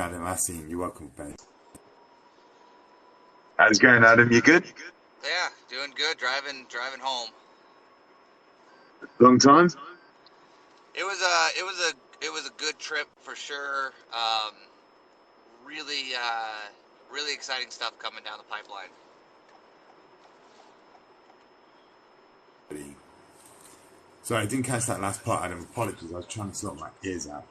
Adam Asin. You're welcome, Ben. How's it going, Adam? You good? Yeah, doing good. Driving home. Long time? It was a good trip for sure. Really really exciting stuff coming down the pipeline. Sorry, I didn't catch that last part, Adam. Apologies. I was trying to sort my ears out.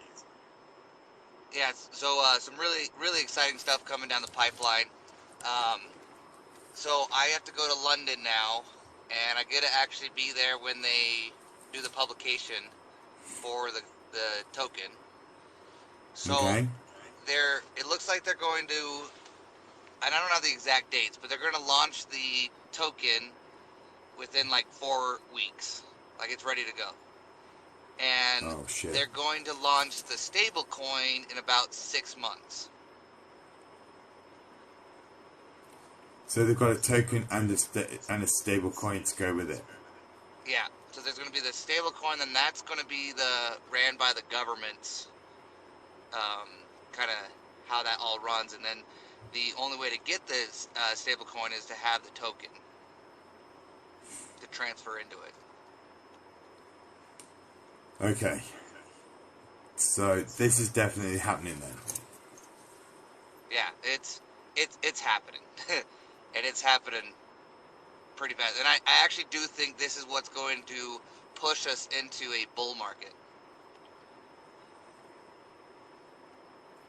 Yeah, so some really exciting stuff coming down the pipeline. Um, so I have to go to London now, and I get to actually be there when they do the publication for the token. So Okay. it looks like they're going to, and I don't have the exact dates, but they're going to launch the token within like 4 weeks. Like it's ready to go. And Oh shit. they're going to launch the stable coin in about 6 months. So they've got a token and a stable coin to go with it. Yeah. So there's going to be the stable coin, and that's going to be ran by the governments. Kind of how that all runs, and then the only way to get this stable coin is to have the token to transfer into it. Okay. So this is definitely happening then. Yeah, it's happening, and it's happening pretty fast. And I actually do think this is what's going to push us into a bull market.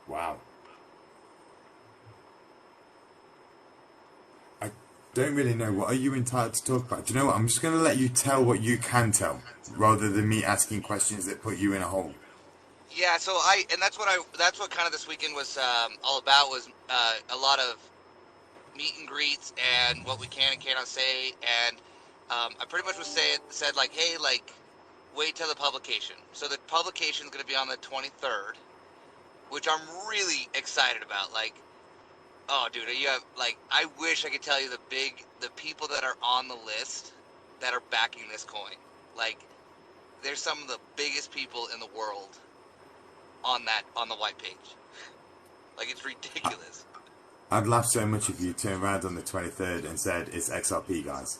Wow. I don't really know. What are you entitled to talk about? Do you know what? I'm just going to let you tell what you can tell, rather than me asking questions that put you in a hole. Yeah, so that's what kind of this weekend was all about, was a lot of meet and greets and what we can and cannot say, and I pretty much said like, hey, like, wait till the publication. So the publication is going to be on the 23rd, which I'm really excited about. Like, oh, dude, I wish I could tell you the people that are on the list that are backing this coin. Like, there's some of the biggest people in the world on the white page. Like, it's ridiculous. I'd laugh so much if you turned around on the 23rd and said, it's XRP, guys.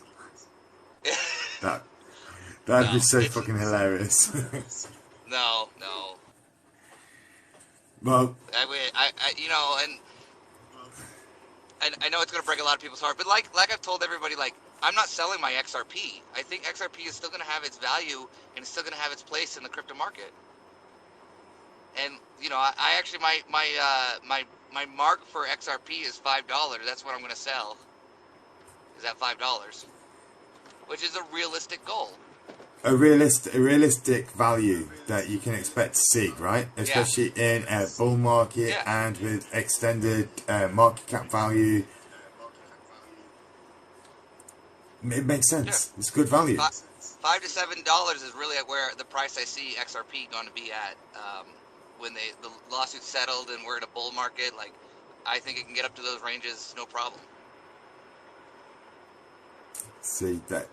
That'd be so fucking hilarious. No. Well, and I know it's gonna break a lot of people's heart, but like I've told everybody, like, I'm not selling my XRP. I think XRP is still gonna have its value and it's still gonna have its place in the crypto market. And I actually my mark for XRP is $5. That's what I'm gonna sell. Is at $5, which is a realistic goal. a realistic value that you can expect to see, right? Especially in a bull market and with extended market cap value. It makes sense. It's good value. $5 to $7 is really at where the price I see XRP going to be at when the lawsuit's settled and we're in a bull market. Like, I think it can get up to those ranges, no problem. See that.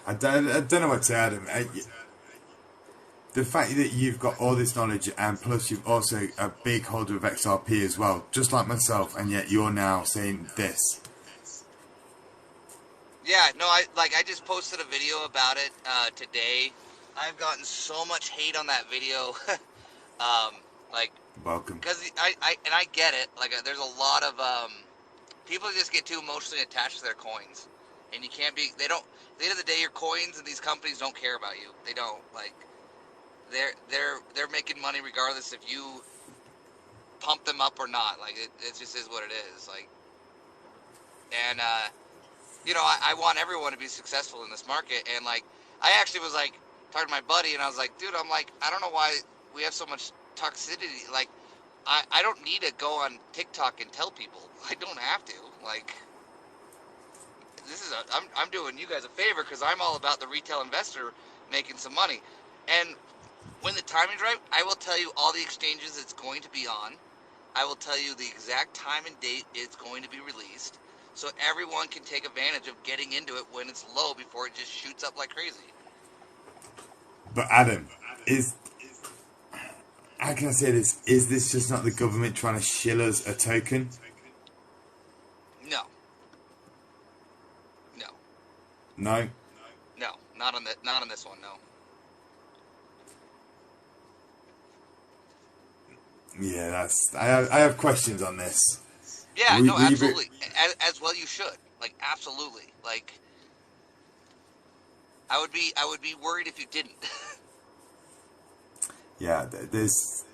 I don't know what to add. The fact that you've got all this knowledge and plus you've also a big holder of XRP as well, just like myself, and yet you're now saying this. Yeah, no, I just posted a video about it today. I've gotten so much hate on that video. Like, welcome. Because I get it. Like, there's a lot of people just get too emotionally attached to their coins, and you can't be. They don't. At the end of the day, your coins and these companies don't care about you. They don't. Like, they're making money regardless if you pump them up or not. Like, it just is what it is. Like, and I want everyone to be successful in this market. And like, I actually was like talking to my buddy, and I was like, dude, I'm like, I don't know why we have so much toxicity. Like, I don't need to go on TikTok and tell people. I don't have to. Like, I'm doing you guys a favor because I'm all about the retail investor making some money. And when the timing's right, I will tell you all the exchanges it's going to be on. I will tell you the exact time and date it's going to be released, so everyone can take advantage of getting into it when it's low before it just shoots up like crazy. But Adam, how can I say this? Is this just not the government trying to shill us a token? No. No. No? No. Not on this one, no. Yeah, that's. I have questions on this. Yeah, no, absolutely. As well you should. Like, absolutely. Like, I would be worried if you didn't. Yeah, there's.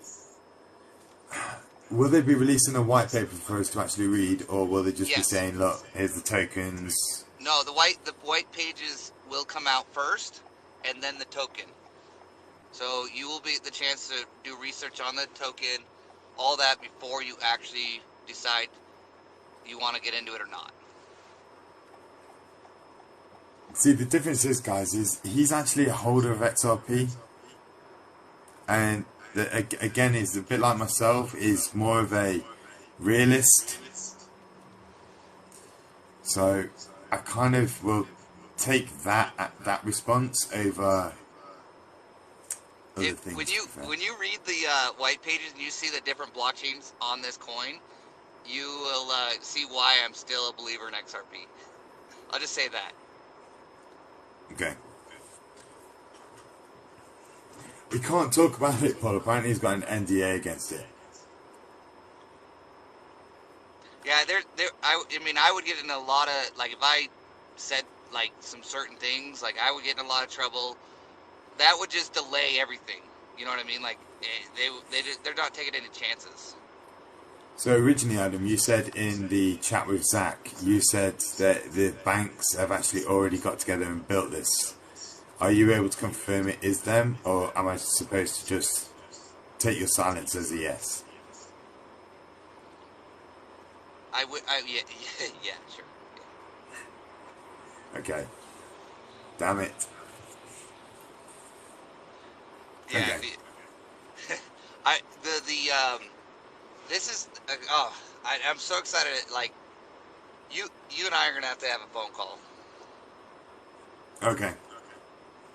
Will they be releasing a white paper for us to actually read, or will they just be saying, "Look, here's the tokens"? No, the white pages will come out first, and then the token. So you will be the chance to do research on the token, all that before you actually decide you want to get into it or not. See, the difference is, guys, is he's actually a holder of XRP, and again, is a bit like myself, is more of a realist. So I kind of will take that response over other things. When you read the white pages and you see the different blockchains on this coin, you will see why I'm still a believer in XRP. I'll just say that. Okay. We can't talk about it, Paul. Apparently he's got an NDA against it. Yeah, I mean, I would get in a lot of, like, if I said, like, some certain things, like, I would get in a lot of trouble. That would just delay everything. You know what I mean? Like, they're not taking any chances. So originally, Adam, you said in the chat with Zach, you said that the banks have actually already got together and built this. Are you able to confirm it is them, or am I supposed to just take your silence as a yes? Yeah, sure. Yeah. Okay. Damn it. Yeah. Okay. This is I'm so excited. Like, you and I are gonna have to have a phone call. Okay.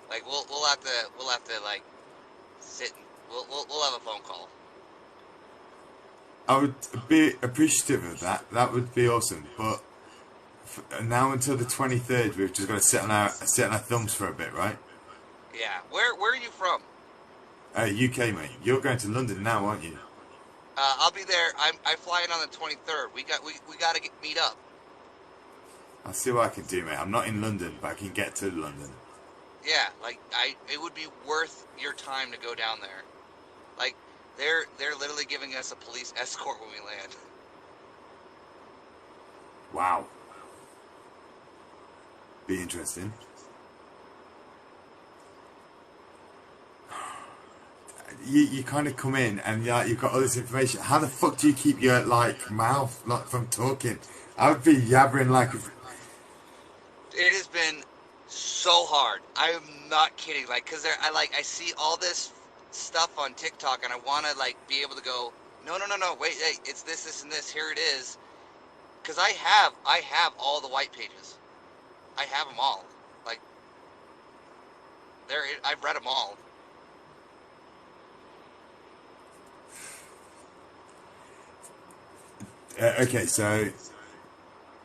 Like, we'll have to like sit and we'll have a phone call. I would be appreciative of that. That would be awesome. But now until the 23rd, we've just got to sit on our thumbs for a bit, right? Yeah. Where are you from? UK, mate. You're going to London now, aren't you? I'll be there. I fly in on the 23rd. We got to meet up. I'll see what I can do, mate. I'm not in London, but I can get to London. Yeah, like it would be worth your time to go down there. Like, they're literally giving us a police escort when we land. Wow. Be interesting. You kind of come in and you've got all this information. How the fuck do you keep your mouth not from talking? I would be yabbering like. It has been so hard. I am not kidding. Like, cause I see all this stuff on TikTok and I want to be able to go, no, wait, hey, it's this and this. Here it is. Cause I have all the white pages. I have them all. Like, I've read them all. Okay, so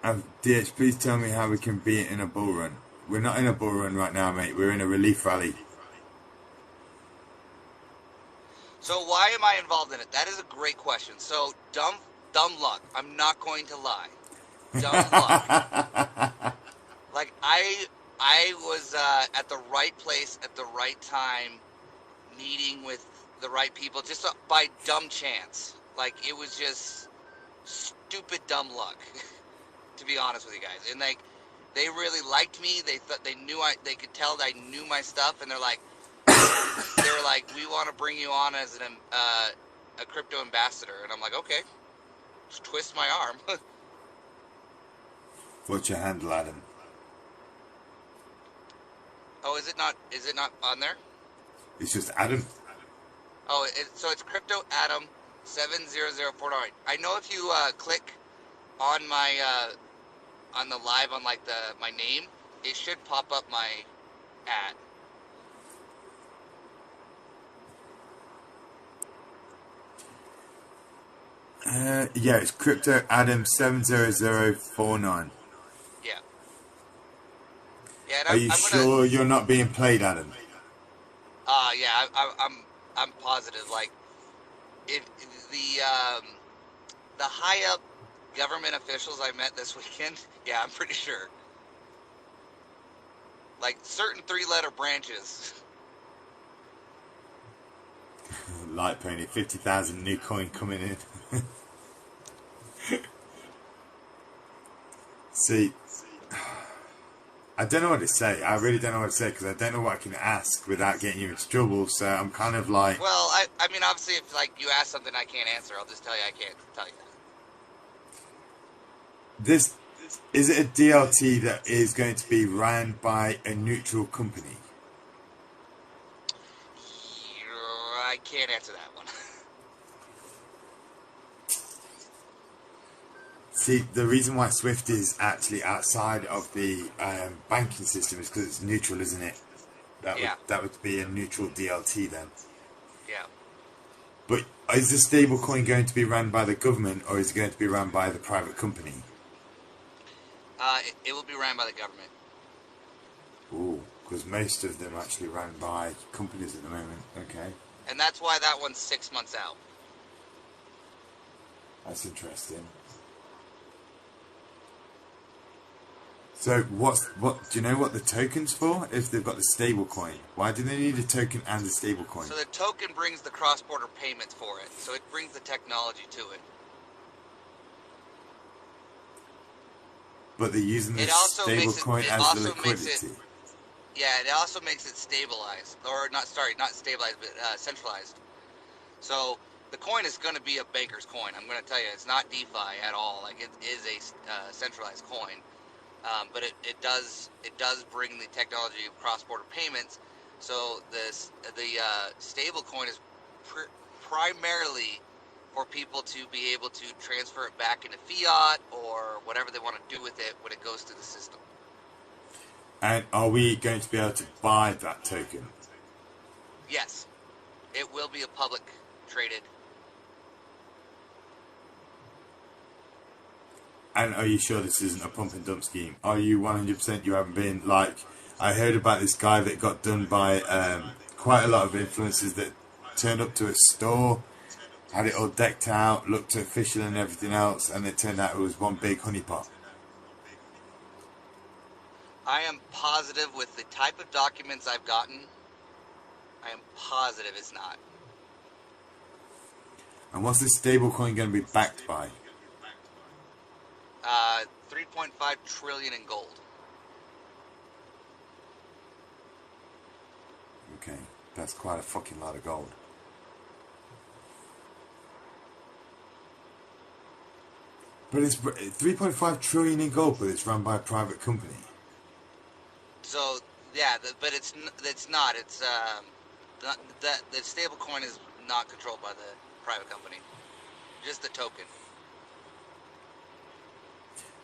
DH, please tell me how we can be in a bull run. We're not in a bull run right now, mate. We're in a relief rally. So why am I involved in it? That is a great question. So dumb luck. I'm not going to lie. Dumb luck. Like, I was at the right place at the right time, meeting with the right people, just by dumb chance. Like, it was just stupid dumb luck, to be honest with you guys. And they really liked me. They thought they could tell that I knew my stuff, and they're like, we want to bring you on as a crypto ambassador. And I'm like, okay, just twist my arm. What's your handle, Adam? Oh, is it not on there? It's just Adam. Oh, so it's Crypto Adam 70049. I know if you click on my on the live on my name, it should pop up my ad. Yeah, it's Crypto Adam 70049. Yeah. Yeah, and Are you I'm gonna. sure you're not being played, Adam? Yeah, I'm positive. Like, if the high up government officials I met this weekend, yeah, I'm pretty sure. Like certain 3-letter branches. Light Pony, 50,000 new coin coming in. See, I don't know what to say. I really don't know what to say because I don't know what I can ask without getting you into trouble. So I'm kind of like, Well, I mean, obviously, if like you ask something I can't answer, I'll just tell you I can't tell you that. this is it a DLT that is going to be ran by a neutral company? I can't answer that one. See, the reason why Swift is actually outside of the banking system is because it's neutral, isn't it? Yeah. That would be a neutral DLT then. Yeah. But is the stablecoin going to be run by the government or is it going to be run by the private company? It will be ran by the government. Ooh, because most of them actually run by companies at the moment. Okay, And that's why that one's 6 months out. that's interesting. So what do you know what the token's for? If they've got the stablecoin, why do they need a token and a stablecoin? So the token brings the cross-border payments for it. So it brings the technology to it. But they're using the It also makes stablecoin it as also the makes liquidity. Yeah, it also makes it stabilized, or not stabilized, but centralized. So the coin is going to be a banker's coin. I'm going to tell you, it's not DeFi at all. Like it is a centralized coin, but it does bring the technology of cross-border payments. So the stable coin is primarily for people to be able to transfer it back into fiat or whatever they want to do with it when it goes through the system. And are we going to be able to buy that token? Yes, it will be a public traded. And are you sure this isn't a pump and dump scheme? Are you 100% you haven't been like... I heard about this guy that got done by quite a lot of influencers that turned up to a store, had it all decked out, looked official and everything else, and it turned out it was one big honeypot. I am positive with the type of documents I've gotten, I am positive it's not. And what's this stablecoin going to be backed by? 3.5 trillion in gold. Okay, that's quite a fucking lot of gold. But it's 3.5 trillion in gold, but it's run by a private company. So yeah, but it's not. It's the stable coin is not controlled by the private company. Just the token.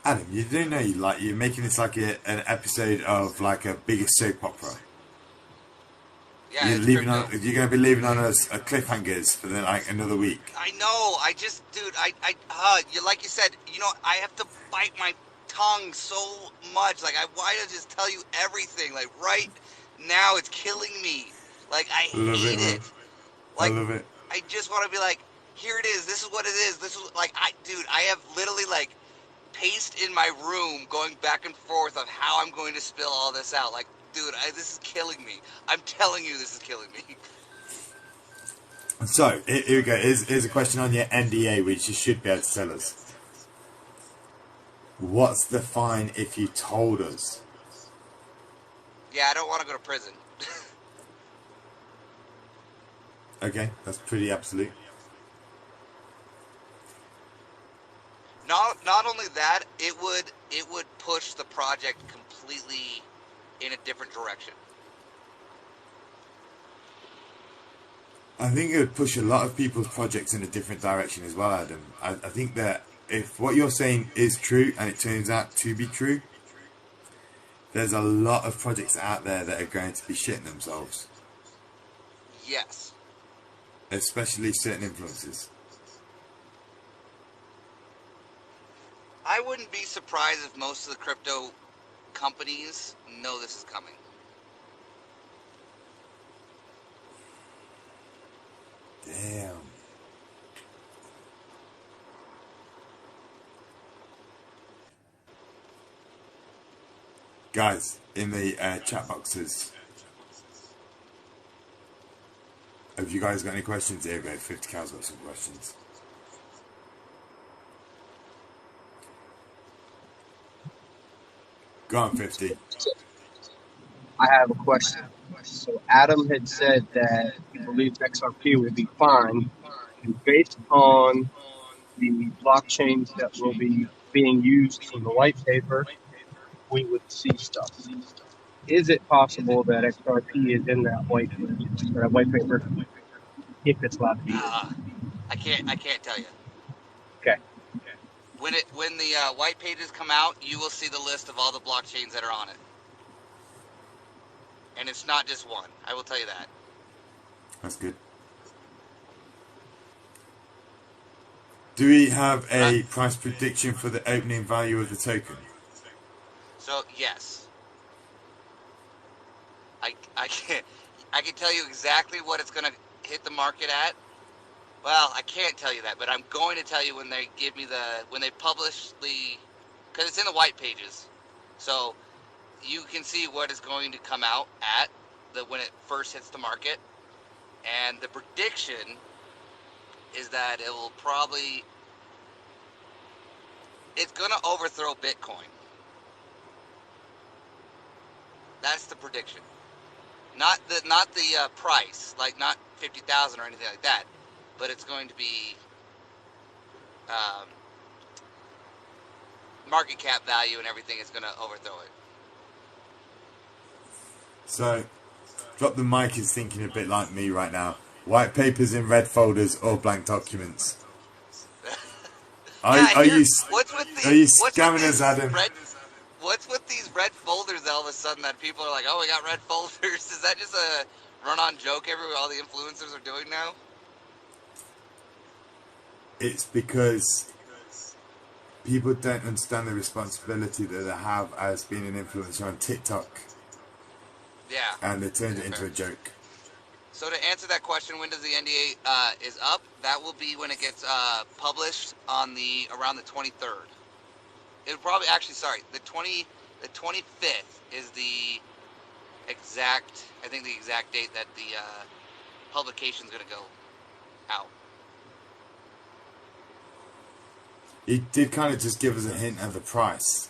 Adam, you do know you're making this like an episode of like a biggest soap opera. Yeah, You're it's leaving crypto. on. You're going to be leaving on us cliffhangers for like another week. I know. I just, dude. You like you said. You know, I have to bite my tongue so much. Like I wanted to just tell you everything. Like right now, it's killing me. Like I hate it. Like I love it. I just want to be like, here it is. This is what it is. This is like I have literally like paced in my room, going back and forth of how I'm going to spill all this out. Like, dude, this is killing me. I'm telling you, this is killing me. So here we go. Here's a question on your NDA, which you should be able to tell us. What's the fine if you told us? Yeah, I don't want to go to prison. Okay, that's pretty absolute. Not only that, it would push the project completely in a different direction. I think it would push a lot of people's projects in a different direction as well, Adam. I think that if what you're saying is true and it turns out to be true, there's a lot of projects out there that are going to be shitting themselves. Yes. Especially certain influencers. wouldn't be surprised if most of the crypto companies know this is coming. Damn. Guys, in the chat boxes, have you guys got any questions? Here we go. 50 Cal's got some questions. Go on, 50. I have a question. So Adam had said that he believes XRP would be fine, and based on the blockchains that will be being used from the white paper, we would see stuff. Is it possible that XRP is in that white paper if it's allowed to be used? I can't tell you. Okay. When the white pages come out, you will see the list of all the blockchains that are on it, and it's not just one. I will tell you that. That's good. Do we have a price prediction for the opening value of the token? So yes, I can tell you exactly what it's going to hit the market at. Well, I can't tell you that, but I'm going to tell you when they give me when they publish because it's in the white pages, so you can see what it's going to come out at when it first hits the market, and the prediction is that it's going to overthrow Bitcoin. That's the prediction. Not the price, like not 50,000 or anything like that, but it's going to be market cap value and everything is going to overthrow it. So, Drop the Mic is thinking a bit like me right now. White papers in red folders or blank documents. Are you scamming us, Adam? What's with these red folders all of a sudden that people are like, oh, we got red folders? Is that just a run-on joke all the influencers are doing now? It's because people don't understand the responsibility that they have as being an influencer on TikTok. Yeah. And they turned it into a joke. So to answer that question, when does the NDA is up? That will be when it gets published on around the 23rd. It probably the 25th is the exact date that the publication is going to go out. He did kind of just give us a hint of the price.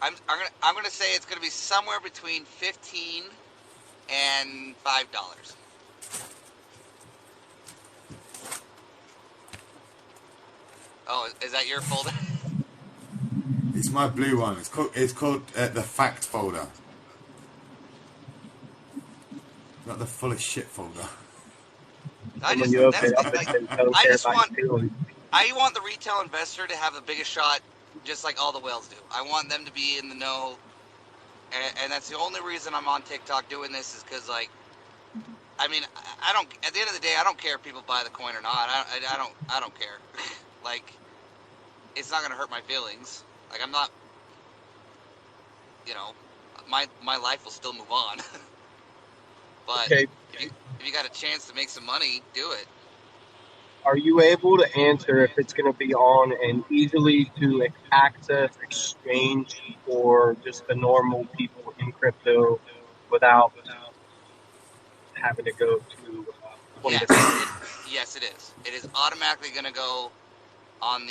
I'm gonna say it's gonna be somewhere between $15 and $5. Oh, is that your folder? It's my blue one. It's called the fact folder. Not the full of shit folder. I want the retail investor to have the biggest shot, just like all the whales do. I want them to be in the know, and that's the only reason I'm on TikTok doing this is because, like, I mean, I don't. At the end of the day, I don't care if people buy the coin or not. I don't care. Like, it's not gonna hurt my feelings. Like, I'm not. You know, my life will still move on. But okay. if you got a chance to make some money, do it. Are you able to answer if it's going to be on an easily to access exchange for just the normal people in crypto without having to go to Yes, it is. It is automatically going to go on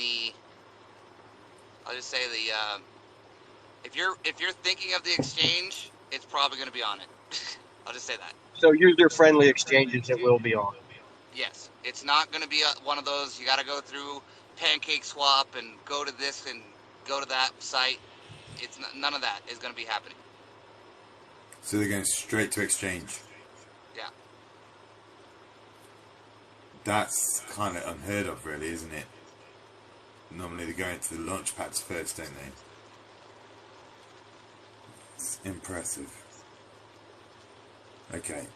I'll just say if you're thinking of the exchange, it's probably going to be on it. I'll just say that. So user-friendly exchanges it will be on. Yes, it's not going to be one of those you got to go through Pancake Swap and go to this and go to that site. It's none of that is going to be happening. So they're going straight to exchange. Yeah. That's kind of unheard of, really, isn't it? Normally they go into the launch pads first, don't they? It's impressive. Okay.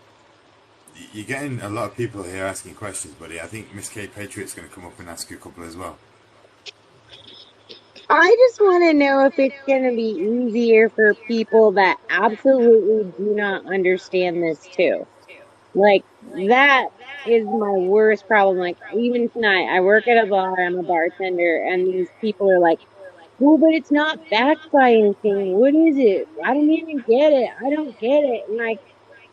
You're getting a lot of people here asking questions, buddy. I think Miss K Patriot's going to come up and ask you a couple as well. I just want to know if it's going to be easier for people that absolutely do not understand this too. Like, that is my worst problem. Like, even tonight, I work at a bar, I'm a bartender, and these people are like, well, but it's not backed by anything. What is it? I don't even get it. I don't get it. And I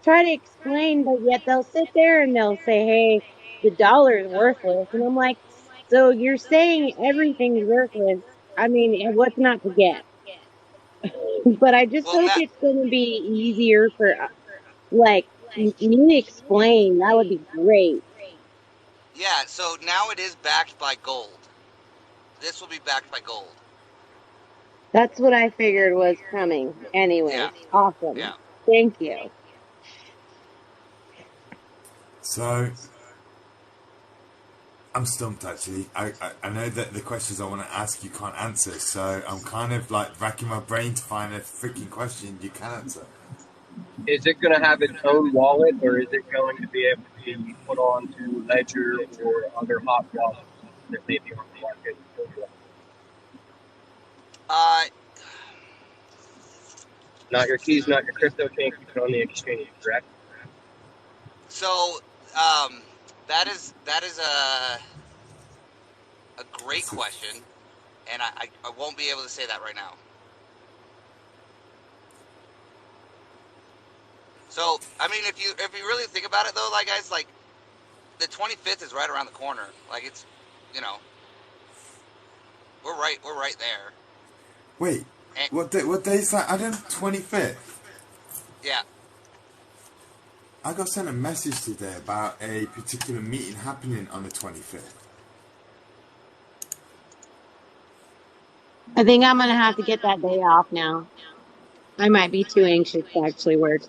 try to explain, but yet they'll sit there and they'll say, hey, the dollar is worthless. And I'm like, so you're saying everything's worthless. I mean, what's not to get? But I just Well, hope it's going to be easier for, like, me to explain. That would be great. yeah. So now it is backed by gold. This will be backed by gold. That's what I figured was coming. Anyway, Yeah. awesome. Yeah. Thank you. So, I'm stumped actually. I know that the questions I want to ask you can't answer, so I'm kind of like racking my brain to find a freaking question you can answer. Is it going to have its own wallet, or is it going to be able to be put onto Ledger or other hot wallets that may be on the market? Not your keys, not your crypto, can't keep it on the exchange, correct? So that is a great question, and I won't be able to say that right now. So I mean, if you really think about it though, like guys, like the 25th is right around the corner. Like it's, you know, we're right there. Wait, And, what day is that? Adam? 25th. yeah. I got sent a message today about a particular meeting happening on the 25th. I think I'm going to have to get that day off now. I might be too anxious to actually work.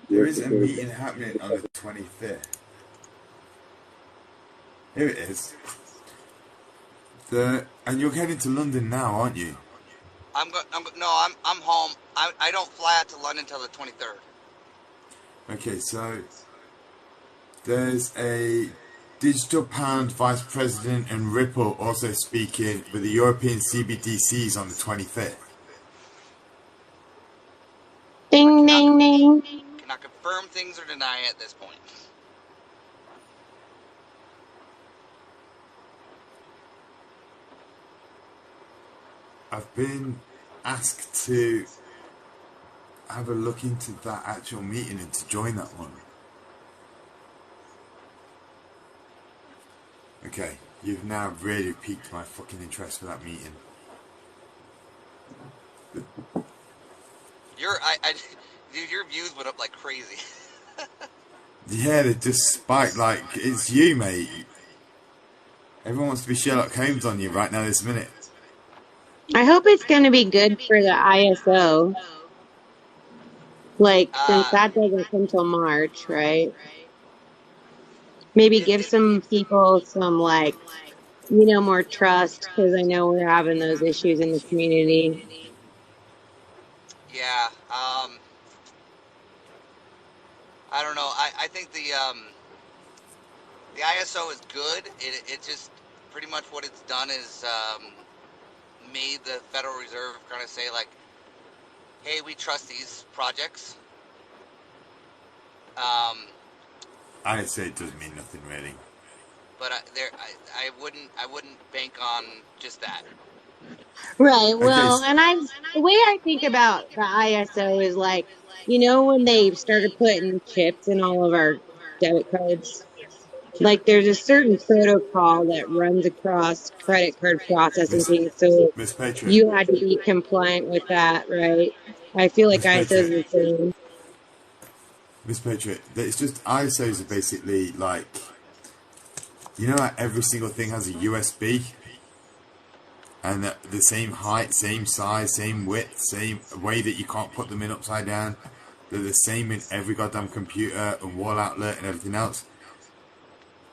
There is a meeting happening on the 25th. Here it is. And you're heading to London now, aren't you? I'm home. I don't fly out to London till the 23rd. Okay, so there's a Digital Pound Vice President and Ripple also speaking with the European CBDCs on the 25th. Ding, ding, ding. Cannot confirm things or deny at this point. I've been asked to have a look into that actual meeting and to join that one. Okay, you've now really piqued my fucking interest for that meeting. Your views went up like crazy. Yeah, they just spiked like it's you, mate. Everyone wants to be Sherlock Holmes on you right now this minute. I hope it's going to be good for the ISO. Like, since that doesn't come till March, right? Maybe give some people some, like, you know, more trust, because I know we're having those issues in the community. Yeah. I don't know. I think the ISO is good. It just pretty much what it's done is made the Federal Reserve kind of say like, hey, we trust these projects. I'd say it does mean nothing really. But I wouldn't bank on just that. Right. Well, and the way I think about the ISO is like, you know, when they started putting chips in all of our debit cards, like there's a certain protocol that runs across credit card processing things. So Miss Patriot. you had to be compliant with that, right? I feel like Miss ISO is the Patriot. same. Miss Patriot, it's just ISOs are basically like, you know, like every single thing has a USB, and the same height, same size, same width, same way that you can't put them in upside down. They're the same in every goddamn computer, a wall outlet, and everything else.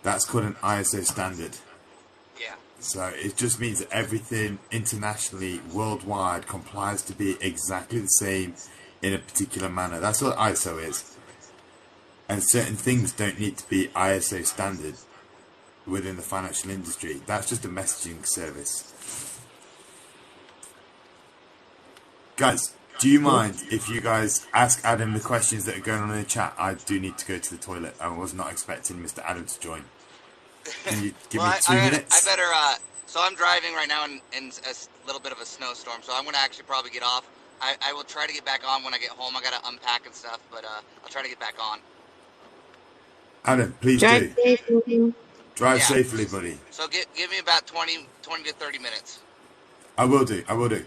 That's called an ISO standard. Yeah. So it just means that everything internationally, worldwide, complies to be exactly the same in a particular manner. That's what ISO is. And certain things don't need to be ISO standard within the financial industry. That's just a messaging service. Guys, do you mind if you guys ask Adam the questions that are going on in the chat? I do need to go to the toilet. I was not expecting Mr. Adam to join. Can you give me 2 minutes? I better, so I'm driving right now in a little bit of a snowstorm, so I'm going to actually probably get off. I will try to get back on when I get home. I got to unpack and stuff, but I'll try to get back on. Adam, please Drive do. safely. Drive safely, buddy. So give me about 20 to 30 minutes. I will do. I will do.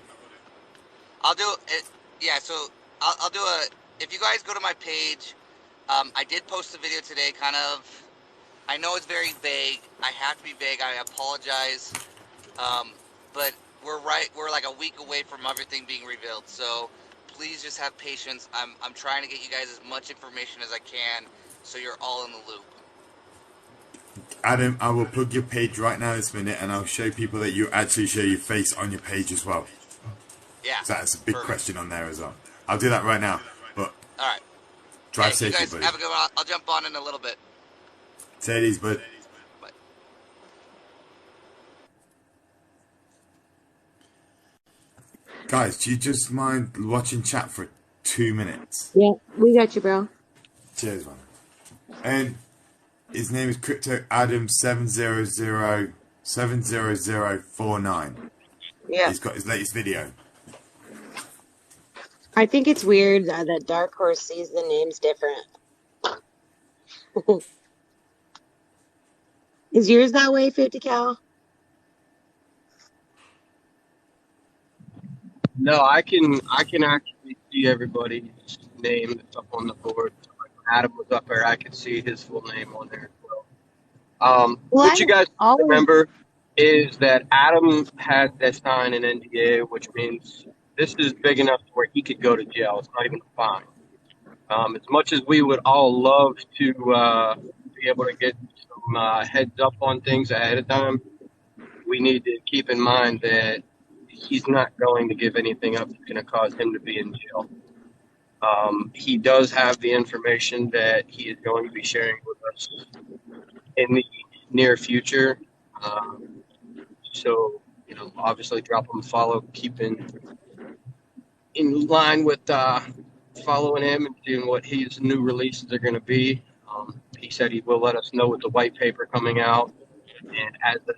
I'll do it. Yeah, so I'll do if you guys go to my page, I did post a video today, kind of. I know it's very vague. I have to be vague. I apologize. But we're like a week away from everything being revealed. So please just have patience. I'm trying to get you guys as much information as I can, so you're all in the loop. Adam, I will plug your page right now this minute, and I'll show people that you actually show your face on your page as well. Yeah. So that's a big question on there as well. I'll do that right now. But all right. Drive safely, you guys buddy. have a good one. I'll jump on in a little bit. Say these, bud. Bye. Guys, do you just mind watching chat for 2 minutes? Yeah, we got you, bro. Cheers, man. And his name is Crypto Adam 70049. Yeah. He's got his latest video. I think it's weird that Dark Horse sees the names different. Is yours that way, 50 Cal? No, I can actually see everybody's name that's up on the board. So like when Adam was up there, I could see his full name on there as well. What you guys remember is that Adam had to sign an NDA, which means this is big enough to where he could go to jail. It's not even a fine. As much as we would all love to be able to get some heads up on things ahead of time, we need to keep in mind that he's not going to give anything up that's going to cause him to be in jail. He does have the information that he is going to be sharing with us in the near future. So, obviously drop him a follow, keep in line with following him and seeing what his new releases are going to be. He said he will let us know with the white paper coming out and as a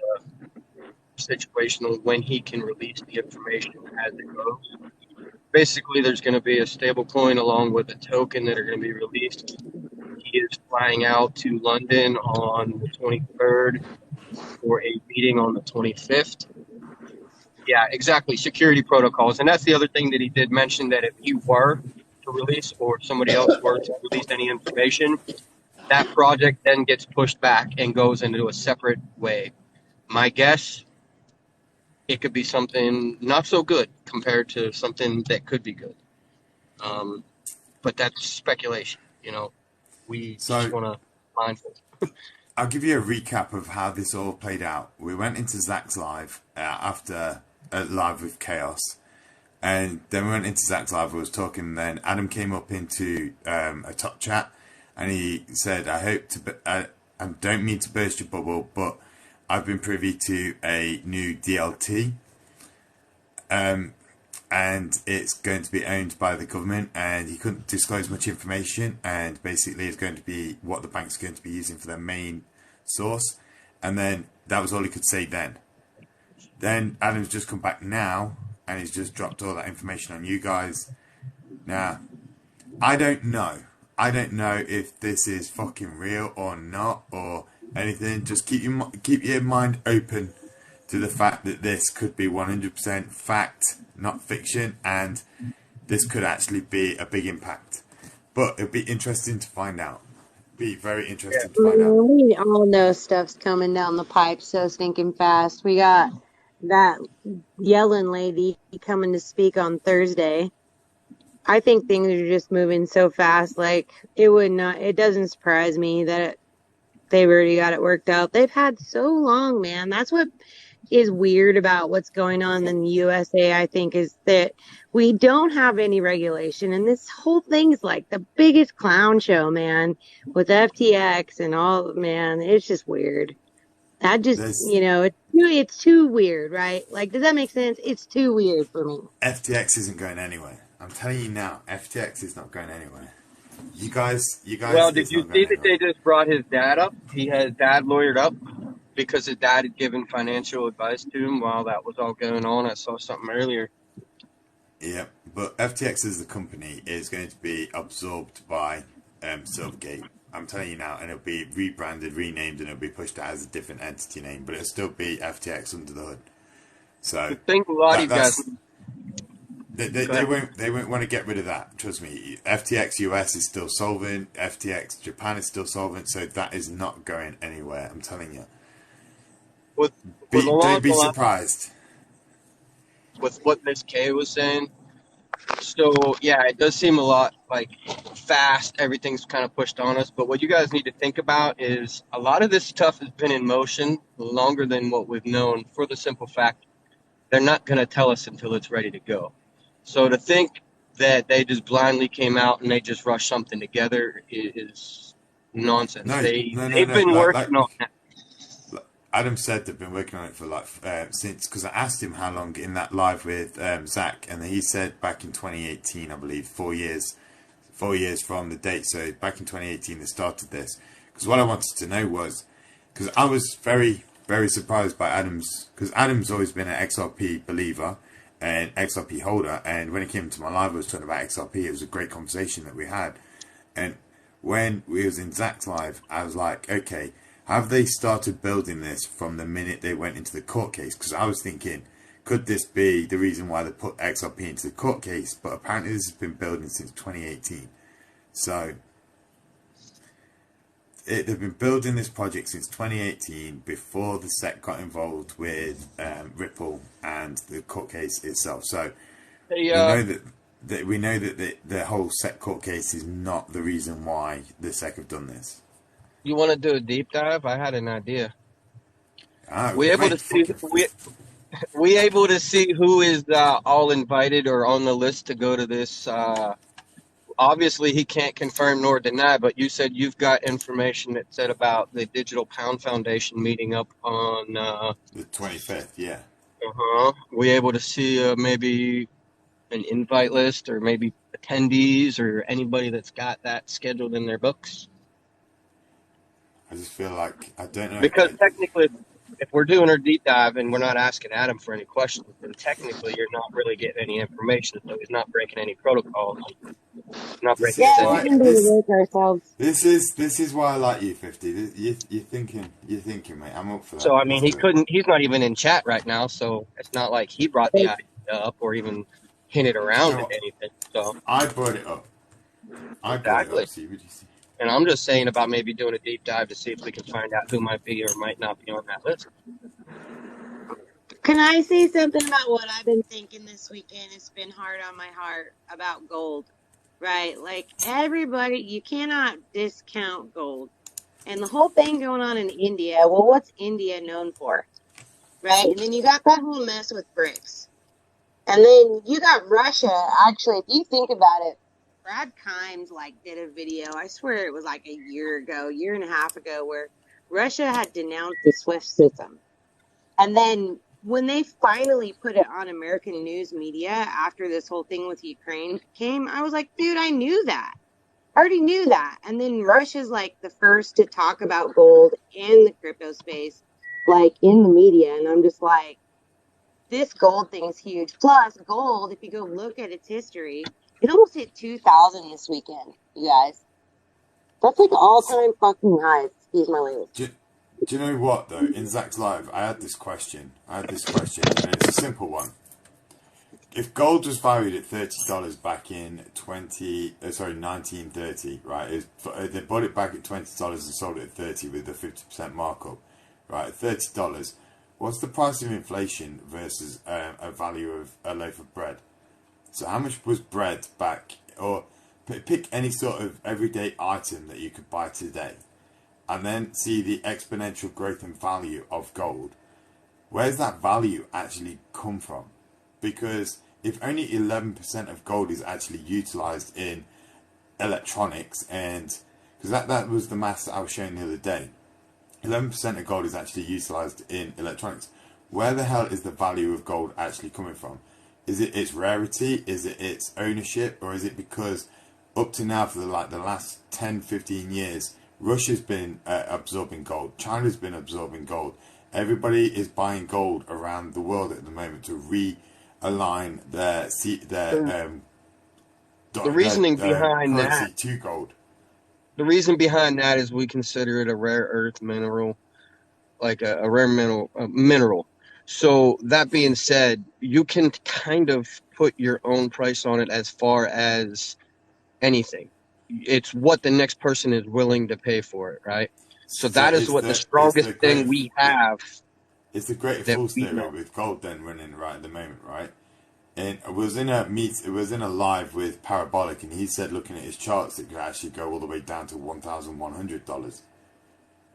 situation on when he can release the information as it goes. Basically, there's going to be a stable coin along with a token that are going to be released. He is flying out to London on the 23rd for a meeting on the 25th. Yeah, exactly. Security protocols. And that's the other thing that he did mention, that if he were to release or somebody else were to release any information, that project then gets pushed back and goes into a separate way. My guess, it could be something not so good compared to something that could be good. But that's speculation, We just want to be mindful. I'll give you a recap of how this all played out. We went into Zach's live after live with Chaos, and then we went into Zach's live. I was talking, and then Adam came up into a top chat, and he said, I don't mean to burst your bubble, but I've been privy to a new DLT, and it's going to be owned by the government, and he couldn't disclose much information, and basically it's going to be what the bank's going to be using for their main source, and then that was all he could say then. Then Adam's just come back now, and he's just dropped all that information on you guys. Now, I don't know if this is fucking real or not, or anything. Just keep your mind open to the fact that this could be 100% fact, not fiction, and this could actually be a big impact. But it'd be interesting to find out. Be very interesting to find out. We all know stuff's coming down the pipe so stinking fast. We got that Yellen lady coming to speak on Thursday. I think things are just moving so fast. Like, it doesn't surprise me that they've already got it worked out. They've had so long, man. That's what is weird about what's going on in the USA, I think, is that we don't have any regulation. And this whole thing's like the biggest clown show, man, with FTX and all, man, it's just weird. I just, There's you know, it's too weird, right? Like, does that make sense? It's too weird for me. FTX isn't going anywhere. I'm telling you now, FTX is not going anywhere. You guys, Well, did it's you not see going that they anywhere. just brought his dad up? He had his dad lawyered up because his dad had given financial advice to him while that was all going on. I saw something earlier. Yeah, but FTX as the company is going to be absorbed by Silvergate. I'm telling you now, and it'll be rebranded, renamed, and it'll be pushed out as a different entity name, but it'll still be FTX under the hood. The So thing a lot of you guys, that's they, go ahead. they won't want to get rid of that. Trust me. FTX US is still solvent. FTX Japan is still solvent. So that is not going anywhere. I'm telling you. With along Don't the be line surprised. with what Miss K was saying. So yeah, it does seem a lot like fast. Everything's kind of pushed on us. But what you guys need to think about is a lot of this stuff has been in motion longer than what we've known. For the simple fact, they're not going to tell us until it's ready to go. So to think that they just blindly came out and they just rushed something together is nonsense. No, no, no, They've no. been working on that. Adam said they've been working on it for like since, because I asked him how long in that live with Zach, and he said back in 2018, I believe, 4 years from the date. So back in 2018 they started this. Because what I wanted to know was, because I was very, very surprised by Adam's, because Adam's always been an XRP believer and XRP holder, and when it came to my live I was talking about XRP. It was a great conversation that we had, and when we was in Zach's live I was like, okay, have they started building this from the minute they went into the court case? Because I was thinking, could this be the reason why they put XRP into the court case? But apparently this has been building since 2018. So they've been building this project since 2018, before the SEC got involved with Ripple and the court case itself. So Hey, we know that the whole SEC court case is not the reason why the SEC have done this. you want to do a deep dive? I had an idea. We able to Great, see fucking. we able to see who is all invited or on the list to go to this. Obviously, he can't confirm nor deny, but you said you've got information that said about the Digital Pound Foundation meeting up on. The 25th, yeah. We able to see maybe an invite list or maybe attendees or anybody that's got that scheduled in their books? I just feel like, I don't know. Because technically, if we're doing our deep dive and we're not asking Adam for any questions, then technically you're not really getting any information. So he's not breaking any protocols. He's not This breaking is Yeah, any. we why can do the work ourselves. this is why I like you, 50. You're thinking, mate. I'm up for So that. I mean, Let's he do it. couldn't. He's not even in chat right now. So it's not like he brought the idea up or even hinted Do you around know at what? anything. So I brought it up. exactly. See, would you see? And I'm just saying about maybe doing a deep dive to see if we can find out who might be or might not be on that list. Can I say something about what I've been thinking this weekend? It's been hard on my heart about gold, right? Like, everybody, you cannot discount gold. And the whole thing going on in India, well, what's India known for, right? And then you got that whole mess with BRICS. And then you got Russia. Actually, if you think about it, Brad Kimes did a video, I swear it was like a year and a half ago, where Russia had denounced the SWIFT system. And then when they finally put it on American news media after this whole thing with Ukraine came, I was like, dude, I knew that. I already knew that. And then Russia's like the first to talk about gold in the crypto space, like in the media. And I'm just like, this gold thing is huge. Plus, gold, if you go look at its history, it almost hit 2,000 this weekend, you guys. That's like all-time fucking highs. Excuse my language. Do you know what though? In Zach's live, I had this question, and it's a simple one. If gold was valued at $30 back in 1930, right? They bought it back at $20 and sold it at 30 with a 50% markup, right? At $30, what's the price of inflation versus a value of a loaf of bread? So how much was bread back, or pick any sort of everyday item that you could buy today, and then see the exponential growth in value of gold. where's that value actually come from? Because if only 11% of gold is actually utilized in electronics, and because that was the maths that I was showing the other day, 11% of gold is actually utilized in electronics. Where the hell is the value of gold actually coming from? Is it its rarity? Is it its ownership? Or is it because up to now, for the last 10, 15 years, Russia's been absorbing gold, China's been absorbing gold, everybody is buying gold around the world at the moment to realign their The reasoning behind currency that, to gold. the reason behind that is we consider it a rare earth mineral, like a rare mineral. So that being said, you can kind of put your own price on it as far as anything. It's what the next person is willing to pay for it, right? So So that is what the strongest thing we have it's the greater that fools we theory know. with gold then running right at the moment, right? And it was in a live with Parabolic, and he said, looking at his charts, it could actually go all the way down to $1,100.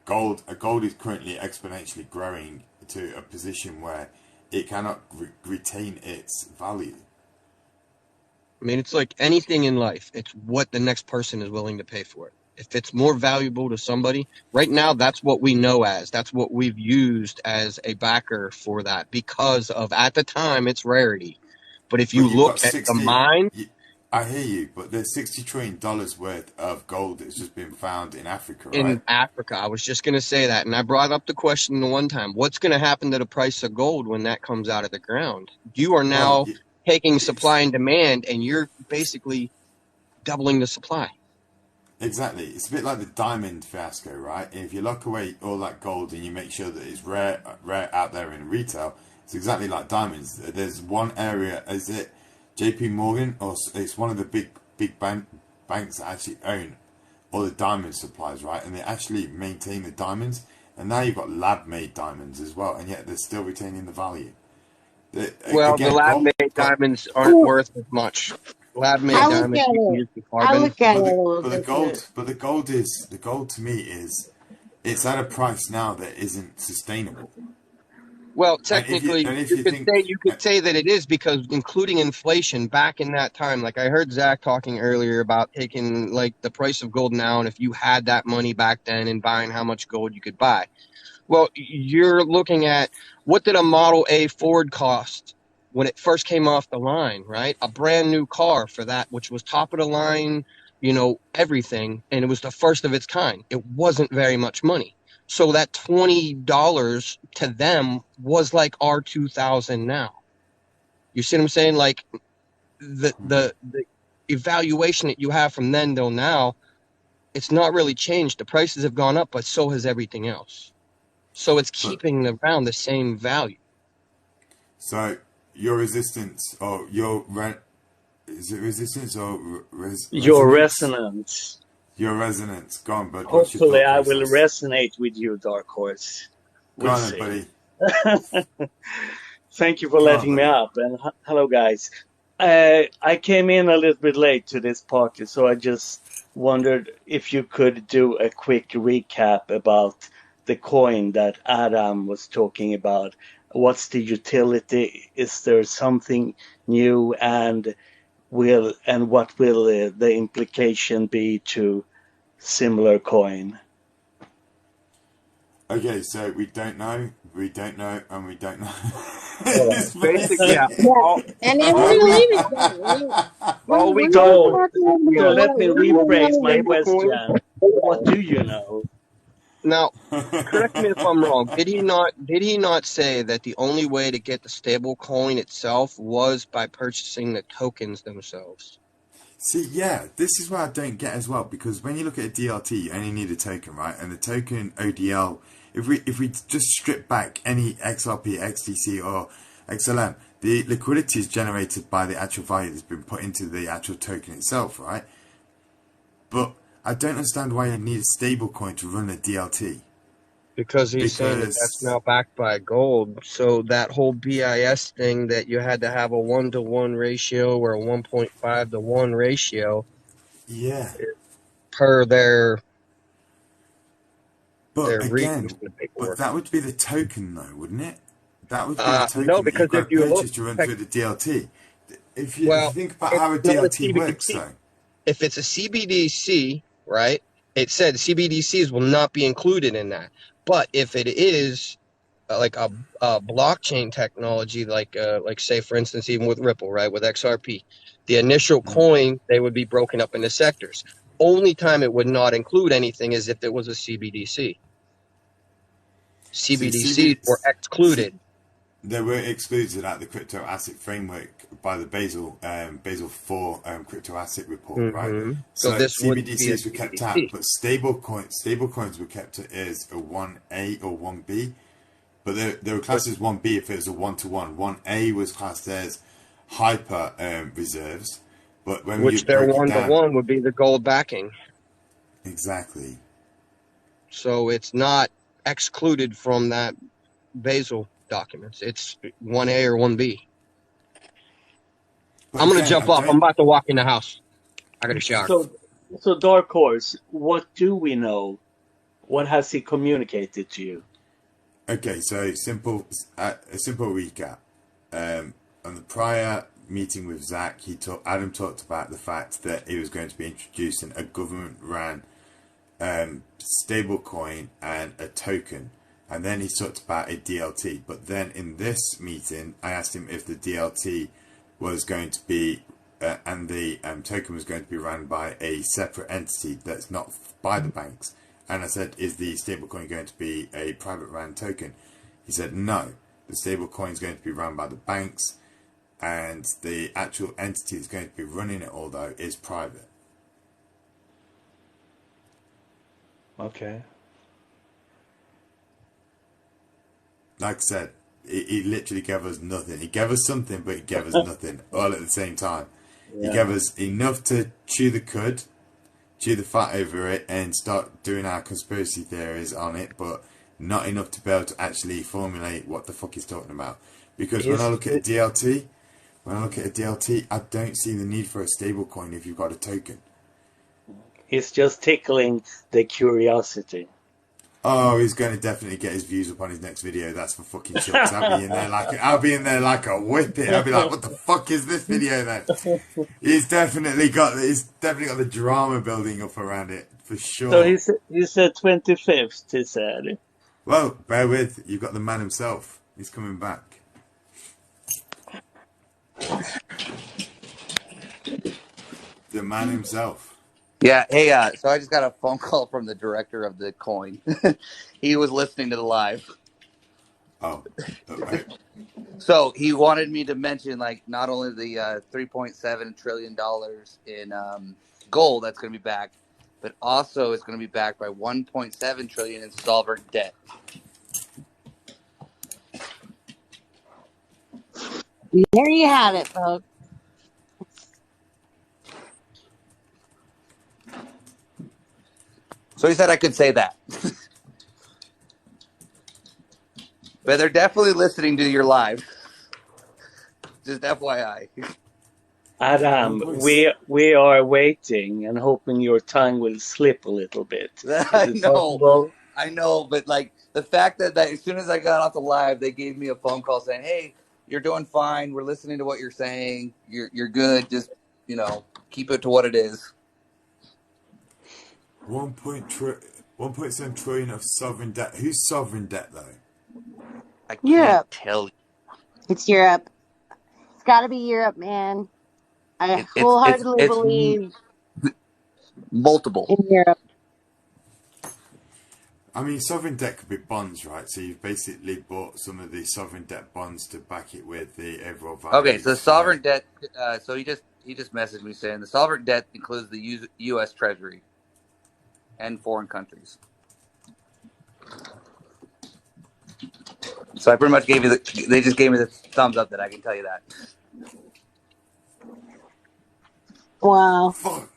Gold is currently exponentially growing to a position where it cannot retain its value. I mean, it's like anything in life. It's what the next person is willing to pay for it. If it's more valuable to somebody, right now, that's what we know as. That's what we've used as a backer for that because of, at the time, its rarity. But if But you you've got look at the mine I hear you, but there's $60 trillion worth of gold that's just been found in Africa, right? in Africa, I was just going to say that. And I brought up the question the one time, what's going to happen to the price of gold when that comes out of the ground? You are Well, now taking supply and demand, and you're basically doubling the supply. exactly. It's a bit like the diamond fiasco, right? If you lock away all that gold and you make sure that it's rare out there in retail, it's exactly like diamonds. There's one area, is it JP Morgan, or it's one of the big banks that actually own all the diamond supplies, right? And they actually maintain the diamonds. And now you've got lab-made diamonds as well, and yet they're still retaining the value. Well, the lab-made diamonds aren't worth as much. Lab-made I look diamonds at you can it. use for I carbon. look at it a But little the different. gold to me is, it's at a price now that isn't sustainable. Well, And technically, if you you could think, say that it is because including inflation back in that time, like I heard Zach talking earlier about taking like the price of gold now, and if you had that money back then and buying how much gold you could buy. Well, you're looking at what did a Model A Ford cost when it first came off the line, right? A brand new car for that, which was top of the line, everything, and it was the first of its kind. It wasn't very much money. So that $20 to them was like our 2000 now. You see what I'm saying? Like the evaluation that you have from then till now, it's not really changed. The prices have gone up, but so has everything else. So it's but keeping around the same value. so your resistance or is it resistance or Your resonance? resonance. Your resonance. Go on, bud. What's your Hopefully, thought I will process? resonate with you, Dark Horse. Go We'll on then, see. buddy. Thank you for Go on, letting me buddy. up. And hello, guys. I came in a little bit late to this party, so I just wondered if you could do a quick recap about the coin that Adam was talking about. What's the utility? Is there something new? And what will the implication be to similar coin? Okay, so we don't know, and we don't know. All It's right. Basically, yeah. Yeah, All, and then all we're we leaving that, right? all we We're got not was So, talking yeah, so about let what me we rephrase my know. stablecoin. question. What do you know? Now, correct me if I'm wrong. Did he not say that the only way to get the stable coin itself was by purchasing the tokens themselves? See, yeah, this is what I don't get as well, because when you look at a DLT, you only need a token, right? And the token ODL, if we just strip back any XRP, XDC, or XLM, the liquidity is generated by the actual value that's been put into the actual token itself, right? But I don't understand why you need a stable coin to run a DLT. Because he's saying that that's Because, now backed by gold. So that whole BIS thing that you had to have a 1-to-1 ratio or a 1.5-to-1 ratio yeah. per their But readings again, in the but paperwork. that would be the token though, wouldn't it? That would be the No, token that because you've got if to you look, purchase to run through the DLT. If you well, think about it's how a not a DLT works, CBDC. though. If it's a CBDC, right? It said CBDCs will not be included in that. But if it is like a blockchain technology, like say for instance, even with Ripple, right, with XRP, the initial coin they would be broken up into sectors. Only time it would not include anything is if it was a CBDC. See, CBDCs were excluded. they were excluded out the crypto asset framework by the Basel 4 crypto asset report, right? Mm-hmm. So this would be a CBDCs were kept out, CBDC. but stable coins were kept as a 1A or 1B. But they were classed as 1B if it was a 1-to-1. 1A was classed as hyper reserves. But when Which you their break it down, 1-to-1 would be the gold backing. exactly. So it's not excluded from that Basel documents. It's 1A or 1B. But I'm going to again, jump I off. I'm don't. about to walk in the house. I got a shower. So Dark Horse, what do we know? What has he communicated to you? Okay, so a simple recap. On the prior meeting with Zach, Adam talked about the fact that he was going to be introducing a government-run stable coin and a token, and then he talked about a DLT. But then in this meeting, I asked him if the DLT was going to be and the token was going to be run by a separate entity that's not by the banks. And I said, is the stablecoin going to be a private run token? He said, no, the stablecoin is going to be run by the banks, and the actual entity that's going to be running it all, though, is private. Okay. Like I said, he literally gave us nothing. He gave us something, but he gave us nothing all at the same time. Yeah. He gave us enough to chew the fat over it and start doing our conspiracy theories on it, but not enough to be able to actually formulate what the fuck he's talking about. Because when I look at a DLT, I don't see the need for a stable coin if you've got a token. He's just tickling the curiosity. Oh, he's going to definitely get his views up on his next video. That's for fucking sure. I'll be in there like a whippet. I'll be like, what the fuck is this video then? He's definitely got the drama building up around it for sure. So he said 25th. He said. Well, bear with. You've got the man himself. He's coming back. The man himself. Yeah, hey, so I just got a phone call from the director of the coin. He was listening to the live. Oh, okay. So he wanted me to mention, like, not only the $3.7 trillion in gold that's going to be backed, but also it's going to be backed by $1.7 trillion in sovereign debt. There you have it, folks. So he said I could say that. But they're definitely listening to your live. Just FYI. Adam, we are waiting and hoping your tongue will slip a little bit. I know, but like the fact that as soon as I got off the live, they gave me a phone call saying, "Hey, you're doing fine. We're listening to what you're saying. You're good. Just keep it to what it is." 1.7 trillion of sovereign debt. Who's sovereign debt though? I can't Europe. tell you. It's Europe. It's got to be Europe, man. I wholeheartedly believe multiple in Europe. I mean, sovereign debt could be bonds, right? So you've basically bought some of the sovereign debt bonds to back it with the overall value. Okay, so sovereign debt. So he just messaged me saying the sovereign debt includes the U.S. Treasury and foreign countries. So I pretty much they just gave me the thumbs up that I can tell you that. Wow. Fuck.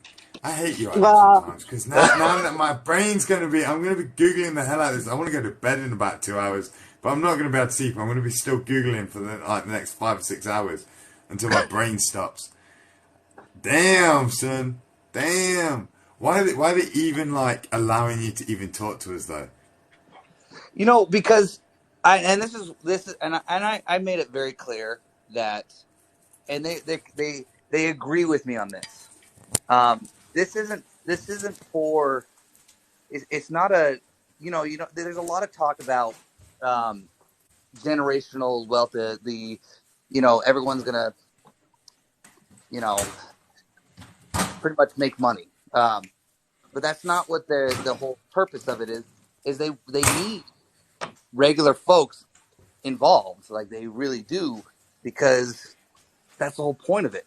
I hate you sometimes because now that my brain's I'm going to be Googling the hell out of this. I want to go to bed in about 2 hours, but I'm not going to be able to sleep. I'm going to be still Googling for the next 5 or 6 hours until my brain stops. Damn, son. Damn. Why are they even allowing you to even talk to us though? Because And I made it very clear that, and they agree with me on this. This isn't for. It's not a. There's a lot of talk about um, generational wealth. Everyone's gonna pretty much make money. But that's not what the whole purpose of it is. Is they need regular folks involved, like they really do, because that's the whole point of it.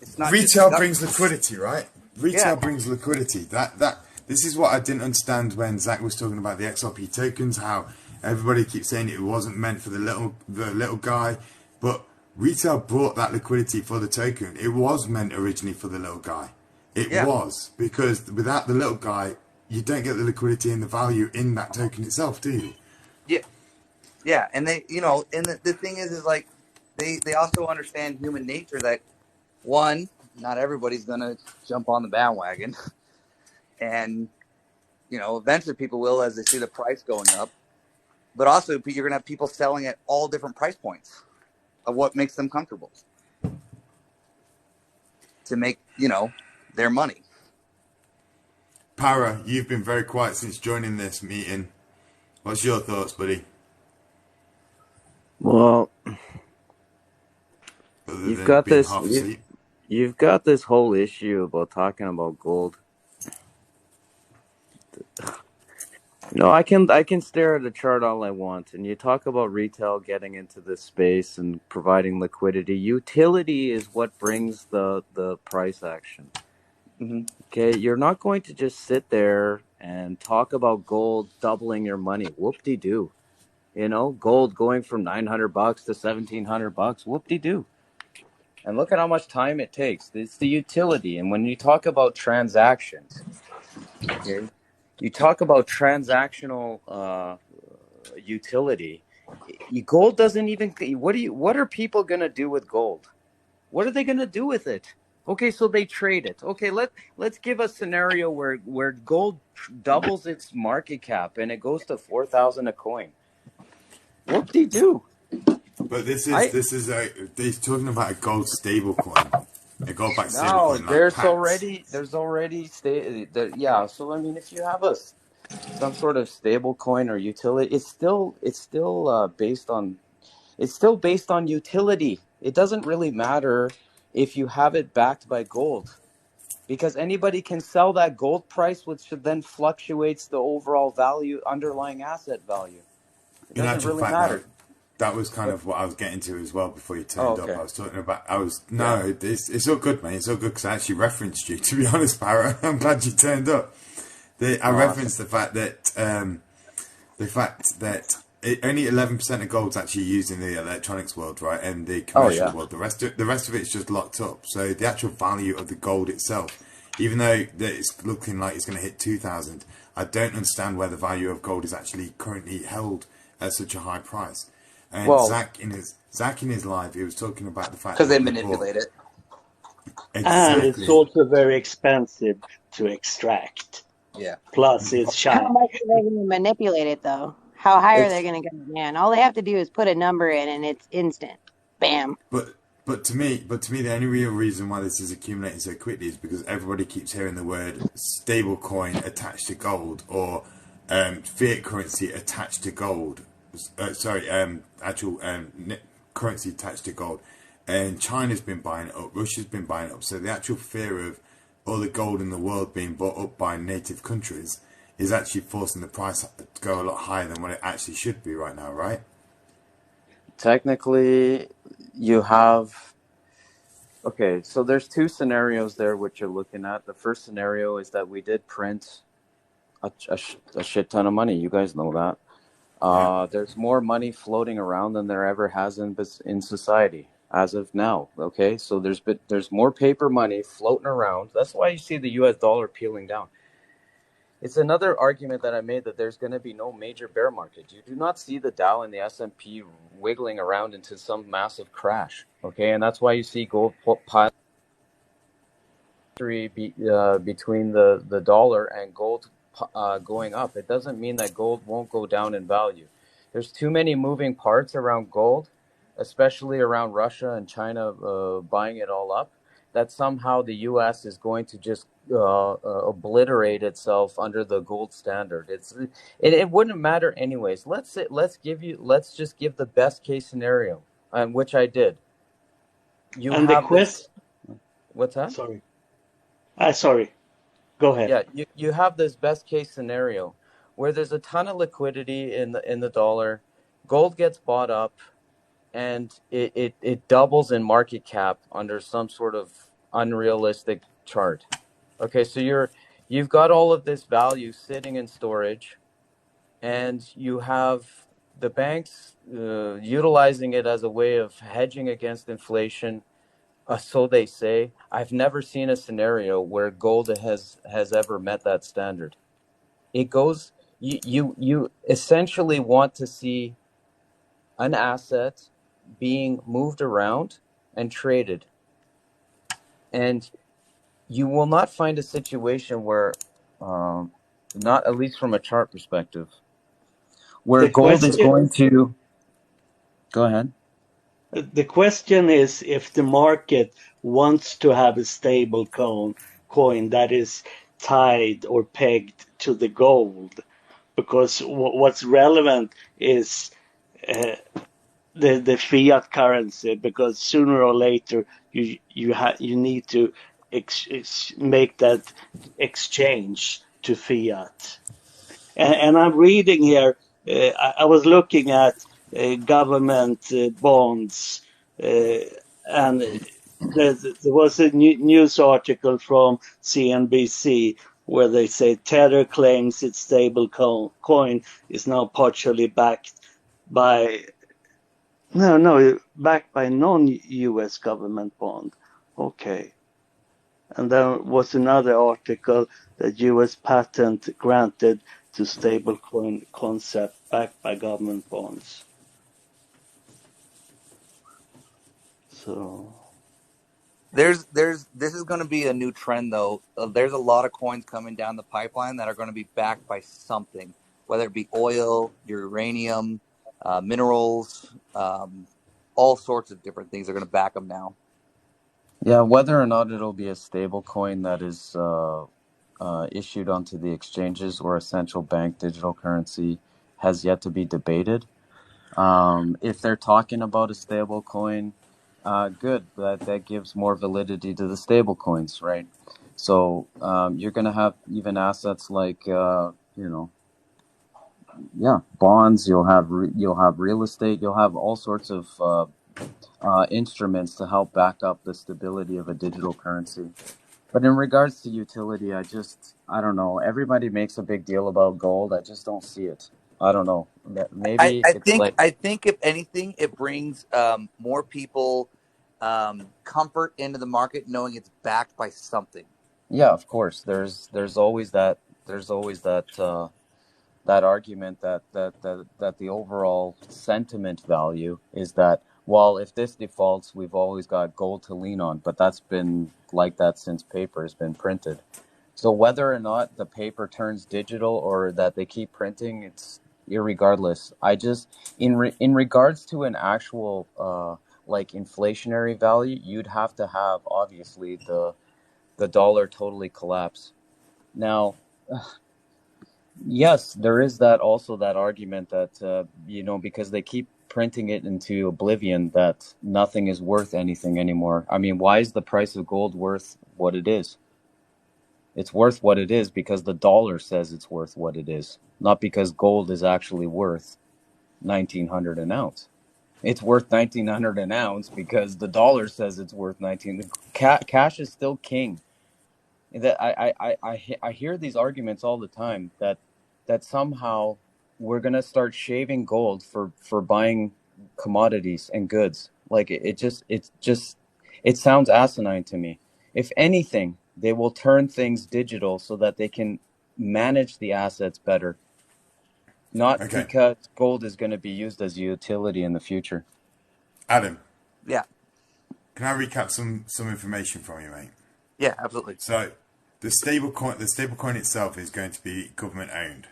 It's not just the Retail government. brings liquidity, right? Yeah, Retail brings liquidity. That this is what I didn't understand when Zach was talking about the XRP tokens. How everybody keeps saying it wasn't meant for the little guy, but retail brought that liquidity for the token. It was meant originally for the little guy. It yeah, was, because without the little guy, you don't get the liquidity and the value in that token itself, do you? yeah, yeah. And the thing is like they also understand human nature, that one, not everybody's gonna jump on the bandwagon, and eventually people will as they see the price going up. But also, you're gonna have people selling at all different price points of what makes them comfortable to make their money. Para, you've been very quiet since joining this meeting. What's your thoughts, buddy? Well, Other you've than got being this. half asleep? You've got this whole issue about talking about gold. I can stare at a chart all I want, and you talk about retail getting into this space and providing liquidity. Utility is what brings the price action. Mm-hmm. Okay, you're not going to just sit there and talk about gold doubling your money. Whoop-de-doo. Gold going from $900 to $1,700. Whoop-de-doo. And look at how much time it takes. It's the utility. And when you talk about transactions, okay, you talk about transactional utility. Gold doesn't even. What are people gonna do with gold? What are they gonna do with it? Okay, so they trade it. Okay, let's give a scenario where gold doubles its market cap and it goes to 4,000 a coin. Whoop-de-doo. But they're talking about a gold stable coin, a gold backed stable No, coin like PAX. there's already yeah. So I mean, if you have some sort of stable coin or utility, it's still based on utility. It doesn't really matter if you have it backed by gold, because anybody can sell that gold price, which then fluctuates the overall value, underlying asset value. It In doesn't actual really fact, matter. that was kind But of what I was getting to as well before you oh, turned up. okay, I was talking about, yeah. it's all good, mate. It's all good because I actually referenced you, to be honest, Para. I'm glad you turned up. I Awesome. referenced the fact that only 11% of gold's actually used in the electronics world, right, and the Oh commercial yeah. world. The rest of it's just locked up. So the actual value of the gold itself, even though that it's looking like it's going to hit 2,000, I don't understand where the value of gold is actually currently held at such a high price. And Well, Zach in his live, he was talking about the fact Because they that he bought manipulate it. And it's exactly. also very expensive to extract. Yeah. Plus, it's How shiny. much are they going to manipulate it, though? How high are they It's going to go? Man, all they have to do is put a number in, and it's instant. Bam. But to me, the only real reason why this is accumulating so quickly is because everybody keeps hearing the word stable coin attached to gold, or fiat currency attached to gold. Actual currency attached to gold. And China's been buying it up, Russia's been buying it up. So the actual fear of all the gold in the world being bought up by native countries is actually forcing the price to go a lot higher than what it actually should be right now, right? technically, you have. Okay, so there's two scenarios there which you're looking at. The first scenario is that we did print a shit ton of money. You guys know that. Yeah. There's more money floating around than there ever has in society as of now. Okay, so there's more paper money floating around. That's why you see the U.S. dollar peeling down. It's another argument that I made, that there's going to be no major bear market. You do not see the Dow and the S&P wiggling around into some massive crash. Okay, and that's why you see gold pile between the dollar and gold going up. It doesn't mean that gold won't go down in value. There's too many moving parts around gold, especially around Russia and China buying it all up, that somehow the U.S. is going to just obliterate itself under the gold standard. It wouldn't matter anyways. Let's just give the best case scenario, which I did. You And the have this. question, What's that? sorry. Sorry. Go ahead. Yeah, you have this best case scenario where there's a ton of liquidity in the dollar, gold gets bought up, and it doubles in market cap under some sort of unrealistic chart. Okay, so you've got all of this value sitting in storage, and you have the banks utilizing it as a way of hedging against inflation. So they say. I've never seen a scenario where gold has ever met that standard. It goes. You essentially want to see an asset being moved around and traded, and you will not find a situation where, not at least from a chart perspective, where The gold is question, going to. Go ahead. the question is if the market wants to have a stable coin that is tied or pegged to the gold, because what's relevant is uh, the fiat currency, because sooner or later you need to make that exchange to fiat. And I'm reading here. I was looking at government bonds, and there was a news article from CNBC where they say Tether claims its stable coin is now partially backed by backed by non-US government bond. Okay. And there was another article that US patent granted to stablecoin concept backed by government bonds. So This is going to be a new trend though. There's a lot of coins coming down the pipeline that are going to be backed by something, whether it be oil, uranium, minerals, all sorts of different things are going to back them now. Yeah, whether or not it'll be a stable coin that is issued onto the exchanges or a central bank digital currency has yet to be debated. If they're talking about a stable coin, good. That gives more validity to the stable coins, right? So you're going to have even assets like bonds. You'll have real estate. You'll have all sorts of instruments to help back up the stability of a digital currency. But in regards to utility, I don't know. Everybody makes a big deal about gold. I just don't see it. I don't know. Maybe it's like, I think if anything, it brings more people comfort into the market knowing it's backed by something. yeah, of course. There's always that that argument that the overall sentiment value is that, well, if this defaults, we've always got gold to lean on. But that's been like that since paper has been printed. So whether or not the paper turns digital or that they keep printing, it's irregardless. I just in regards to an actual like inflationary value, you'd have to have obviously the dollar totally collapse. Now, yes, there is that argument that because they keep printing it into oblivion that nothing is worth anything anymore. I mean, why is the price of gold worth what it is? It's worth what it is because the dollar says it's worth what it is, not because gold is actually worth 1,900 an ounce. It's worth 1,900 an ounce because the dollar says it's worth 19. Cash is still king. That I hear these arguments all the time that somehow we're gonna start shaving gold for buying commodities and goods. Like it sounds asinine to me. If anything, they will turn things digital so that they can manage the assets better. Not Okay. because gold is going to be used as a utility in the future. Adam, Yeah, can I recap some information from you, mate? yeah, absolutely. So the stablecoin itself is going to be government owned.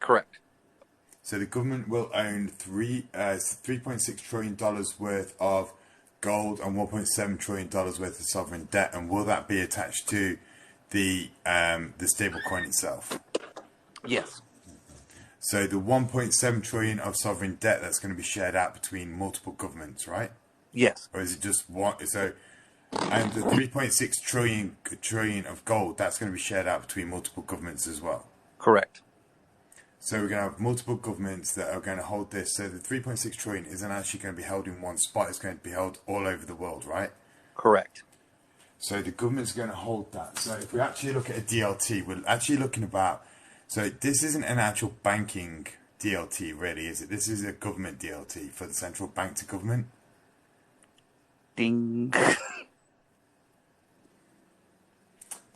Correct. So the government will own $3.6 trillion worth of gold and $1.7 trillion worth of sovereign debt, and will that be attached to the stable coin itself? Yes. So the 1.7 trillion of sovereign debt, that's going to be shared out between multiple governments, right? Yes. Or is it just one? So, and the 3.6 trillion of gold, that's going to be shared out between multiple governments as well. Correct. So we're going to have multiple governments that are going to hold this. So the 3.6 trillion isn't actually going to be held in one spot. It's going to be held all over the world, right? Correct. So the government's going to hold that. So if we actually look at a DLT, we're actually looking about... So this isn't an actual banking DLT, really, is it? This is a government DLT for the central bank to government. Ding.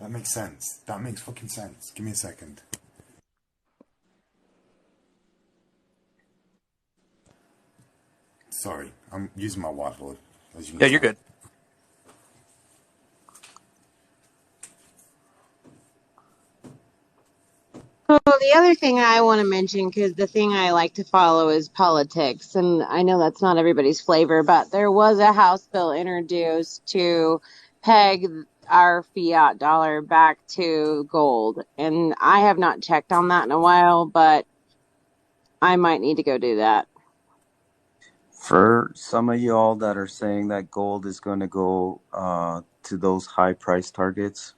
That makes sense. That makes fucking sense. Give me a second. Sorry, I'm using my whiteboard. As you can Yeah, you're tell. good. So the other thing I want to mention, because the thing I like to follow is politics, and I know that's not everybody's flavor, but there was a House bill introduced to peg our fiat dollar back to gold, and I have not checked on that in a while, but I might need to go do that. For some of y'all that are saying that gold is going to go to those high price targets,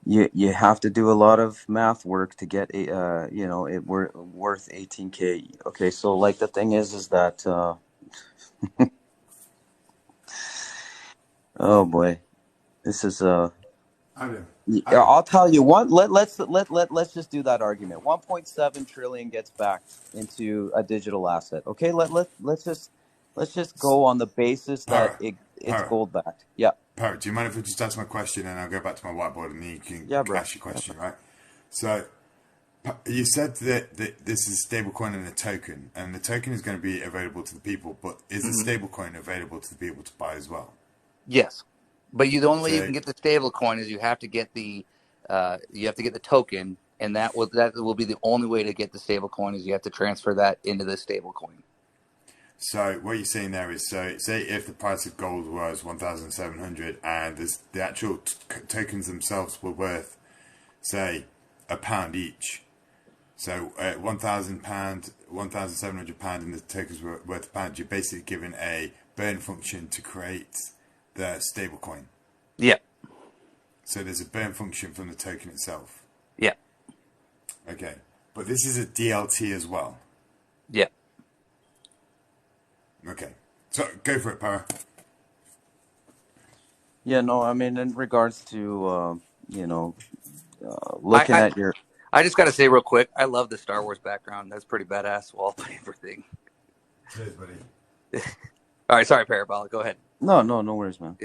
you have to do a lot of math work to get it worth 18K. Okay, so like the thing is that oh boy, this is I do. I'll tell you what. Let's just do that argument. 1.7 trillion gets backed into a digital asset. Okay, let's just go on the basis that it's gold backed. Yeah. Parrot, do you mind if I just ask my question and I'll go back to my whiteboard and then you can ask your question, right? So you said that this is a stablecoin and a token, and the token is going to be available to the people, but is the stablecoin available to the people to buy as well? Yes. But the only way you can get the stable coin is you have to get the token, and that will be the only way to get the stable coin is you have to transfer that into the stable coin. So what you're saying there is, so say if the price of gold was 1,700 and the actual tokens themselves were worth, say, £1 each. So £1,000, £1,700, and the tokens were worth £1. You're basically given a burn function to create the stable coin. Yeah. So there's a burn function from the token itself. Yeah. Okay. But this is a DLT as well. Yeah. Okay. So go for it, Para. Yeah, no, I mean, in regards to, looking at your... I just got to say real quick, I love the Star Wars background. That's pretty badass wallpaper thing. Cheers, buddy. All right, sorry, Parabolic. Go ahead. No worries, man.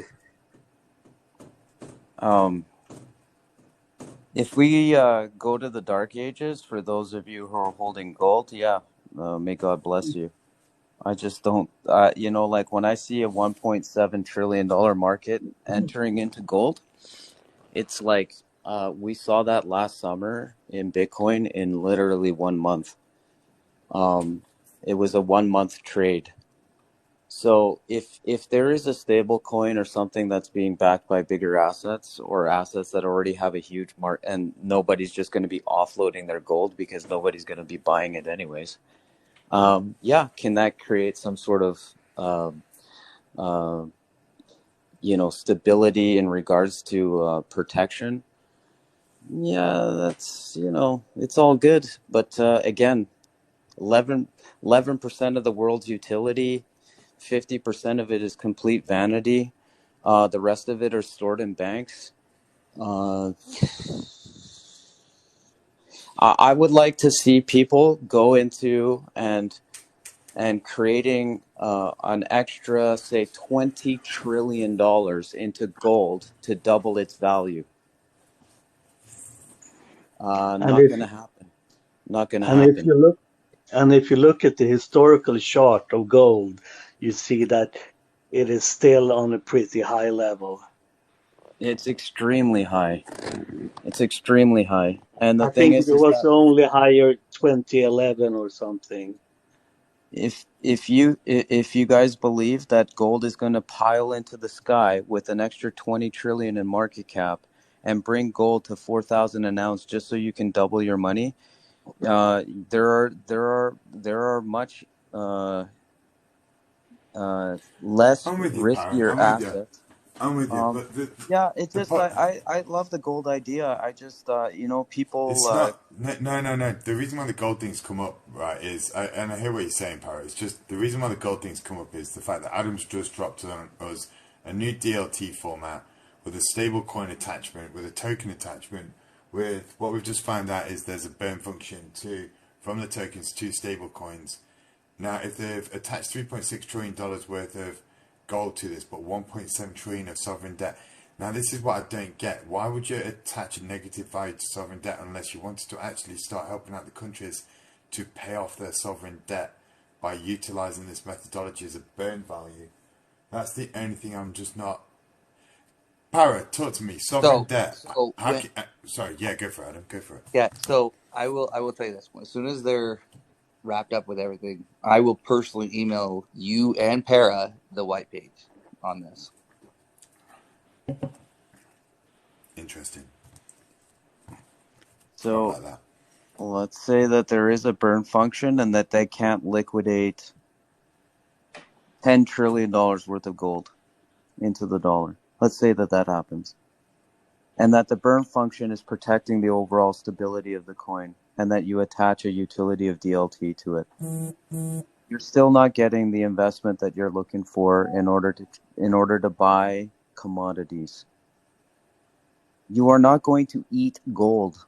If we go to the Dark Ages, for those of you who are holding gold, may God bless you. I just don't, like when I see a $1.7 trillion market entering into gold, it's like we saw that last summer in Bitcoin in literally 1 month. It was a 1 month trade. So if there is a stable coin or something that's being backed by bigger assets or assets that already have a huge market, and nobody's just going to be offloading their gold because nobody's going to be buying it anyways. Can that create some sort of stability in regards to protection? Yeah, that's, it's all good. But again, 11% of the world's utility, 50% of it is complete vanity. The rest of it are stored in banks. I would like to see people go into and creating an extra, say, $20 trillion into gold to double its value. Not going to happen. Not going to happen. If you look at the historical chart of gold, you see that it is still on a pretty high level. It's extremely high. It's extremely high. And the I thing think it is was that only higher 2011 or something. if you guys believe that gold is going to pile into the sky with an extra 20 trillion in market cap and bring gold to 4,000 an ounce just so you can double your money, there are much less I'm with you, Parrot. riskier I'm with you. assets. I'm with you. Um, But the yeah, it's the just pot. I love the gold idea. I just people It's not. No. The reason why the gold things come up, right, is, and I hear what you're saying, Parrot. It's just the reason why the gold things come up is the fact that Adams just dropped on us a new DLT format with a stable coin attachment, with a token attachment, with what we've just found out is there's a burn function to from the tokens to stable coins. Now, if they've attached $3.6 trillion worth of gold to this, but 1.7 trillion of sovereign debt. Now, this is what I don't get. Why would you attach a negative value to sovereign debt unless you wanted to actually start helping out the countries to pay off their sovereign debt by utilizing this methodology as a burn value? That's the only thing I'm just not. Para, talk to me. Sovereign So, debt. so How when, can, sorry, yeah, go for it, Adam. Go for it. yeah, so I will tell you this. As soon as they're wrapped up with everything, I will personally email you and Para the white page on this. Interesting. I So like that. let's say that there is a burn function and that they can't liquidate $10 trillion worth of gold into the dollar. Let's say that that happens. And that the burn function is protecting the overall stability of the coin and that you attach a utility of DLT to it. You're still not getting the investment that you're looking for in order to buy commodities. You are not going to eat gold.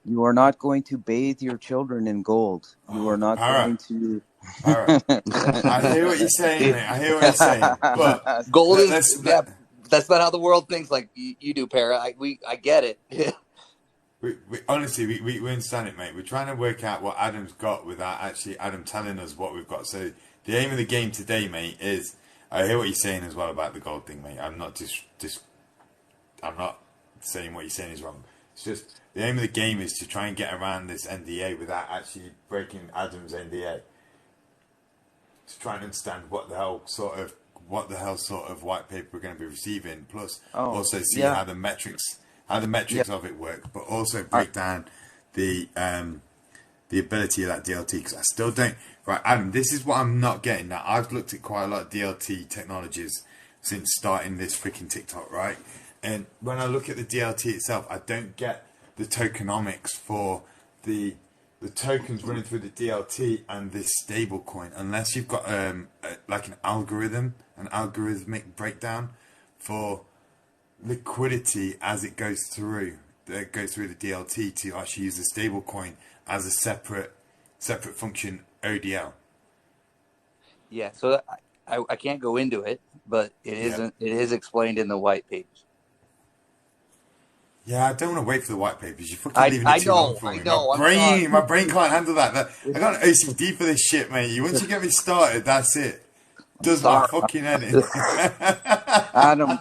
You are not going to bathe your children in gold. You are not Para, going to. Para. I hear what you're saying, mate. I hear what you're saying. But Gold is, let's yeah, that's not how the world thinks like you do, Para. I get it. honestly, we understand it, mate. We're trying to work out what Adam's got without actually Adam telling us what we've got. So the aim of the game today, mate, is I hear what you're saying as well about the gold thing, mate. I'm not I'm not saying what you're saying is wrong. It's just the aim of the game is to try and get around this NDA without actually breaking Adam's NDA. To try and understand what the hell sort of white paper we're going to be receiving, plus also see how the metrics of it work, but also break down the ability of that DLT, because I still don't. Right, Adam, this is what I'm not getting. Now, I've looked at quite a lot of DLT technologies since starting this freaking TikTok, right? And when I look at the DLT itself, I don't get the tokenomics for the tokens running through the DLT and this stable coin, unless you've got like an algorithmic breakdown for liquidity as it goes through the DLT to actually use the stable coin as a separate function ODL. Yeah, so I can't go into it, but it is explained in the white page. Yeah, I don't want to wait for the white papers. You're fucking leaving it too long for me. My brain can't handle that. I got an OCD for this shit, mate. Once you get me started, that's it. Does my fucking head in. Adam,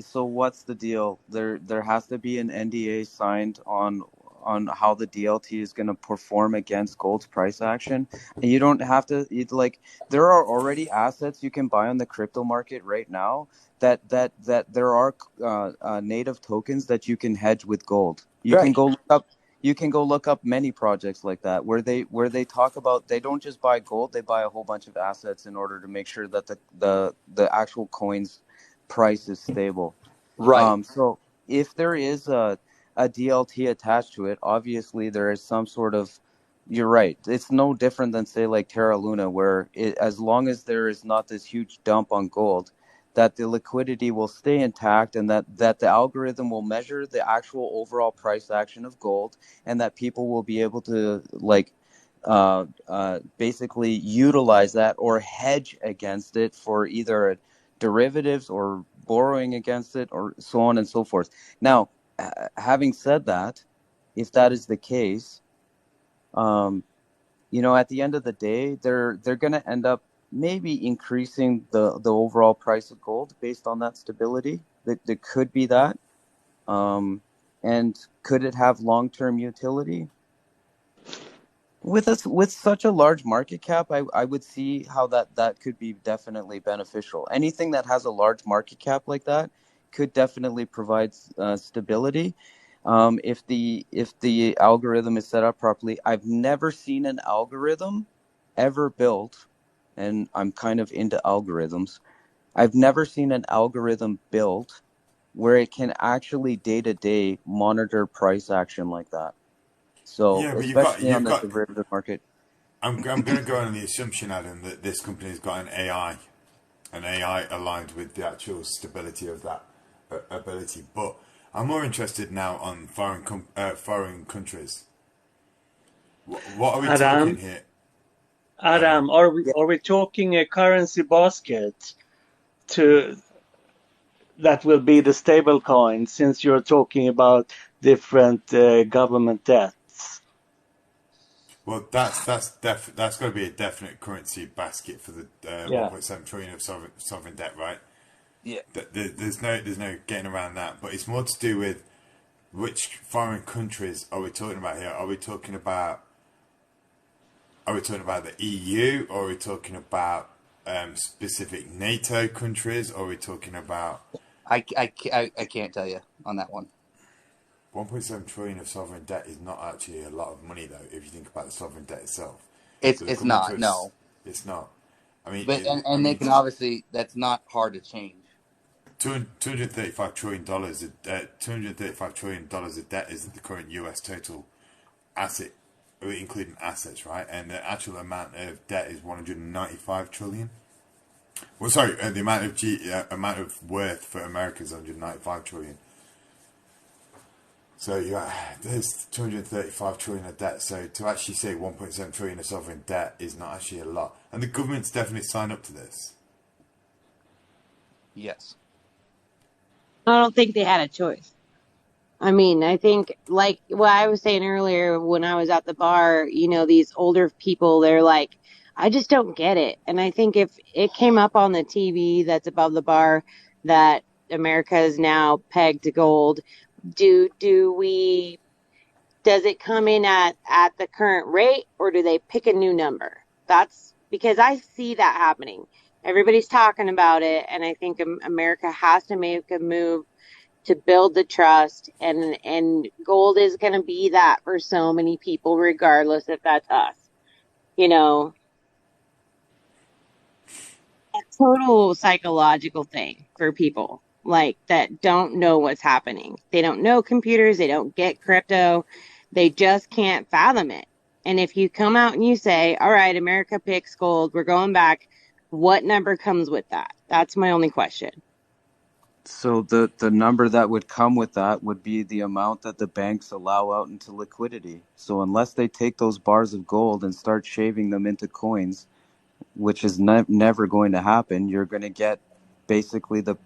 so what's the deal? There has to be an NDA signed on how the DLT is going to perform against gold's price action. And you don't have to there are already assets you can buy on the crypto market right now that there are native tokens that you can hedge with gold. You can go look up many projects like that where they talk about they don't just buy gold, they buy a whole bunch of assets in order to make sure that the actual coin's price is stable. Right. So if there is a DLT attached to it, obviously there is some sort of. You're right. It's no different than say like Terra Luna, where as long as there is not this huge dump on gold, that the liquidity will stay intact and that the algorithm will measure the actual overall price action of gold, and that people will be able to basically utilize that or hedge against it for either derivatives or borrowing against it or so on and so forth. Now, having said that, if that is the case, at the end of the day, they're going to end up maybe increasing the overall price of gold based on that stability. There could be that. And could it have long-term utility? With such a large market cap, I would see how that could be definitely beneficial. Anything that has a large market cap like that could definitely provide stability. If the algorithm is set up properly. I've never seen an algorithm ever built, and I'm kind of into algorithms. I've never seen an algorithm built where it can actually day-to-day monitor price action like that. So Yeah, but especially on you've the got. derivative market. I'm going to go on the assumption, Adam, that this company's got an AI aligned with the actual stability of that ability. But I'm more interested now on foreign countries. What are we talking Adam, here, Adam? Adam, are we talking a currency basket to that will be the stable coin since you're talking about different government debts? Well, that's got to be a definite currency basket for the Yeah. 1.7 trillion of sovereign debt, right? Yeah. There's no getting around that. But it's more to do with which foreign countries are we talking about here? Are we talking about the EU, or are we talking about specific NATO countries, or are we talking about I can't tell you on that one. 1.7 trillion of sovereign debt is not actually a lot of money, though, if you think about the sovereign debt itself. So It's not, no. it's not. I mean, But and they can obviously, that's not hard to change. $235 trillion $235 trillion of debt is the current US total asset, including assets, right? And the actual amount of debt is 195 trillion. Well, sorry, the amount of worth for America is 195 trillion. So there's 235 trillion of debt. So to actually say 1.7 trillion of sovereign debt is not actually a lot, and the government's definitely signed up to this. Yes. I don't think they had a choice. I mean, I think like what I was saying earlier when I was at the bar, these older people, they're like, I just don't get it. And I think if it came up on the TV that's above the bar that America is now pegged to gold, does it come in at the current rate, or do they pick a new number? That's because I see that happening. Everybody's talking about it, and I think America has to make a move to build the trust, and gold is going to be that for so many people, regardless if that's us. A total psychological thing for people like that don't know what's happening. They don't know computers, they don't get crypto, they just can't fathom it. And if you come out and you say, all right, America picks gold, we're going back, what number comes with that? That's my only question. So the number that would come with that would be the amount that the banks allow out into liquidity. So unless they take those bars of gold and start shaving them into coins, which is never going to happen, you're going to get basically the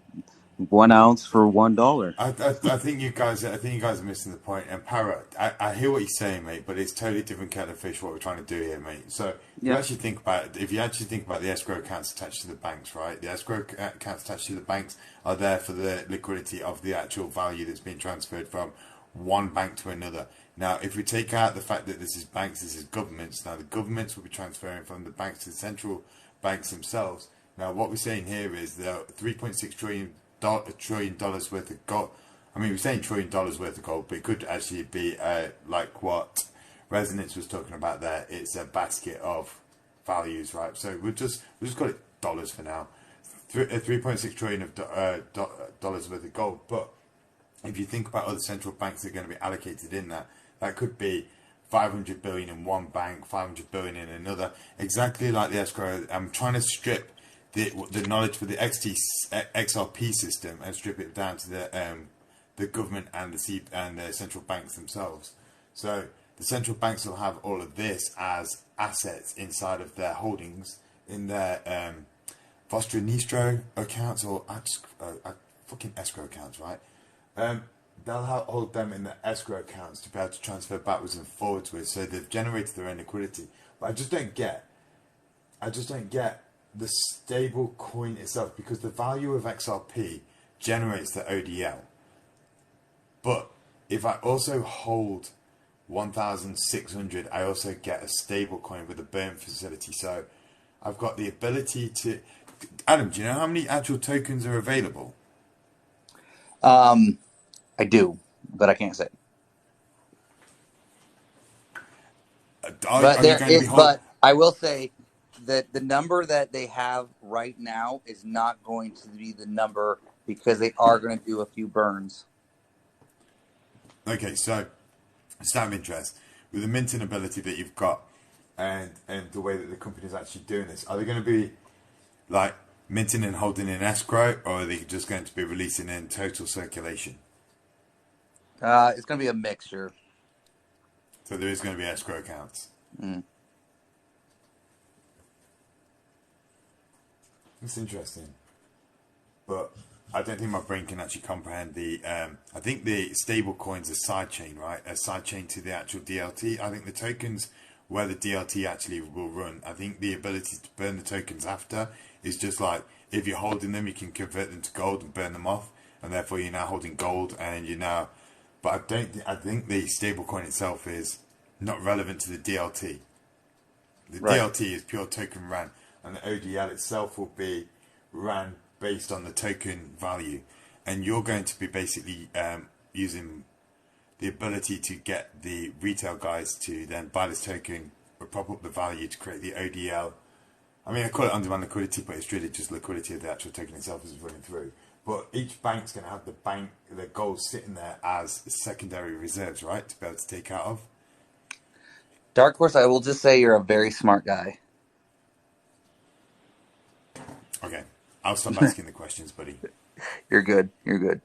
1 ounce for $1. I think you guys are missing the point. And Para, I hear what you're saying, mate, but it's totally different kettle of fish what we're trying to do here, mate. So if you actually think about the escrow accounts attached to the banks, right? The escrow accounts attached to the banks are there for the liquidity of the actual value that's being transferred from one bank to another. Now, if we take out the fact that this is banks, this is governments. Now, the governments will be transferring from the banks to the central banks themselves. Now, what we're saying here is the $3.6 trillion worth of gold. I mean, we're saying $1 trillion worth of gold, but it could actually be like what Resonance was talking about there. It's a basket of values, right? So we'll just call it dollars for now. 3.6 trillion of dollars worth of gold. But if you think about other central banks that are going to be allocated in that could be 500 billion in one bank, 500 billion in another. Exactly like the escrow. I'm trying to strip the knowledge for the XRP system and strip it down to the government and the central banks themselves. So the central banks will have all of this as assets inside of their holdings in their Vostro accounts or fucking escrow accounts, right? They'll hold them in the escrow accounts to be able to transfer backwards and forwards with. So they've generated their own liquidity. But I just don't get the stable coin itself, because the value of XRP generates the ODL. But if I also hold 1,600, I also get a stable coin with a burn facility. So I've got the ability to... Adam, do you know how many actual tokens are available? I do, but I can't say. But I will say that the number that they have right now is not going to be the number, because they are going to do a few burns. Okay, so it's out of interest. With the minting ability that you've got and the way that the company is actually doing this, are they going to be like minting and holding in escrow, or are they just going to be releasing in total circulation? It's going to be a mixture. So there is going to be escrow accounts. That's interesting. But I don't think my brain can actually comprehend the... I think the stable coins are sidechain, right? A sidechain to the actual DLT. I think the tokens where the DLT actually will run, I think the ability to burn the tokens after is just like, if you're holding them, you can convert them to gold and burn them off. And therefore you're now holding gold and you're now... But I think the stablecoin itself is not relevant to the DLT. The DLT is pure token ran, and the ODL itself will be ran based on the token value. And you're going to be basically using the ability to get the retail guys to then buy this token, prop up the value to create the ODL. I mean, I call it on-demand liquidity, but it's really just liquidity of the actual token itself is running through. But each bank's going to have the gold sitting there as secondary reserves, right, to be able to take out of. Dark Horse, I will just say you're a very smart guy. Okay, I'll stop asking the questions, buddy. You're good. You're good.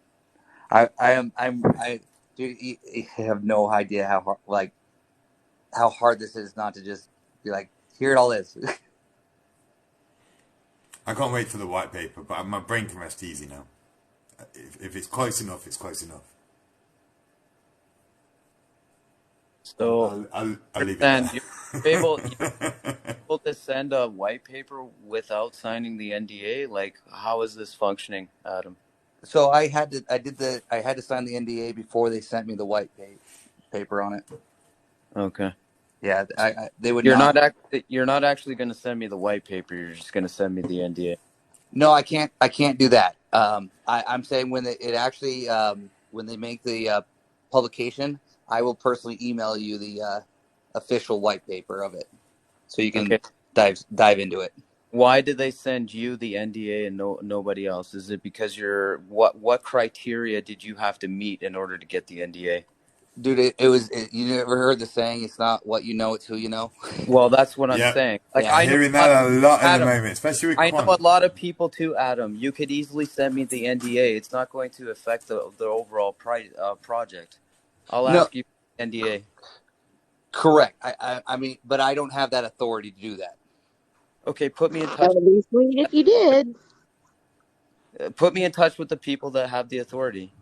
Dude, you have no idea how hard this is not to just be like, here it all is. I can't wait for the white paper, but my brain can rest easy now. If it's close enough, it's close enough. So, I'll leave it there. you're able to send a white paper without signing the NDA? Like, how is this functioning, Adam? So I had to sign the NDA before they sent me the white paper on it. Okay. Yeah, they would. You're not actually going to send me the white paper. You're just going to send me the NDA. No, I can't do that. I'm saying when they make the publication, I will personally email you the official white paper of it, so you can dive into it. Why did they send you the NDA and nobody else? Is it because what criteria did you have to meet in order to get the NDA? Dude, you never heard the saying, it's not what you know, it's who you know? Well, that's what I'm saying. Like, I'm hearing that a lot at the moment, especially with I know a lot of people too, Adam. You could easily send me the NDA. It's not going to affect the overall project. I'll ask you for the NDA. Correct. I mean, but I don't have that authority to do that. Okay, put me in touch. That would be sweet if you did. Put me in touch with the people that have the authority.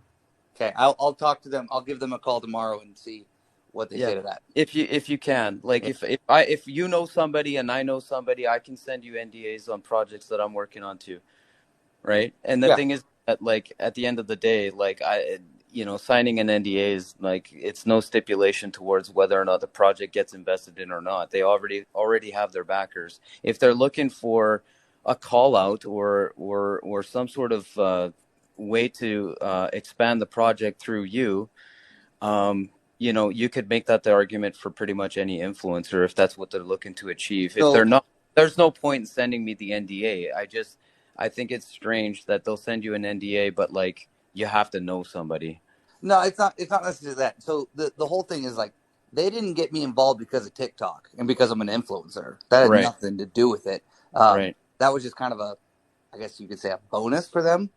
Okay, I'll talk to them. I'll give them a call tomorrow and see what they say to that. If you can, like, if you know somebody and I know somebody, I can send you NDAs on projects that I'm working on too, right? And the thing is that, like, at the end of the day, like, signing an NDA is like, it's no stipulation towards whether or not the project gets invested in or not. They already have their backers. If they're looking for a call out or some sort of way to expand the project through you, you could make that the argument for pretty much any influencer if that's what they're looking to achieve. If they're not, there's no point in sending me the NDA. I think it's strange that they'll send you an NDA, but like, you have to know somebody. No, it's not necessarily that. So the whole thing is, like, they didn't get me involved because of TikTok and because I'm an influencer. That had nothing to do with it. That was just kind of I guess you could say, a bonus for them.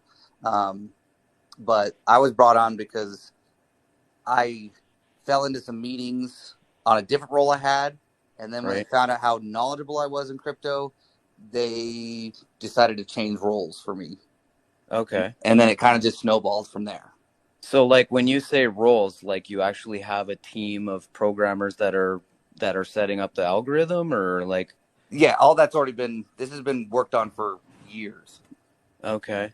But I was brought on because I fell into some meetings on a different role I had. And then when they found out how knowledgeable I was in crypto, they decided to change roles for me. Okay. And then it kind of just snowballed from there. So, like, when you say roles, like, you actually have a team of programmers that are setting up the algorithm, or like? Yeah, all that's this has been worked on for years. Okay.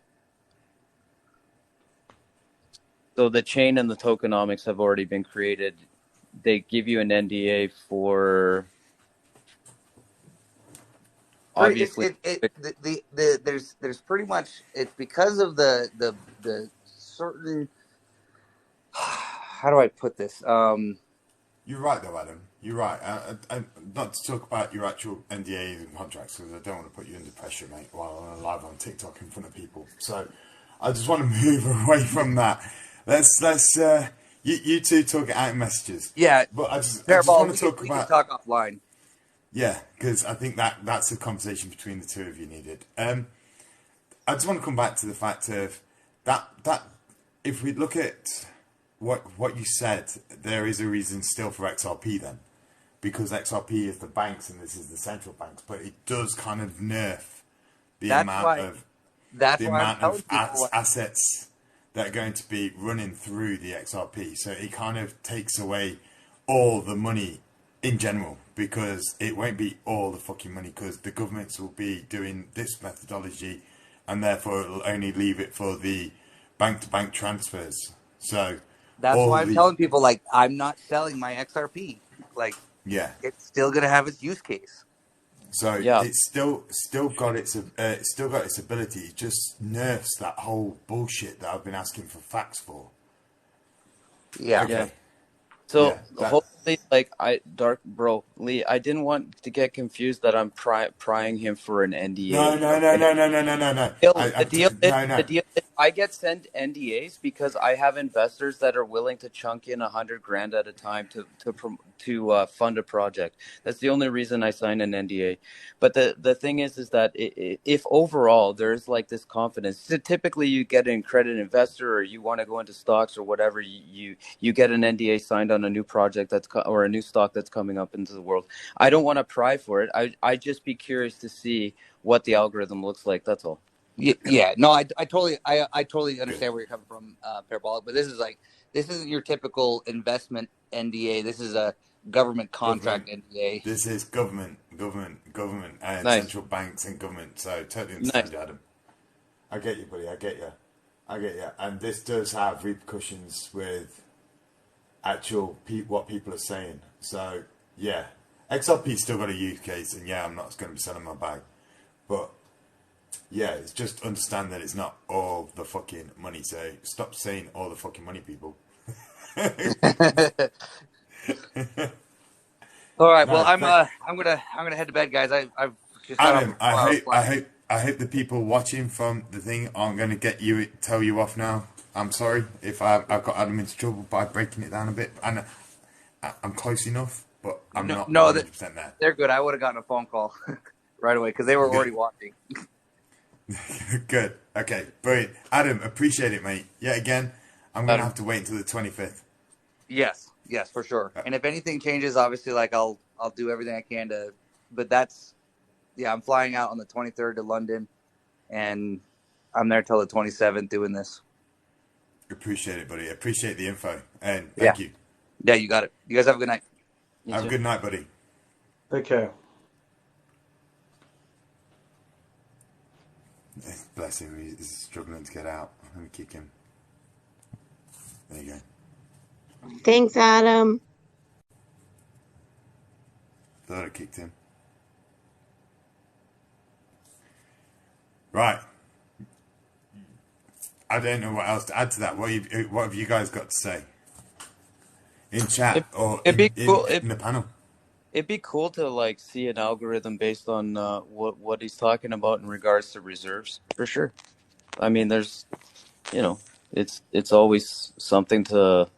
So the chain and the tokenomics have already been created. They give you an NDA for It's obviously. there's pretty much, it's because of the certain, how do I put this? You're right, though, Adam. You're right. Not to talk about your actual NDAs and contracts, because I don't want to put you under pressure, mate, while I'm live on TikTok in front of people. So I just want to move away from that. You two talk it out in messages. Yeah, But I just Parabol, want to talk we about... can talk offline. Yeah, because I think that's a conversation between the two of you needed. I just want to come back to the fact of that if we look at what you said, there is a reason still for XRP then, because XRP is the banks and this is the central banks, but it does kind of nerf the amount of assets that are going to be running through the XRP. So it kind of takes away all the money in general, because it won't be all the fucking money, because the governments will be doing this methodology and therefore it'll only leave it for the bank-to-bank transfers. So that's why I'm telling people, like, I'm not selling my XRP. Like, yeah, it's still gonna have its use case. So Yeah. it's still got its ability. It just nerfs that whole bullshit that I've been asking for facts for. Yeah. Okay. Yeah. So Yeah, hopefully, like Dark Bro Lee, I didn't want to get confused that I'm prying him for an NDA. No. The deal is I get sent NDAs because I have investors that are willing to chunk in $100,000 at a time to fund a project. That's the only reason I sign an NDA. But the thing is that if overall there's like this confidence, so typically you get an accredited investor or you want to go into stocks or whatever, you get an NDA signed on a new project or a new stock that's coming up into the world. I don't want to pry for it. I just be curious to see what the algorithm looks like. That's all. Yeah. No, I totally understand where you're coming from, Parabolic. But this isn't your typical investment NDA. This is a government contract NDA. This is government, and Nice. central banks and government. So totally understand you, Adam. I get you, buddy. I get you. And this does have repercussions with actual what people are saying. So yeah, XRP's still got a use case, and yeah, I'm not going to be selling my bag, but yeah, it's just understand that it's not all the fucking money. So stop saying all the fucking money, people. All right. No, Well, I'm gonna head to bed, guys. I've just got Adam, I hope the people watching from the thing aren't going to tell you off now. I'm sorry if I've got Adam into trouble by breaking it down a bit. And I'm close enough, but I'm not 100% there. They're good. I would have gotten a phone call right away because they were already watching. Good. Okay, brilliant. Adam, appreciate it, mate. Yet again, I'm going to have to wait until the 25th. Yes, for sure. And if anything changes, obviously, like I'll do everything I can to. But I'm flying out on the 23rd to London, and I'm there till the 27th doing this. Appreciate it, buddy. Appreciate the info, and thank you. Yeah, you got it. You guys have a good night. Have a good night, buddy. Okay. Bless him. He's struggling to get out. Let me kick him. There you go. Thanks, Adam. Thought I kicked him. Right. I don't know what else to add to that. What have you guys got to say? In chat or in the panel? It'd be cool to like see an algorithm based on what he's talking about in regards to reserves, for sure. I mean, there's, it's always something to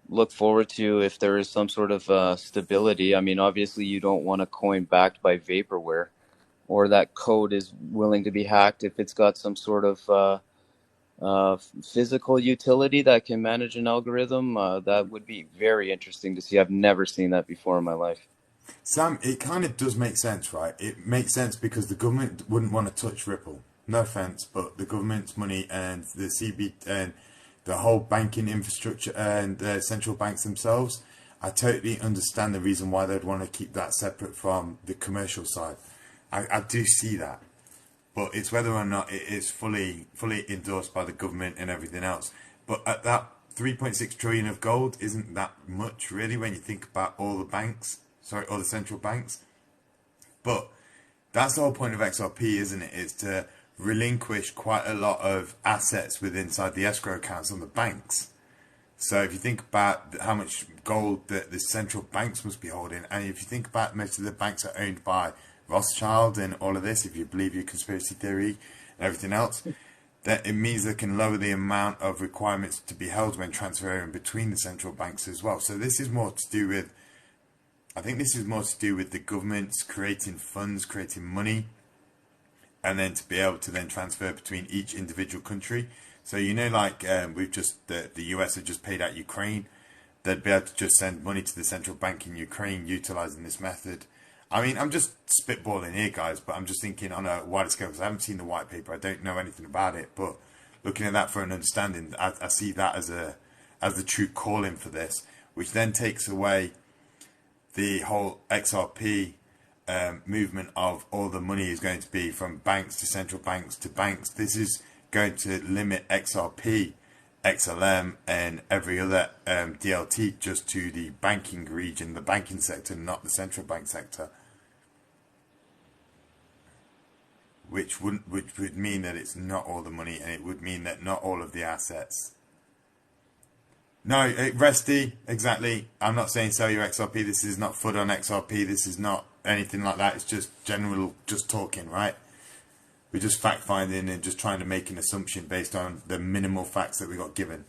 look forward to if there is some sort of stability. I mean, obviously, you don't want a coin backed by vaporware, or that code is willing to be hacked if it's got some sort of physical utility that can manage an algorithm. That would be very interesting to see. I've never seen that before in my life. Sam, it kind of does make sense, right? It makes sense because the government wouldn't want to touch Ripple. No offense, but the government's money and the CB and the whole banking infrastructure and the central banks themselves, I totally understand the reason why they'd want to keep that separate from the commercial side. I do see that. but it's whether or not it is fully endorsed by the government and everything else. But at that 3.6 trillion of gold isn't that much really when you think about all the central banks. But that's the whole point of XRP, isn't it? Is to relinquish quite a lot of assets inside the escrow accounts on the banks. So if you think about how much gold that the central banks must be holding, and if you think about most of the banks are owned by Rothschild and all of this, if you believe your conspiracy theory and everything else, that it means they can lower the amount of requirements to be held when transferring between the central banks as well. So this is more to do with, I think this is more to do with the governments creating funds, creating money, and then to be able to then transfer between each individual country. So, like the US have just paid out Ukraine. They'd be able to just send money to the central bank in Ukraine utilizing this method. I mean, I'm just spitballing here, guys, but I'm just thinking on a wider scale because I haven't seen the white paper. I don't know anything about it, but looking at that for an understanding, I see that as the true calling for this, which then takes away the whole XRP movement of all the money is going to be from banks to central banks to banks. This is going to limit XRP, XLM, and every other DLT just to the banking region, the banking sector, not the central bank sector. Which would mean that it's not all the money, and it would mean that not all of the assets. No, Resty, exactly. I'm not saying sell your XRP. This is not FUD on XRP. This is not anything like that. It's just general, just talking, right? We're just fact finding and just trying to make an assumption based on the minimal facts that we got given.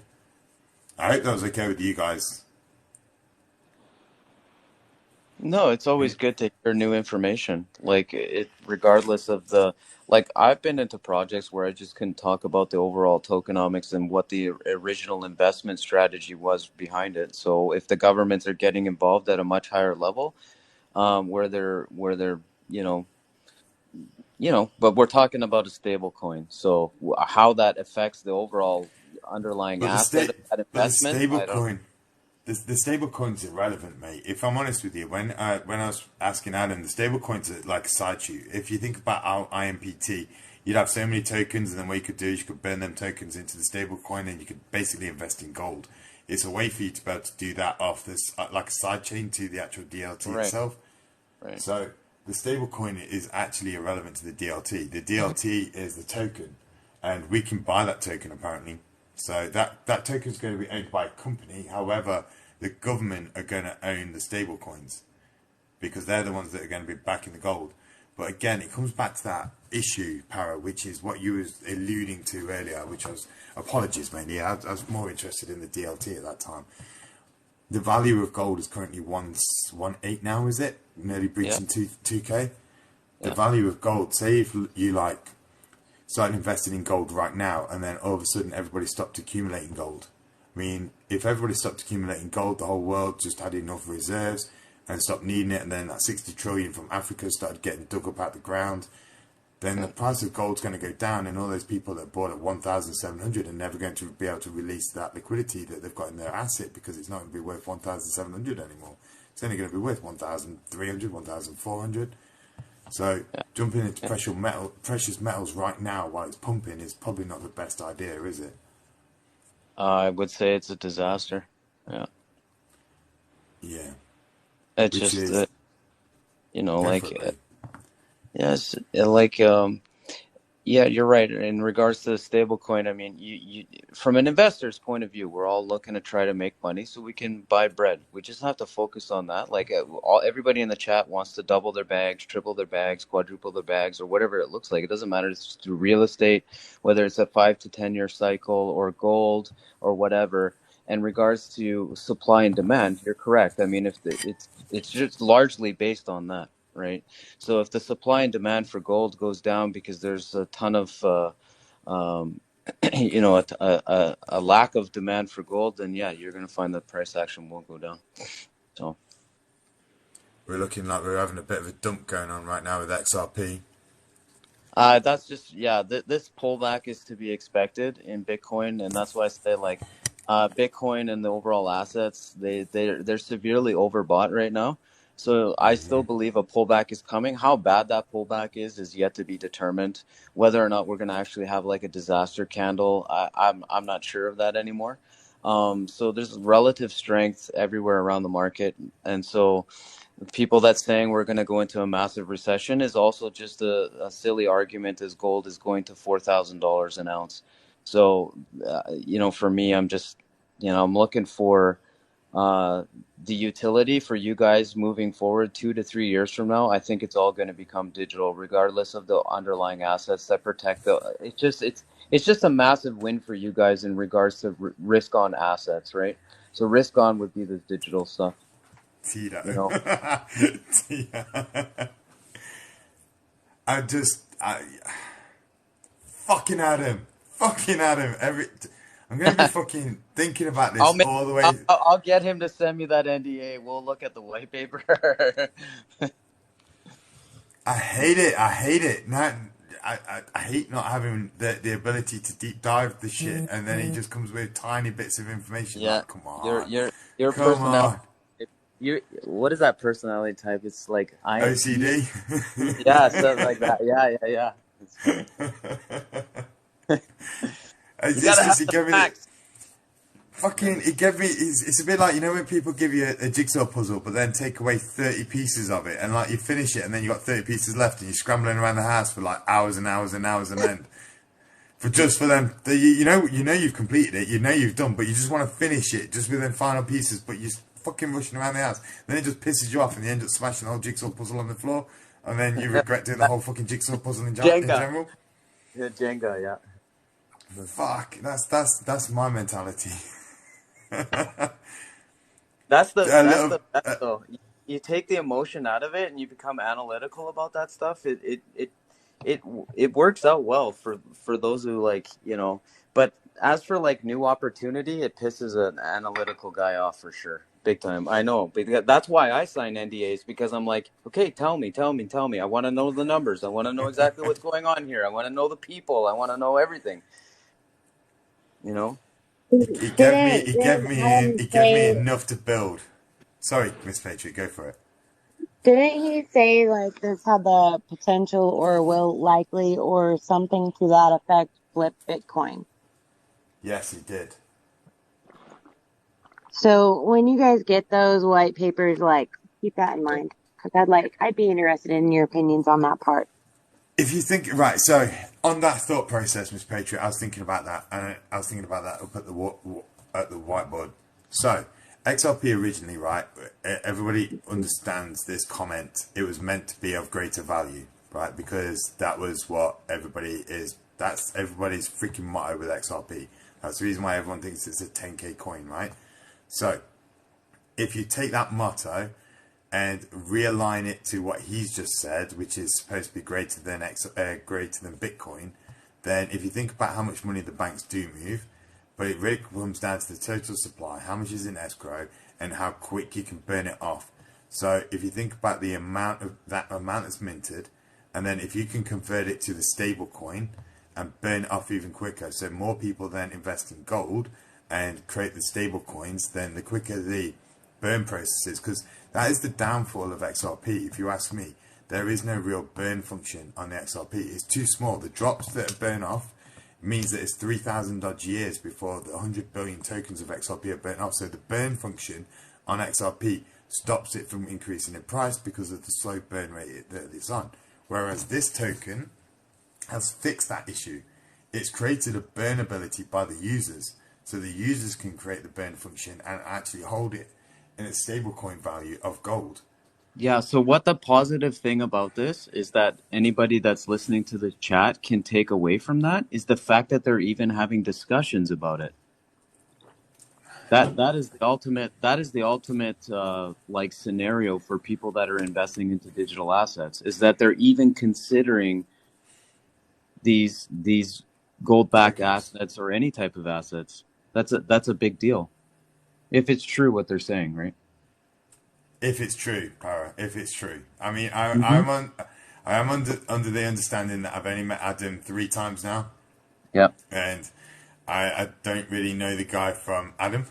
I hope that was okay with you guys. No, it's always good to hear new information. Like regardless of I've been into projects where I just couldn't talk about the overall tokenomics and what the original investment strategy was behind it. So if the governments are getting involved at a much higher level, where they're but we're talking about a stable coin. So how that affects the overall underlying asset of that investment, the stable coin. The stable coin's irrelevant, mate. If I'm honest with you, when I was asking Adam, the stable coins are like a side shoe. If you think about our IMPT, you'd have so many tokens, and then what you could do is you could burn them tokens into the stable coin, and you could basically invest in gold. It's a way for you to be able to do that off this, like a side chain to the actual DLT itself. Right. So the stable coin is actually irrelevant to the DLT. The DLT is the token, and we can buy that token apparently. So that token is going to be owned by a company. However, the government are going to own the stable coins because they're the ones that are going to be backing the gold. But again, it comes back to that issue, Para, which is what you was alluding to earlier, which was, apologies, mate. Yeah, I was more interested in the DLT at that time. The value of gold is currently 1.18 now, is it? Nearly breaching 2K. The value of gold, say if you started investing in gold right now, and then all of a sudden everybody stopped accumulating gold. I mean, if everybody stopped accumulating gold, the whole world just had enough reserves and stopped needing it, and then that 60 trillion from Africa started getting dug up out the ground, then the price of gold's going to go down, and all those people that bought at 1,700 are never going to be able to release that liquidity that they've got in their asset because it's not going to be worth 1,700 anymore. It's only going to be worth 1,300, 1,400. So jumping into precious metals right now while it's pumping is probably not the best idea, is it? I would say it's a disaster. Yeah. Yeah. It's Which just is definitely. yes, yeah, you're right. In regards to the stable coin, I mean, you from an investor's point of view, we're all looking to try to make money so we can buy bread. We just have to focus on that. Like everybody in the chat wants to double their bags, triple their bags, quadruple their bags, or whatever it looks like. It doesn't matter. It's through real estate, whether it's a 5 to 10 year cycle or gold or whatever. In regards to supply and demand, you're correct. I mean, it's just largely based on that. Right. So if the supply and demand for gold goes down because there's a ton of, a lack of demand for gold, then yeah, you're going to find that price action won't go down. So we're looking like we're having a bit of a dump going on right now with XRP. That's just, this pullback is to be expected in Bitcoin. And that's why I say Bitcoin and the overall assets, they're severely overbought right now. So I still Mhm. believe a pullback is coming. How bad that pullback is yet to be determined. Whether or not we're going to actually have like a disaster candle, I'm not sure of that anymore. So there's relative strength everywhere around the market, and so people that's saying we're going to go into a massive recession is also just a silly argument, as gold is going to $4,000 an ounce. So for me, I'm just I'm looking for the utility for you guys moving forward 2 to 3 years from now. I think it's all going to become digital, regardless of the underlying assets that protect the. It's just a massive win for you guys in regards to risk on assets, right? So risk on would be the digital stuff, you Tito. know. Tito. I fucking Adam. Fucking Adam. I'm going to be fucking thinking about I'll this make. all the way. I'll get him to send me that NDA. We'll look at the white paper. I hate it. I hate it. I hate not having the ability to deep dive the shit, and then he just comes with tiny bits of information. Yeah, Like, come your on, your your come personality. on, You what is that personality type? It's like OCD. yeah, stuff like that. Yeah. It's funny. You It's gotta just have he the gave me facts. fucking. He gave me. It's a bit like, when people give you a jigsaw puzzle, but then take away 30 pieces of it, and like you finish it, and then you got 30 pieces left, and you're scrambling around the house for like hours and hours and hours and end. For them, you've completed it, you've done, but you just want to finish it just with them final pieces, but you're fucking rushing around the house. Then it just pisses you off, and you end up smashing the whole jigsaw puzzle on the floor, and then you regret doing the whole fucking jigsaw puzzle in Jenga. general. Yeah, Jenga. Yeah. Fuck, that's my mentality. That's A the little, best though. You take the emotion out of it and you become analytical about that stuff. It works out well for those who But as for like new opportunity, it pisses an analytical guy off for sure, big time. I know, because that's why I sign NDAs, because I'm like, okay, tell me. I want to know the numbers. I want to know exactly what's going on here. I want to know the people. I want to know everything. You know. he gave me, Didn't he gave didn't me, Adam he gave me say enough to build. Sorry, Miss Patriot, go for it. didn't he say like this had the potential or will likely or something to that effect flip Bitcoin? Yes, he did. So when you guys get those white papers, like keep that in mind, because I'd be interested in your opinions on that part. If you think, right, so on that thought process, Miss Patriot, I was thinking about that, and I was thinking about that up at the whiteboard. So XRP originally, right? Everybody understands this comment. It was meant to be of greater value, right? Because that was what everybody is. That's everybody's freaking motto with XRP. That's the reason why everyone thinks it's a 10k coin, right? So if you take that motto and realign it to what he's just said, which is supposed to be greater than Bitcoin, then if you think about how much money the banks do move, but it really comes down to the total supply, how much is in escrow, and how quick you can burn it off. So if you think about the amount that's minted, and then if you can convert it to the stable coin and burn it off even quicker, so more people then invest in gold and create the stable coins, then the quicker the burn process is, because that is the downfall of XRP. If you ask me, there is no real burn function on the XRP. It's too small. The drops that are burn off means that it's 3,000 odd years before the 100 billion tokens of XRP are burnt off. So the burn function on XRP stops it from increasing in price because of the slow burn rate that it's on. Whereas this token has fixed that issue. It's created a burn ability by the users. So the users can create the burn function and actually hold it in its stablecoin value of gold. Yeah, so what the positive thing about this is that anybody that's listening to the chat can take away from that is the fact that they're even having discussions about it. That is the ultimate like scenario for people that are investing into digital assets, is that they're even considering these gold-backed assets or any type of assets. That's a big deal. If it's true what they're saying, right? If it's true, Para, if it's true. I mean, I am under the understanding that I've only met Adam 3 times now, Yep. and I don't really know the guy from Adam.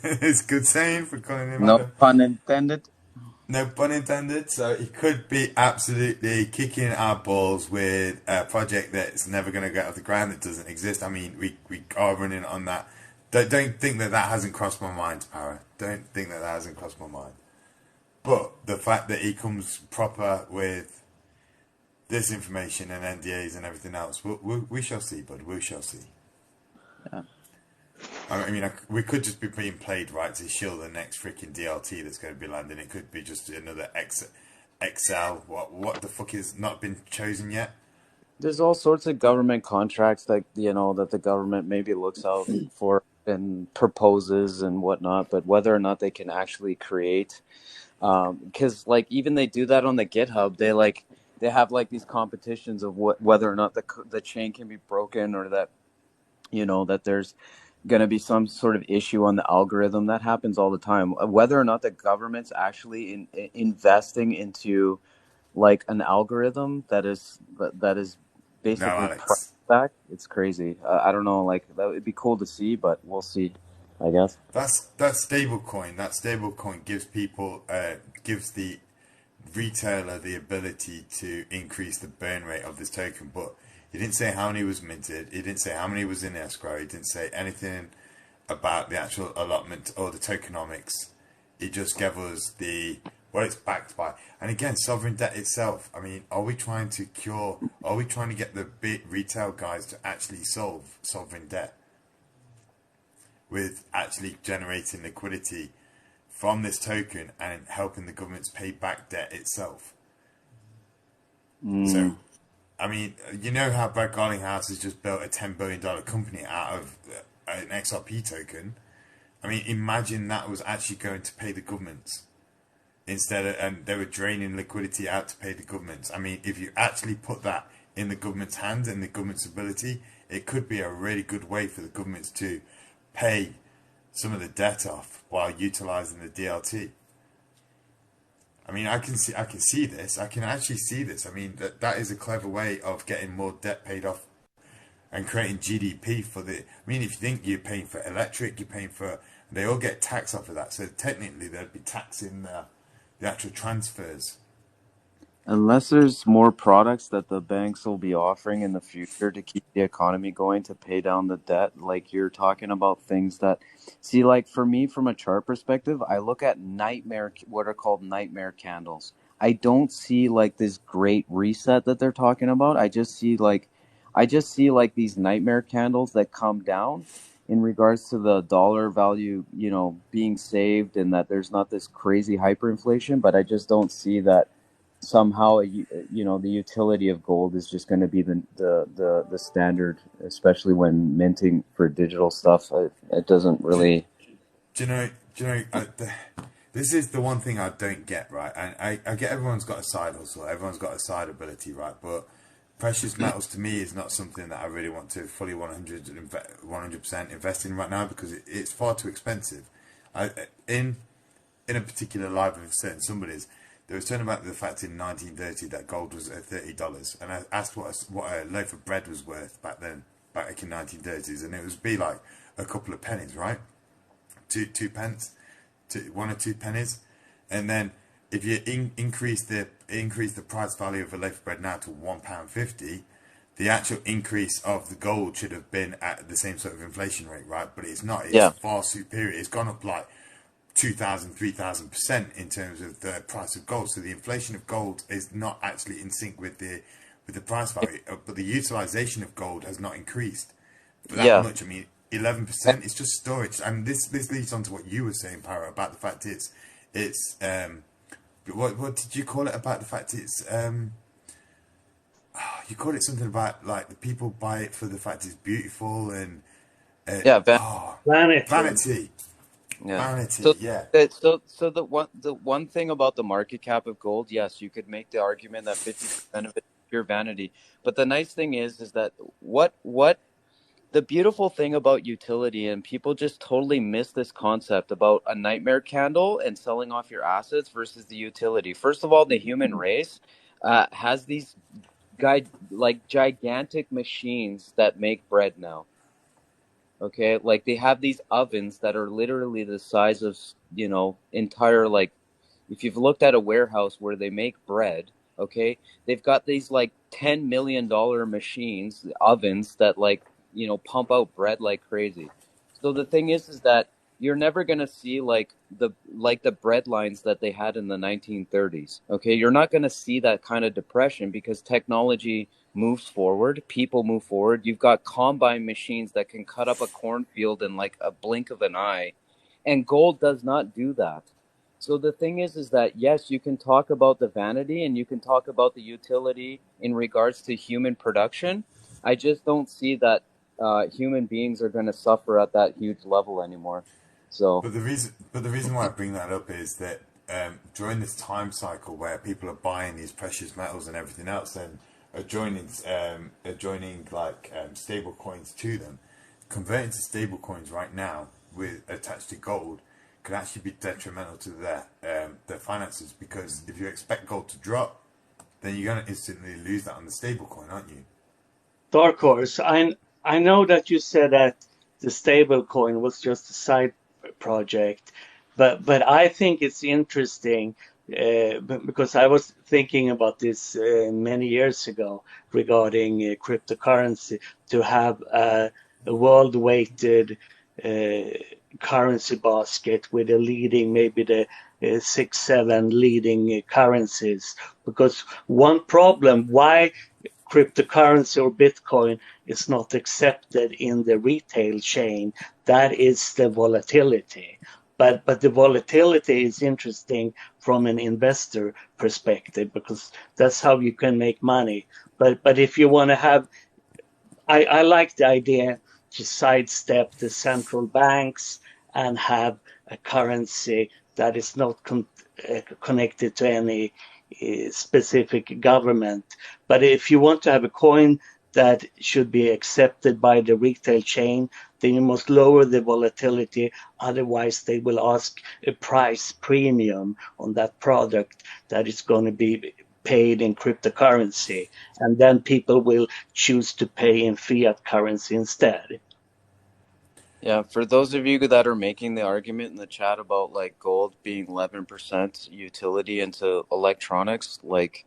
It's a good saying for calling him No Adam. pun intended. No pun intended. So he could be absolutely kicking our balls with a project that's never going to get off the ground, that doesn't exist. I mean, we are running on that. Don't think that that hasn't crossed my mind, Para. Don't think that that hasn't crossed my mind. But the fact that he comes proper with this information and NDAs and everything else, we shall see, bud. We shall see. Yeah. I mean, we could just be being played right to shield the next freaking DLT that's going to be landing. It could be just another XL. What the fuck is not been chosen yet? There's all sorts of government contracts that that the government maybe looks out for and proposes and whatnot, but whether or not they can actually create, because like even they do that on the GitHub, they have like these competitions of whether or not the chain can be broken, or that that there's going to be some sort of issue on the algorithm. That happens all the time. Whether or not the government's actually investing into like an algorithm that is No, basically Alex. priced back, it's crazy. I don't know, like that would be cool to see, but we'll see, I guess. That's stable coin. That stable coin gives people gives the retailer the ability to increase the burn rate of this token, but he didn't say how many was minted. He didn't say how many was in escrow. He didn't say anything about the actual allotment or the tokenomics. He just gave us what it's backed by. And again, sovereign debt itself. I mean, are we trying to get the big retail guys to actually solve sovereign debt with actually generating liquidity from this token and helping the governments pay back debt itself? So, I mean, you know how Brad Garlinghouse has just built a $10 billion company out of an XRP token? I mean, imagine that was actually going to pay the governments and they were draining liquidity out to pay the governments. I mean, if you actually put that in the government's hands and the government's ability, it could be a really good way for the governments to pay some of the debt off while utilizing the DLT. I mean, I can see this. I can actually see this. I mean, that is a clever way of getting more debt paid off and creating GDP for the. I mean, if you think you're paying for electric, you're paying for. They all get tax off of that. So technically, they'd be taxing the actual transfers. Unless there's more products that the banks will be offering in the future to keep the economy going, to pay down the debt, like you're talking about things that, see, like for me, from a chart perspective, I look at what are called nightmare candles. I don't see like this great reset that they're talking about. I just see like these nightmare candles that come down in regards to the dollar value, being saved, and that there's not this crazy hyperinflation, but I just don't see that somehow the utility of gold is just going to be the standard, especially when minting for digital stuff. It doesn't really. Do you know? This is the one thing I don't get, right? And I get everyone's got a side hustle, everyone's got a side ability, right? But precious metals to me is not something that I really want to fully 100% invest in right now, because it's far too expensive. In a particular live with certain somebody's, they was talking about the fact in 1930 that gold was at $30, and I asked what a loaf of bread was worth back in 1930s, and it was be like a couple of pennies, right? Two pence, 1 or 2 pennies, and then if you increase the price value of a loaf of bread now to £1.50, the actual increase of the gold should have been at the same sort of inflation rate, right? But it's not. It's far superior. It's gone up like 2,000, 3,000% in terms of the price of gold. So the inflation of gold is not actually in sync with the price value, but the utilization of gold has not increased for that much. I mean, 11%. It's just storage, and this leads on to what you were saying, Para, about the fact it's what did you call it, about the fact it's you called it something about like the people buy it for the fact it's beautiful and vanity. Yeah. Vanity, So, yeah. so the one thing about the market cap of gold, yes, you could make the argument that 50% of it is pure vanity. But the nice thing is that what the beautiful thing about utility, and people just totally miss this concept about a nightmare candle and selling off your assets versus the utility. First of all, the human race has these gigantic machines that make bread now. Okay, like they have these ovens that are literally the size of, entire like If you've looked at a warehouse where they make bread, okay, they've got these like $10 million machines, ovens that like, pump out bread like crazy. So the thing is that you're never going to see like the bread lines that they had in the 1930s. Okay, you're not going to see that kind of depression because technology moves forward, people move forward. You've got combine machines that can cut up a cornfield in like a blink of an eye, and gold does not do that. So the thing is that yes, you can talk about the vanity and you can talk about the utility in regards to human production. I just don't see that human beings are going to suffer at that huge level anymore. So But the reason why I bring that up is that during this time cycle where people are buying these precious metals and everything else, and are joining like stable coins to them, converting to stable coins right now with attached to gold could actually be detrimental to their finances, because if you expect gold to drop, then you're gonna instantly lose that on the stable coin, aren't you? Dark Horse, I know that you said that the stable coin was just a side project, but I think it's interesting because I was thinking about this many years ago regarding cryptocurrency, to have a world-weighted uh, currency basket with a leading, maybe the six, seven leading currencies. Because one problem why cryptocurrency or Bitcoin is not accepted in the retail chain, that is the volatility. But the volatility is interesting from an investor perspective because that's how you can make money. But if you want to have, I like the idea to sidestep the central banks and have a currency that is not connected to any specific government. But if you want to have a coin that should be accepted by the retail chain, then you must lower the volatility. Otherwise, they will ask a price premium on that product that is going to be paid in cryptocurrency. And then people will choose to pay in fiat currency instead. yeah, for those of you that are making the argument in the chat about like gold being 11% utility into electronics, like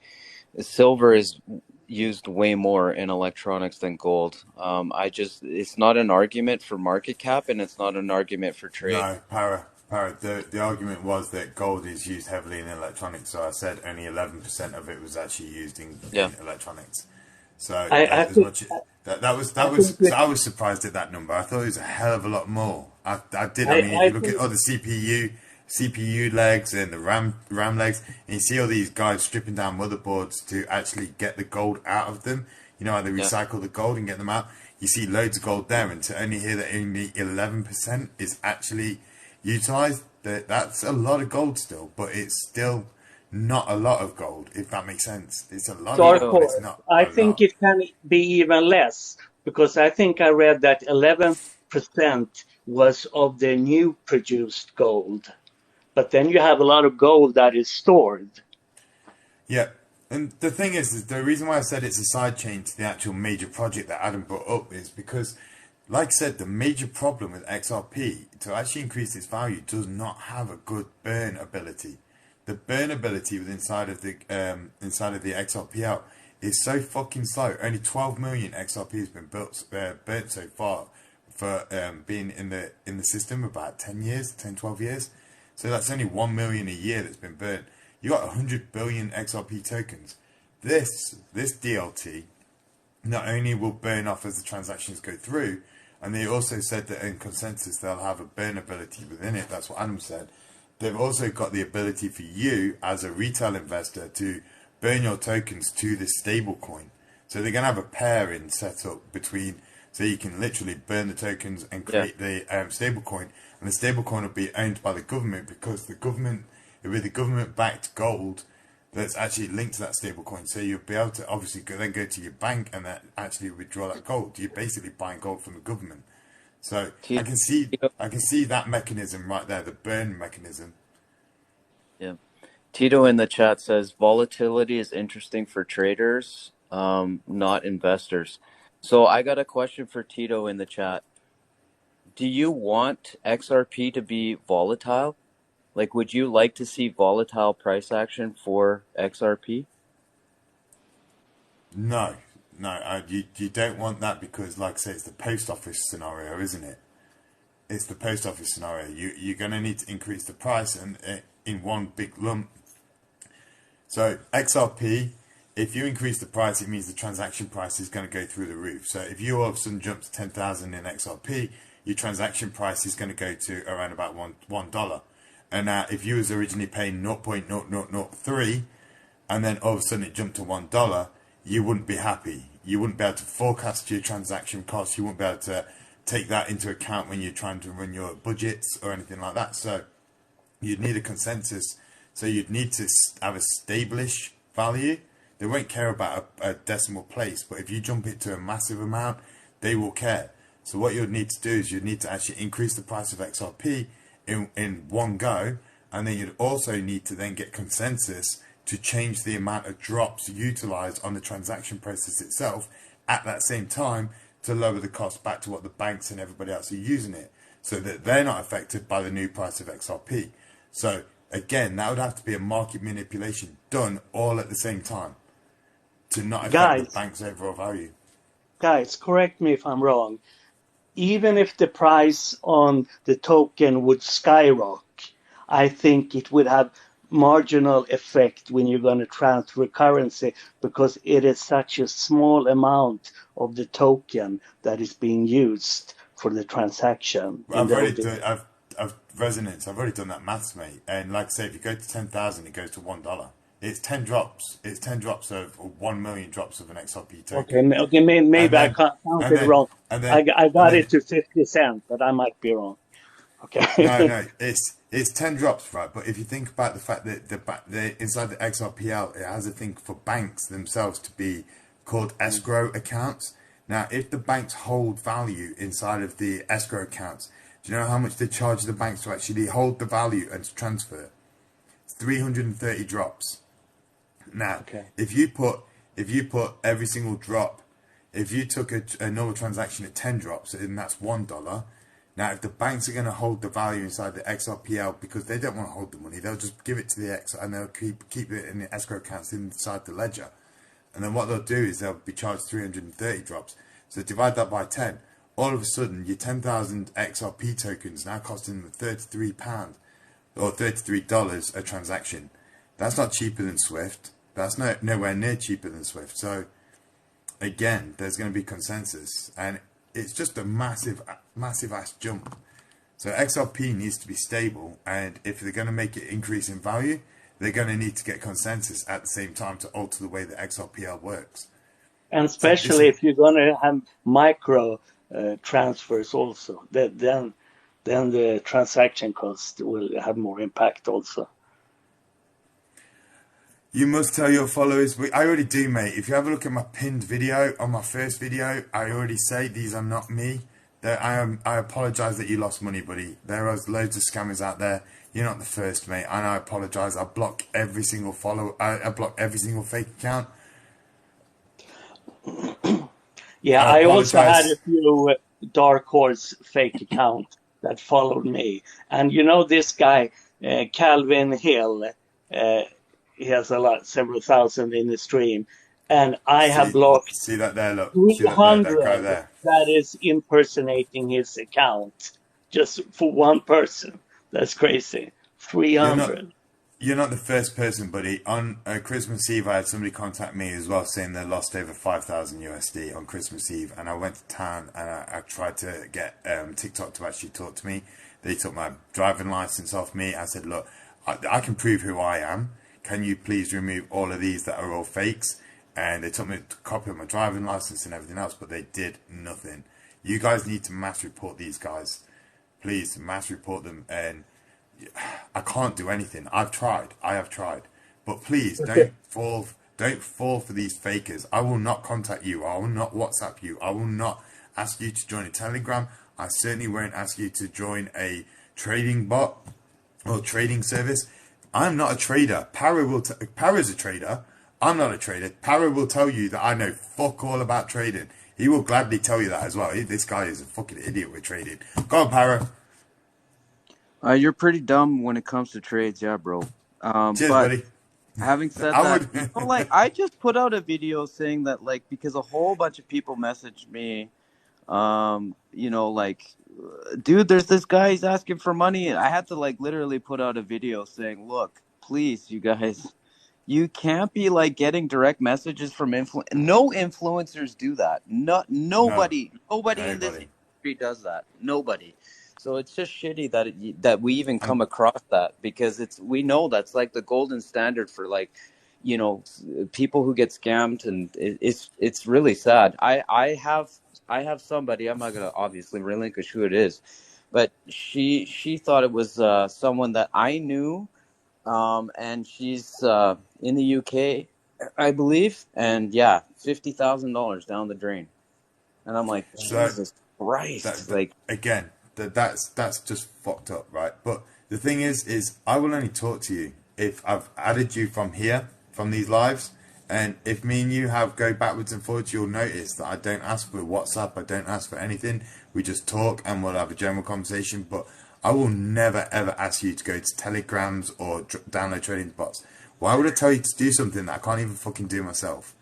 silver is used way more in electronics than gold. It's not an argument for market cap and it's not an argument for trade. No, para. The argument was that gold is used heavily in electronics, so I said only 11% of it was actually used Yeah. in electronics. So I as think much that was I think so I was surprised at that number. I thought it was a hell of a lot more. I did. I mean, if I you look at think all the CPU legs and the RAM legs, and you see all these guys stripping down motherboards to actually get the gold out of them. You know how they Yeah. recycle the gold and get them out. You see loads of gold there, and to only hear that only 11% is actually utilized, that's a lot of gold still, but it's still not a lot of gold, if that makes sense. It's a lot of Dark gold, Tito, but it's Horse, not I a think lot. it can be even less because I think I read that 11% was of the new produced gold. But then you have a lot of gold that is stored. Yeah. And the thing is the reason why I said it's a side chain to the actual major project that Adam brought up is because, like I said, the major problem with XRP to actually increase its value does not have a good burn ability. The burn ability with inside of the XRP out is so fucking slow. Only 12 million XRP has been burnt so far for being in the system about 10 years, 10 12 years. So that's only 1 million a year that's been burnt. You got 100 billion XRP tokens. This DLT not only will burn off as the transactions go through, and they also said that in consensus they'll have a burn ability within it. That's what Adam said. They've also got the ability for you as a retail investor to burn your tokens to this stable coin. So they're going to have a pairing set up between, so you can literally burn the tokens and yeah. create the stable coin. And the stable coin will be owned by the government, because the government, it'll be the government backed gold that's actually linked to that stable coin. So you'll be able to obviously then go to your bank and then actually withdraw that gold. You're basically buying gold from the government. So I Tito, can see Tito, I can see that mechanism right there, the burn mechanism. yeah. Tito in the chat says volatility is interesting for traders, not investors. So I got a question for Tito in the chat. Do you want XRP to be volatile? Like, would you like to see volatile price action for XRP? No, no, you don't want that because, like I say, it's the post office scenario, isn't it? It's the post office scenario. You're going to need to increase the price and in one big lump. So XRP, if you increase the price, it means the transaction price is going to go through the roof. So if you all of a sudden jump to 10,000 in XRP, your transaction price is going to go to around about $1. And now, if you was originally paying 0.0003, and then all of a sudden it jumped to $1, you wouldn't be happy. You wouldn't be able to forecast your transaction costs. You wouldn't be able to take that into account when you're trying to run your budgets or anything like that. So you'd need a consensus. So you'd need to have a stable-ish value. They won't care about a decimal place, but if you jump it to a massive amount, they will care. So what you'd need to do is you'd need to actually increase the price of XRP in one go, and then you'd also need to then get consensus to change the amount of drops utilized on the transaction process itself at that same time to lower the cost back to what the banks and everybody else are using it, so that they're not affected by the new price of XRP. So again, that would have to be a market manipulation done all at the same time to not affect the bank's overall value. Guys, correct me if I'm wrong. Even if the price on the token would skyrocket, I think it would have marginal effect when you're going to transfer currency, because it is such a small amount of the token that is being used for the transaction. I've already done that maths, mate. And like I say, if you go to 10,000, it goes to $1. It's 10 drops. It's 10 drops of 1 million drops of an XRP token. Okay, maybe I counted wrong. I got it to 50 cents, but I might be wrong. Okay. No, it's 10 drops, right? But if you think about the fact that the inside the XRPL, it has a thing for banks themselves to be called escrow accounts. Now, if the banks hold value inside of the escrow accounts, do you know how much they charge the banks to actually hold the value and to transfer it? It's 330 drops. Now, if you put every single drop, if you took a normal transaction at 10 drops, and that's $1. Now, if the banks are going to hold the value inside the XRPL because they don't want to hold the money, they'll just give it to the X and they'll keep it in the escrow accounts inside the ledger. And then what they'll do is they'll be charged 330 drops. So divide that by 10. All of a sudden, your 10,000 XRP tokens now costing them £33 or $33 a transaction. That's not cheaper than Swift. That's nowhere near cheaper than Swift. So again, there's going to be consensus, and it's just a massive ass jump. So XRP needs to be stable, and if they're going to make it increase in value, they're going to need to get consensus at the same time to alter the way that XRPL works. And especially if you're going to have micro transfers also, then the transaction cost will have more impact also. You must tell your followers. I already do, mate. If you have a look at my pinned video on my first video, I already say these are not me. I apologise that you lost money, buddy. There are loads of scammers out there. You're not the first, mate. And I apologise. I block every single follow. I block every single fake account. Yeah, I also had a few Dark Horse fake accounts that followed me. And you know this guy, Calvin Hill, he has several thousand in the stream. And I have blocked see that there, look. 300 that guy there. That is impersonating his account just for one person. That's crazy. 300. You're not the first person, buddy. On Christmas Eve, I had somebody contact me as well saying they lost over 5,000 USD on Christmas Eve. And I went to town and I tried to get TikTok to actually talk to me. They took my driving license off me. I said, look, I can prove who I am. Can you please remove all of these that are all fakes? And they took me a copy of my driving license and everything else, but they did nothing. You guys need to mass report these guys. Please, mass report them. And I can't do anything. I have tried. But please, don't fall for these fakers. I will not contact you. I will not WhatsApp you. I will not ask you to join a Telegram. I certainly won't ask you to join a trading bot or trading service. I'm not a trader. Para's a trader. I'm not a trader. Para will tell you that I know fuck all about trading. He will gladly tell you that as well. This guy is a fucking idiot with trading. Go on, Para. You're pretty dumb when it comes to trades, yeah, bro. Cheers, But buddy. having said I that, would. like I just put out a video saying that, like, because a whole bunch of people messaged me, like, dude, there's this guy, he's asking for money, and I had to like literally put out a video saying, look, please, you guys, you can't be like getting direct messages from no influencers do that. No, Nobody in this nobody. industry does that. Nobody. So it's just shitty that we even And come across that, because we know that's like the golden standard for, like, people who get scammed, and it's really sad. I have somebody, I'm not gonna obviously relinquish who it is, but she thought it was someone that I knew, and she's in the UK, I believe, and yeah, $50,000 down the drain, and I'm like, so Jesus Christ, like, again, that's just fucked up, right? But the thing is I will only talk to you if I've added you from here, from these lives, and if me and you go backwards and forwards, you'll notice that I don't ask for WhatsApp, I don't ask for anything. We just talk and we'll have a general conversation, but I will never ever ask you to go to Telegrams or download trading bots. Why would I tell you to do something that I can't even fucking do myself?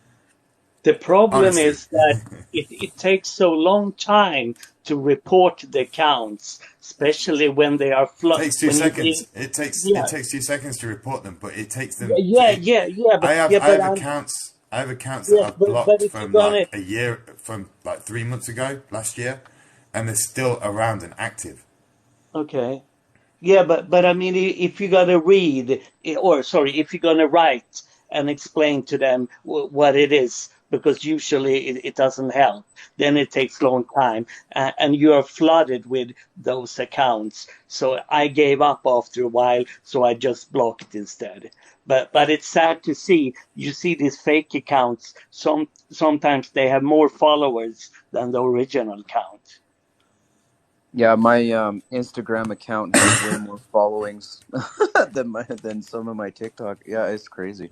The problem Honestly. is that it takes so long time to report the accounts, especially when they are It takes 2 when you seconds. It takes yeah 2 seconds to report them, but it takes them. yeah, I yeah, have but accounts. I have accounts that yes, I've but blocked if you're from gonna like a year, from like 3 months ago, last year, and they're still around and active. okay. Yeah, but I mean, if you're gonna read, or sorry, if you're gonna write and explain to them what it is, because usually it doesn't help, then it takes long time, and you are flooded with those accounts. So I gave up after a while, so I just blocked instead. But it's sad to see. You see these fake accounts. Sometimes they have more followers than the original account. yeah, my Instagram account has way more followings than some of my TikTok. Yeah, it's crazy.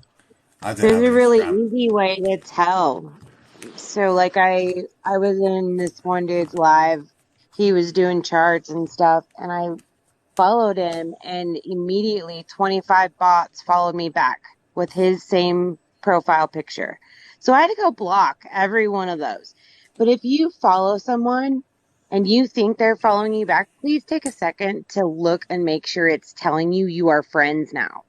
I don't There's have a an really Instagram. easy way to tell. So like I was in this one dude's live. He was doing charts and stuff, and I followed him, and immediately 25 bots followed me back with his same profile picture. So I had to go block every one of those. But if you follow someone and you think they're following you back, please take a second to look and make sure it's telling you you are friends now.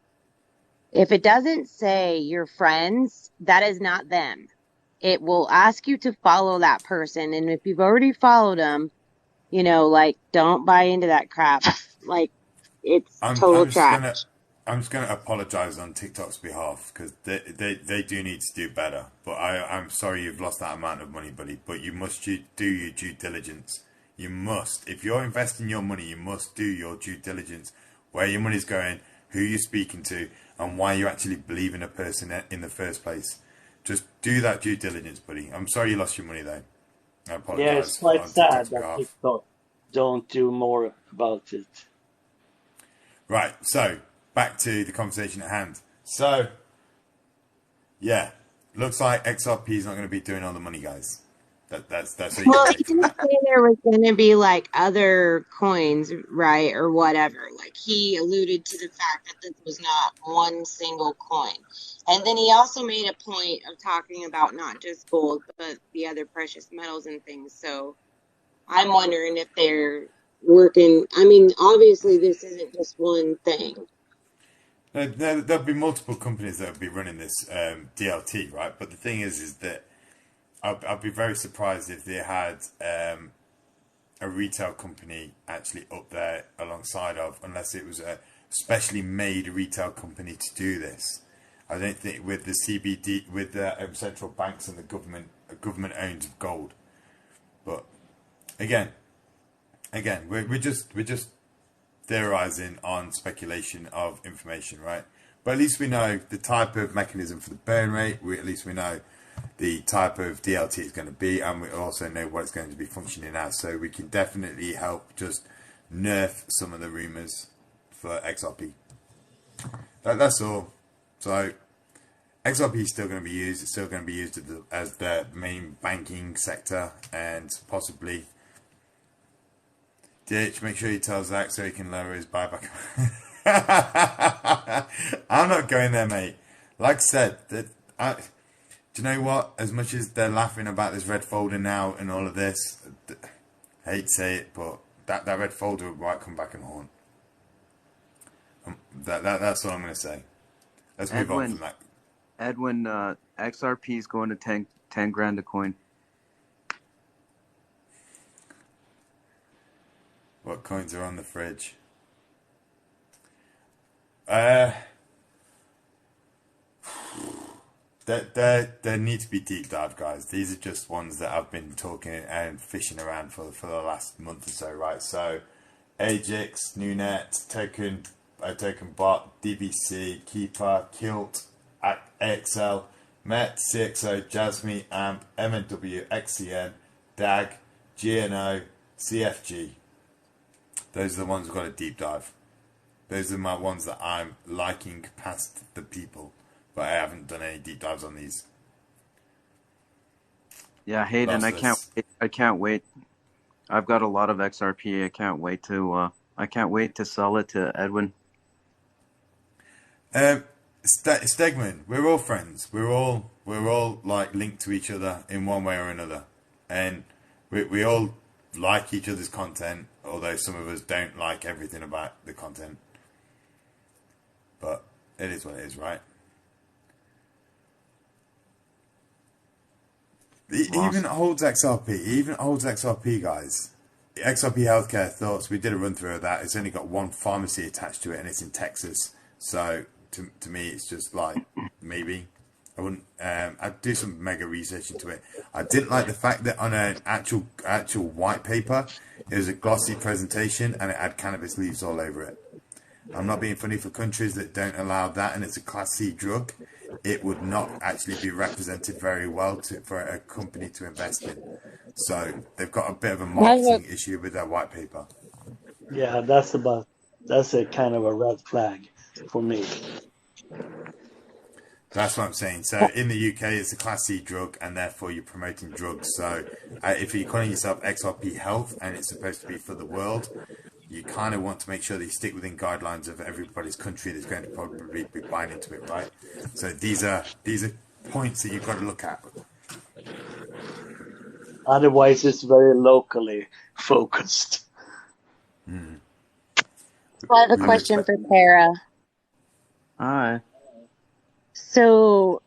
If it doesn't say you're friends, that is not them. It will ask you to follow that person. And if you've already followed them, like, don't buy into that crap. Like, it's I'm total I'm just trash. gonna I'm just gonna apologize on TikTok's behalf, because they do need to do better. But I'm sorry you've lost that amount of money, buddy. But you must do your due diligence. You must. If you're investing your money, you must do your due diligence. Where your money's going, who you're speaking to, and why you actually believe in a person in the first place. Just do that due diligence, buddy. I'm sorry you lost your money though. I Yeah, it's apologize quite on sad TikTok's that behalf. TikTok don't do more about it. Right, so back to the conversation at hand. So, yeah, looks like XRP is not going to be doing all the money, guys. That's what you Well, can he take from didn't that. say there was going to be like other coins, right, or whatever. Like he alluded to the fact that this was not one single coin. And then he also made a point of talking about not just gold, but the other precious metals and things. So I'm wondering if they're working. I mean, obviously, this isn't just one thing. There'll be multiple companies that will be running this DLT, right? But the thing is that I'd be very surprised if they had a retail company actually up there alongside of, unless it was a specially made retail company to do this. I don't think with the CBD, with the central banks and the government owns gold. But again, we're just theorizing on speculation of information, right? But at least we know the type of mechanism for the burn rate. At least we know the type of DLT it's going to be, and we also know what it's going to be functioning as. So we can definitely help just nerf some of the rumors for XRP. That's all. So XRP is still going to be used. It's still going to be used as the main banking sector, and possibly DH, make sure you tell Zach so he can lower his buyback. I'm not going there, mate. Like I said, do you know what? As much as they're laughing about this red folder now and all of this, I hate to say it, but that red folder might come back and haunt. That's all I'm going to say. Let's move on from that. Edwin, XRP is going to 10 grand a coin. What coins are on the fridge? There need to be deep dive, guys. These are just ones that I've been talking and fishing around for the last month or so, right? So, Ajax, Nunet, Token Bot, DBC, Keeper, Kilt, AXL, Met, CXO, Jasmine, AMP, MNW, XCN, DAG, GNO, CFG. Those are the ones we've got a deep dive. Those are my ones that I'm liking past the people, but I haven't done any deep dives on these. Yeah, Hayden, I can't wait. I've got a lot of XRP. I can't wait to sell it to Edwin. Stegman, we're all friends. We're all like linked to each other in one way or another, and we all like each other's content. Although some of us don't like everything about the content, but it is what it is, right? Even holds XRP, guys. XRP Healthcare Thoughts. We did a run through of that. It's only got one pharmacy attached to it, and it's in Texas. So to me, it's just like maybe I wouldn't. I'd do some mega research into it. I didn't like the fact that on an actual white paper, it was a glossy presentation and it had cannabis leaves all over it. I'm not being funny. For countries that don't allow that and it's a Class C drug, it would not actually be represented very well for a company to invest in. So they've got a bit of a marketing issue with their white paper. Yeah, that's a kind of a red flag for me. That's what I'm saying. So in the UK, it's a Class C drug, and therefore you're promoting drugs. So if you're calling yourself XRP Health and it's supposed to be for the world, you kind of want to make sure that you stick within guidelines of everybody's country that's going to probably be buying into it, right? So these are points that you've got to look at. Otherwise, it's very locally focused. I have a question for Tara. Hi. So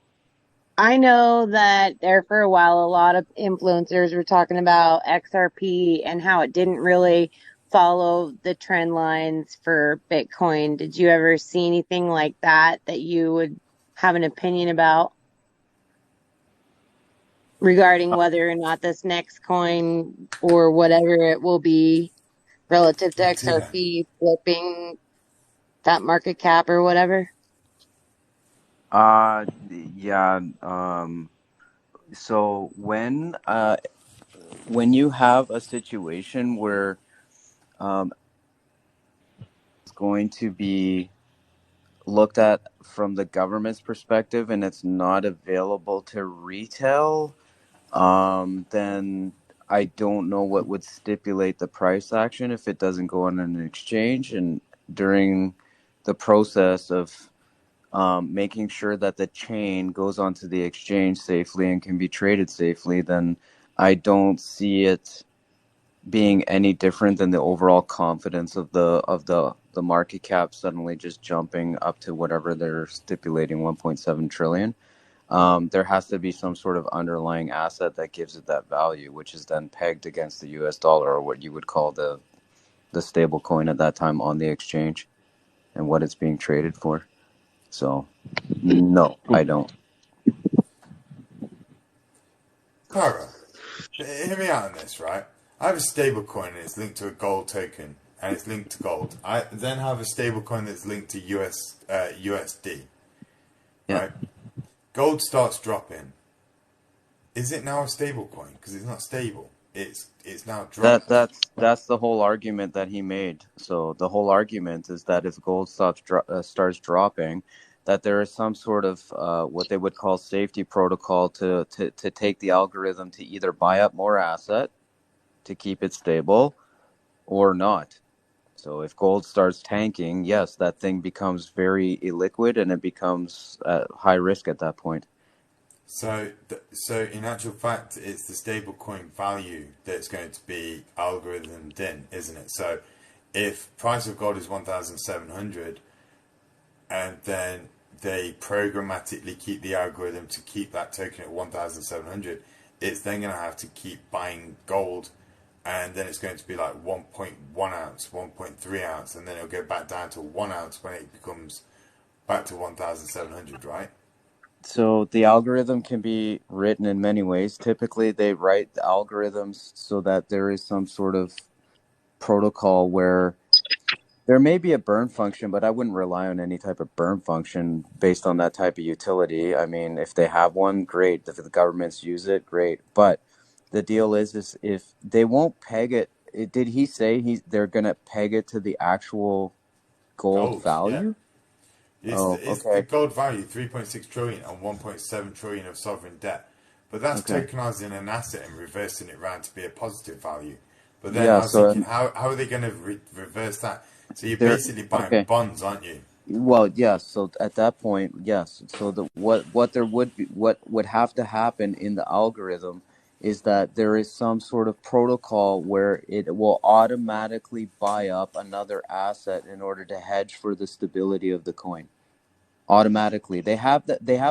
I know that there for a while, a lot of influencers were talking about XRP and how it didn't really follow the trend lines for Bitcoin. Did you ever see anything like that you would have an opinion about regarding whether or not this next coin or whatever it will be relative to XRP flipping that market cap or whatever? Yeah. So when you have a situation where it's going to be looked at from the government's perspective and it's not available to retail, then I don't know what would stipulate the price action if it doesn't go on an exchange. And during the process of making sure that the chain goes onto the exchange safely and can be traded safely, then I don't see it being any different than the overall confidence of the market cap suddenly just jumping up to whatever they're stipulating, 1.7 trillion. There has to be some sort of underlying asset that gives it that value, which is then pegged against the US dollar, or what you would call the stable coin at that time on the exchange, and what it's being traded for. So, no, I don't. Cara, hear me out on this, right? I have a stable coin and it's linked to a gold token and it's linked to gold. I then have a stable coin that's linked to USD. Yeah. Right? Gold starts dropping. Is it now a stable coin? Because it's not stable. It's now dropping. That's the whole argument that he made. So the whole argument is that if gold starts dropping, that there is some sort of what they would call safety protocol to take the algorithm to either buy up more asset to keep it stable, or not. So if gold starts tanking, yes, that thing becomes very illiquid and it becomes high risk at that point. So, so in actual fact, it's the stablecoin value that's going to be algorithmed in, isn't it? So, if price of gold is 1,700, and then they programmatically keep the algorithm to keep that token at 1,700, it's then going to have to keep buying gold, and then it's going to be like 1.1 ounce, 1.3 ounce, and then it'll go back down to 1 ounce when it becomes back to 1,700, right? So the algorithm can be written in many ways. Typically, they write the algorithms so that there is some sort of protocol where there may be a burn function, but I wouldn't rely on any type of burn function based on that type of utility. I mean, if they have one, great. If the governments use it, great. But the deal is if they won't peg it, did he say they're gonna peg it to the actual gold Gold, yeah. value? It's the Okay. gold value, 3.6 trillion and 1.7 trillion of sovereign debt. But that's Okay. tokenizing an asset and reversing it around to be a positive value. But then Yeah. I was thinking, how are they going to reverse that? So you're They're basically buying okay. bonds, aren't you? Well, yes. So at that point, yes. So what there would be, what would have to happen in the algorithm is that there is some sort of protocol where it will automatically buy up another asset in order to hedge for the stability of the coin. Automatically, they have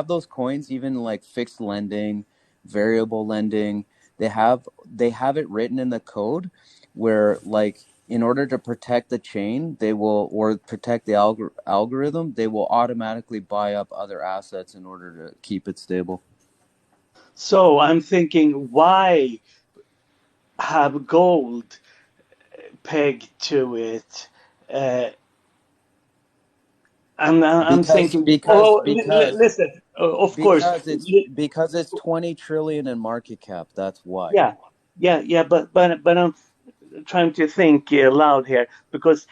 those coins, even like fixed lending, variable lending. They have it written in the code where, like, in order to protect the chain, they will, or protect the algorithm, they will automatically buy up other assets in order to keep it stable. So I'm thinking, why have gold pegged to it? Uh, I'm Because thinking, because oh, because listen, of course, because it's 20 trillion in market cap. That's why. yeah, yeah, but I'm trying to think loud here because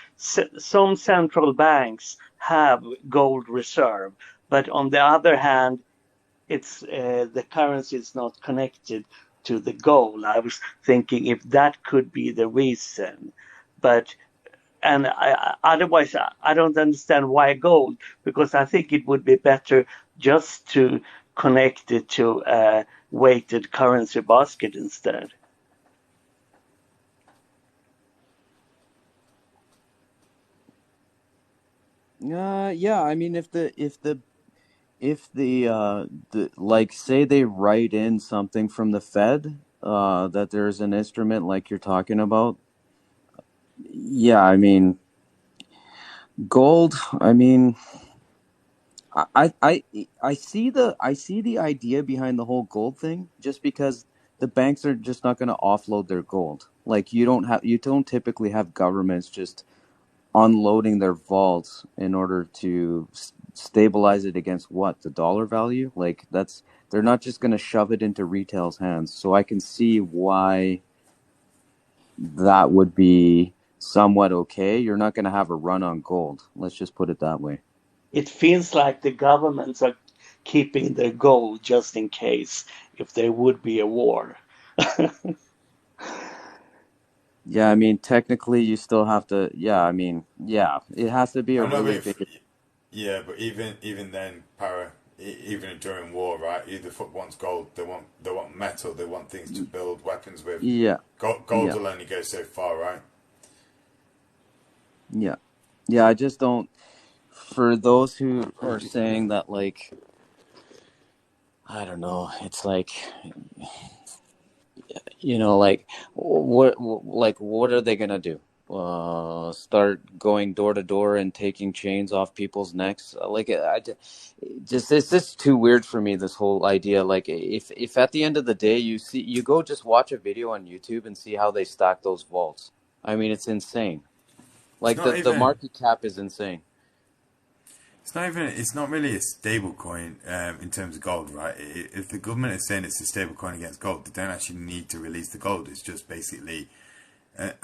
some central banks have gold reserve, but on the other hand, it's the currency is not connected to the gold. I was thinking if that could be the reason, but otherwise I don't understand why gold, because I think it would be better just to connect it to a weighted currency basket instead. Yeah. I mean, if the like, say they write in something from the Fed, that there's an instrument like you're talking about. Yeah, I mean, gold. I mean, I see the idea behind the whole gold thing, just because the banks are just not going to offload their gold. Like, you don't typically have governments just unloading their vaults in order to stabilize it against what, the dollar value. Like, they're not just going to shove it into retail's hands. So I can see why that would be somewhat okay. You're not going to have a run on gold. Let's just put it that way. It feels like the governments are keeping their gold just in case if there would be a war. Yeah, I mean, technically, you still have to. Yeah, I mean, yeah, it has to be a I know, really but big. yeah, but even then, even during war, right? Either foot wants gold, they want metal, they want things to build weapons with. Yeah, Gold yeah, will only go so far, right? yeah, yeah. I just don't. For those who are saying that, like, I don't know, it's like, like, what are they gonna do? Start going door to door and taking chains off people's necks? Like, it's just too weird for me, this whole idea. Like, if at the end of the day you go just watch a video on YouTube and see how they stack those vaults. I mean, it's insane. It's Like, not the even. market cap is insane. It's not even. It's not really a stable coin in terms of gold, right? If the government is saying it's a stable coin against gold, they don't actually need to release the gold. It's just basically. And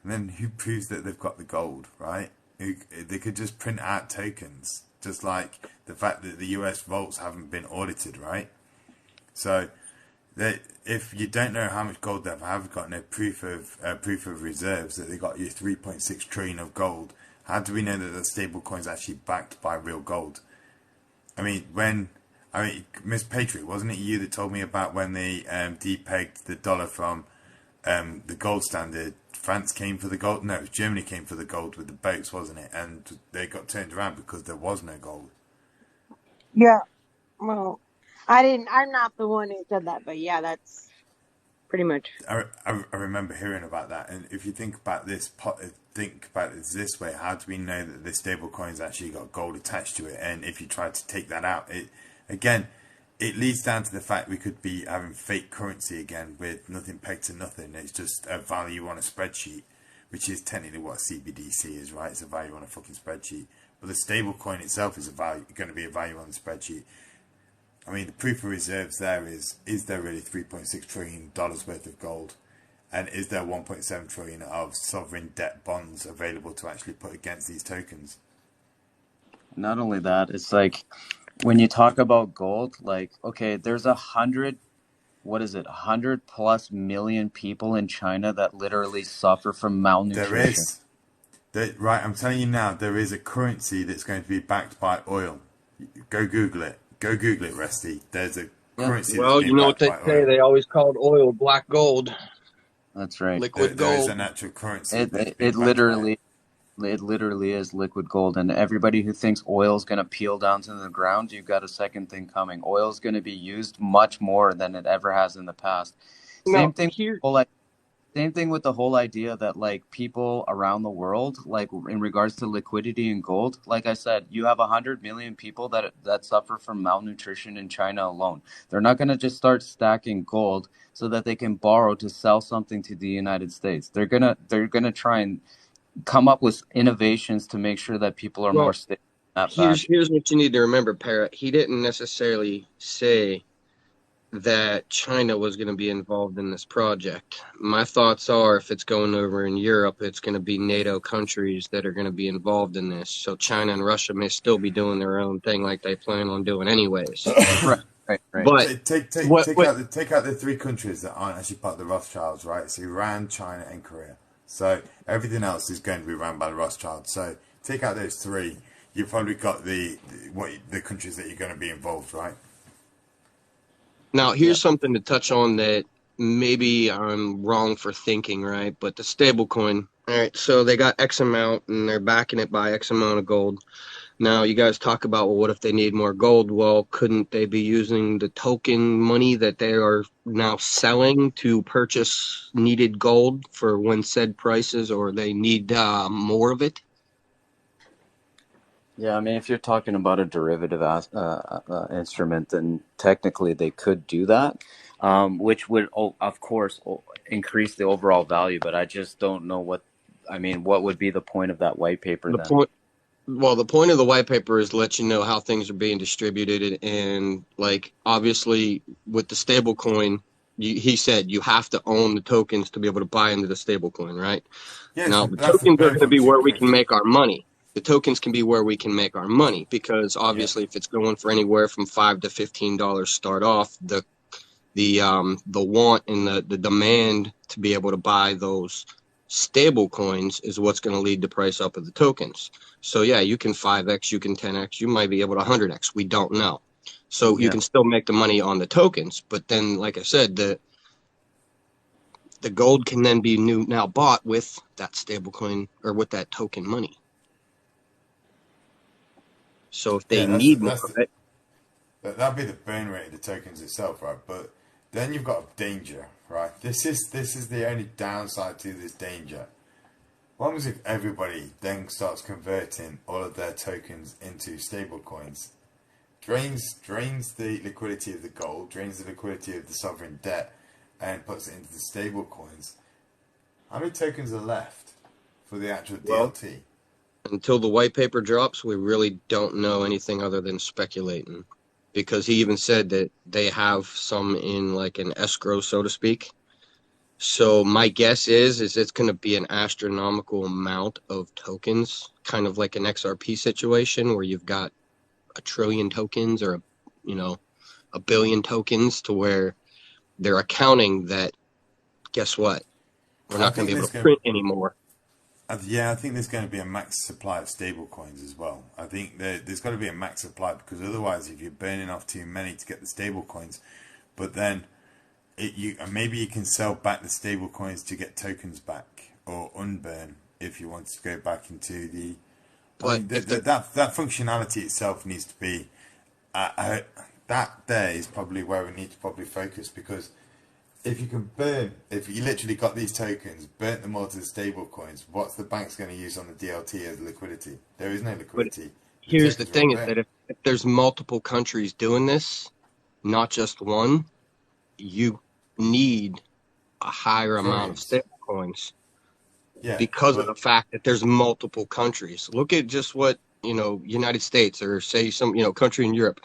then who proves that they've got the gold, right? They could just print out tokens, just like the fact that the U.S. vaults haven't been audited, right? So if you don't know how much gold they have got no proof of reserves, that they got you 3.6 trillion of gold, how do we know that the stable coin's actually backed by real gold? I mean, Miss Patriot, wasn't it you that told me about when they depegged the dollar from the gold standard? France came for the gold. No, it was Germany came for the gold with the boats, wasn't it? And they got turned around because there was no gold. Yeah. Well, I'm not the one who said that, but yeah, that's pretty much. I remember hearing about that. And if you think about this this way, how do we know that this stable coin's actually got gold attached to it? And if you try to take that out, it leads down to the fact we could be having fake currency again with nothing pegged to nothing. It's just a value on a spreadsheet, which is technically what CBDC is, right? It's a value on a fucking spreadsheet. But the stable coin itself is going to be a value on the spreadsheet. I mean, the proof of reserves there is there really $3.6 trillion worth of gold? And is there 1.7 trillion of sovereign debt bonds available to actually put against these tokens? Not only that, it's like when you talk about gold, like, okay, there's 100 plus million people in China that literally suffer from malnutrition. There is. Right, I'm telling you now, there is a currency that's going to be backed by oil. Go Google it. Go Google it, Rusty. There's a currency. Well, you know what they say. They always called oil black gold. That's right. Liquid gold. There's an actual currency. It literally is liquid gold. And everybody who thinks oil is going to peel down to the ground, you've got a second thing coming. Oil is going to be used much more than it ever has in the past. Same thing with the whole idea that like people around the world, like in regards to liquidity and gold, like I said, you have 100 million people that suffer from malnutrition in China alone. They're not going to just start stacking gold so that they can borrow to sell something to the United States. They're gonna try and come up with innovations to make sure that people are more stable. Here's what you need to remember, Parrot. He didn't necessarily say that China was going to be involved in this project. My thoughts are if it's going over in Europe, it's going to be NATO countries that are going to be involved in this. So China and Russia may still be doing their own thing like they plan on doing anyways. Right. But take out the three countries that aren't actually part of the Rothschilds, right? So Iran, China, and Korea. So everything else is going to be run by the Rothschilds. So take out those three, you've probably got the countries that you're going to be involved, right? Now, here's something to touch on that maybe I'm wrong for thinking, right? But the stable coin, all right, so they got X amount and they're backing it by X amount of gold. Now, you guys talk about, well, what if they need more gold? Well, couldn't they be using the token money that they are now selling to purchase needed gold for when said prices, or they need more of it? Yeah, I mean, if you're talking about a derivative instrument, then technically they could do that, which would, of course, increase the overall value. But I just don't know what would be the point of that white paper then? The point of the white paper is to let you know how things are being distributed. And, like, obviously, with the stable coin, he said you have to own the tokens to be able to buy into the stable coin, right? Yes, now, the tokens are going to be where we can make our money. The tokens can be where we can make our money because obviously if it's going for anywhere from $5 to $15 start off, the want and the demand to be able to buy those stable coins is what's going to lead the price up of the tokens. So yeah, you can 5x, you can 10x, you might be able to 100x. We don't know. So you can still make the money on the tokens, but then like I said, the gold can then be now bought with that stable coin or with that token money. So if they need more of it, that'd be the burn rate of the tokens itself, right? But then you've got a danger, right? This is the only downside to this danger. What was if everybody then starts converting all of their tokens into stable coins? Drains the liquidity of the gold, drains the liquidity of the sovereign debt, and puts it into the stable coins. How many tokens are left for the actual DLT? Until the white paper drops, we really don't know anything other than speculating. Because he even said that they have some in like an escrow, so to speak. So my guess is it's going to be an astronomical amount of tokens, kind of like an XRP situation where you've got 1 trillion tokens or, a billion tokens to where they're accounting that, guess what? We're I not going to think be able there's to going. print anymore. Yeah, I think there's going to be a max supply of stable coins as well. I think there's got to be a max supply because otherwise, if you're burning off too many to get the stable coins, but then maybe you can sell back the stable coins to get tokens back or unburn if you want to go back into the. I But mean, if the that functionality itself needs to be. That there is probably where we need to probably focus because if you can burn, if you literally got these tokens, burnt them all to the stable coins, what's the bank's going to use on the DLT as liquidity? There is no but liquidity. The here's the tokens were thing: is that burnt. if there's multiple countries doing this, not just one, you need a higher amount of Trillions. stable coins Yeah, because of the but fact that there's multiple countries. Look at just what, United States or say some, country in Europe.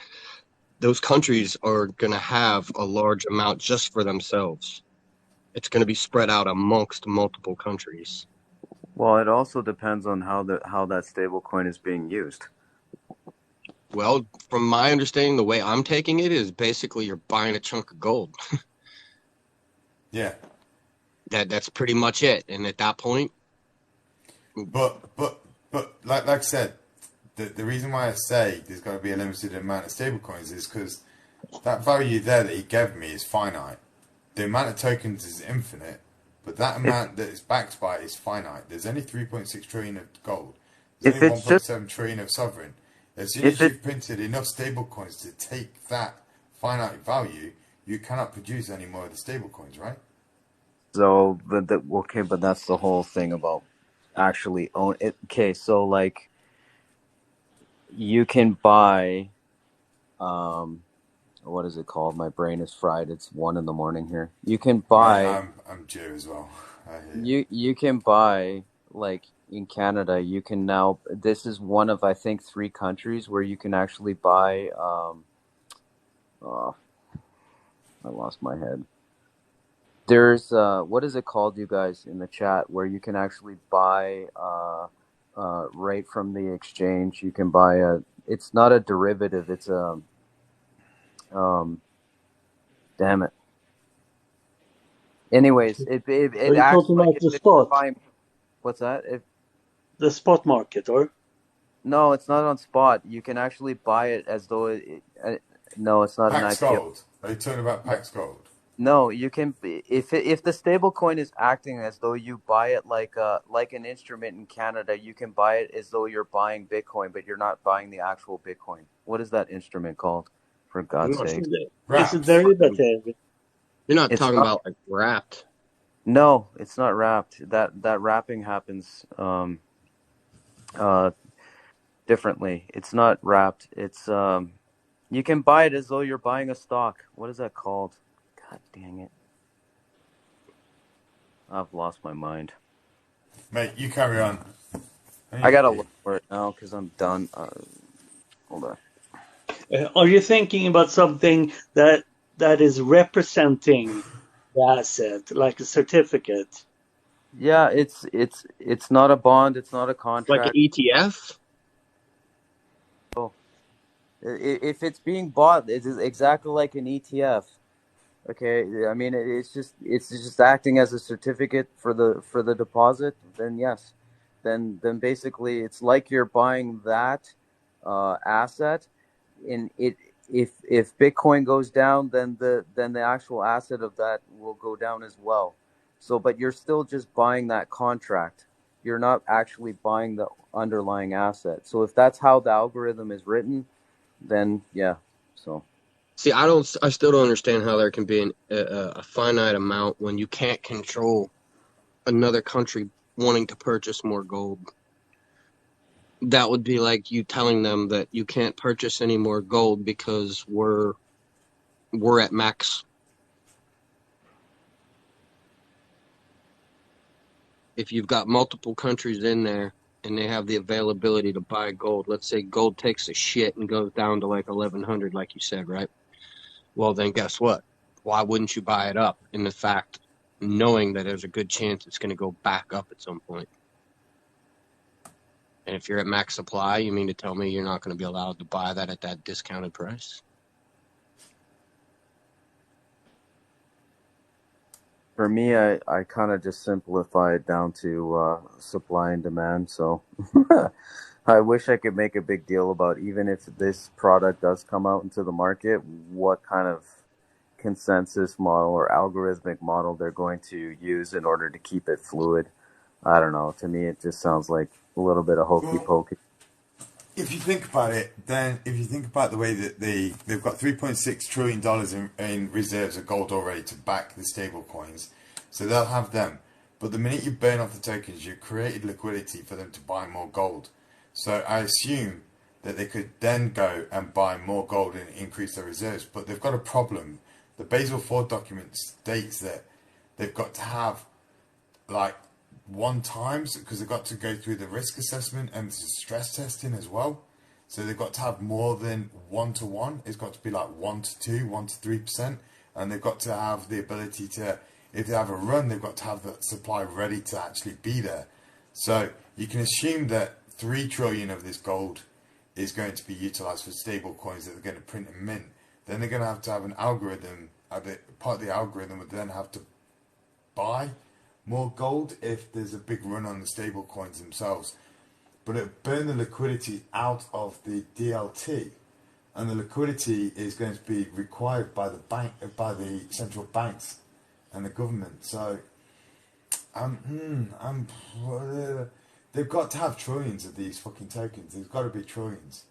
Those countries are going to have a large amount just for themselves. It's going to be spread out amongst multiple countries. Well, it also depends on how that stable coin is being used. Well, from my understanding, the way I'm taking it is basically you're buying a chunk of gold. yeah, That's pretty much it. And at that point, but like I said, the reason why I say there's got to be a limited amount of stable coins is because that value there that he gave me is finite. The amount of tokens is infinite, but that amount that it's backed by is finite. There's only 3.6 trillion of gold. There's If only it's just 1.7 trillion of sovereign. As soon if as it you've printed enough stable coins to take that finite value, you cannot produce any more of the stable coins, right? so okay, but that's the whole thing about actually own it. Okay, so like you can buy what is it called? My brain is fried. It's 1 a.m. here. You can Mate, buy I'm Jew as well. I hear you. you can buy like in Canada. You can now. This is one of I think 3 countries where you can actually buy. Oh, I lost my head. There's what is it called, you guys, in the chat, where you can actually buy right from the exchange. You can buy it's not a derivative. It's a damn it. Anyways, Are it you acts talking like about if the it's spot, buying. What's that? the spot market, or? No, it's not on spot. You can actually buy it as though no, it's not an Pax IPO. Gold. Are you talking about Pax Gold? No, you can if the stable coin is acting as though you buy it like an instrument in Canada, you can buy it as though you're buying Bitcoin, but you're not buying the actual Bitcoin. What is that instrument called? For I'm God's not sake. Is it Wrapped. derivative? you're not It's talking not. about like wrapped. No, it's not wrapped. That wrapping happens uh differently. It's not wrapped. It's you can buy it as though you're buying a stock. What is that called? God dang it. I've lost my mind. Mate, you carry on. I I need to gotta pee. look for it now because I'm done. Hold on. Are you thinking about something that is representing the asset, like a certificate? Yeah, it's not a bond. It's not a Like an contract. ETF? So if it's being bought, it's exactly like an ETF. Okay, I mean it's just acting as a certificate for the deposit. Then yes, then basically it's like you're buying that asset. In it, if Bitcoin goes down, then the actual asset of that will go down as well. So, but you're still just buying that contract. You're not actually buying the underlying asset. So if that's how the algorithm is written, then yeah. So. See, I still don't understand how there can be a finite amount when you can't control another country wanting to purchase more gold. That would be like you telling them that you can't purchase any more gold because we're at max. If you've got multiple countries in there and they have the availability to buy gold, let's say gold takes a shit and goes down to like 1100, like you said, right? Well, then guess what? Why wouldn't you buy it up? In the fact, knowing that there's a good chance it's going to go back up at some point. And if you're at max supply, you mean to tell me you're not going to be allowed to buy that at that discounted price? For me, I kind of just simplify it down to supply and demand. So I wish I could make a big deal about, even if this product does come out into the market, what kind of consensus model or algorithmic model they're going to use in order to keep it fluid. I don't know. To me, it just sounds like a little bit of hokey Well, pokey. if you think about it, then if you think about the way that they've got $3.6 trillion in reserves of gold already to back the stable coins, so they'll have them. But the minute you burn off the tokens, you've created liquidity for them to buy more gold. So I assume that they could then go and buy more gold and increase their reserves. But they've got a problem. The Basel IV document states that they've got to have like one times, because they've got to go through the risk assessment and the stress testing as well. So they've got to have more than 1 to 1. It's got to be like 1 to 2, 1 to 3%. And they've got to have the ability to, if they have a run, they've got to have the supply ready to actually be there. So you can assume that 3 trillion of this gold is going to be utilized for stable coins that they're going to print and mint. Then they're going to have an algorithm. Part of the algorithm would then have to buy more gold if there's a big run on the stable coins themselves. But it burn the liquidity out of the DLT, and the liquidity is going to be required by the central banks and the government. So, they've got to have trillions of these fucking tokens. There's got to be trillions.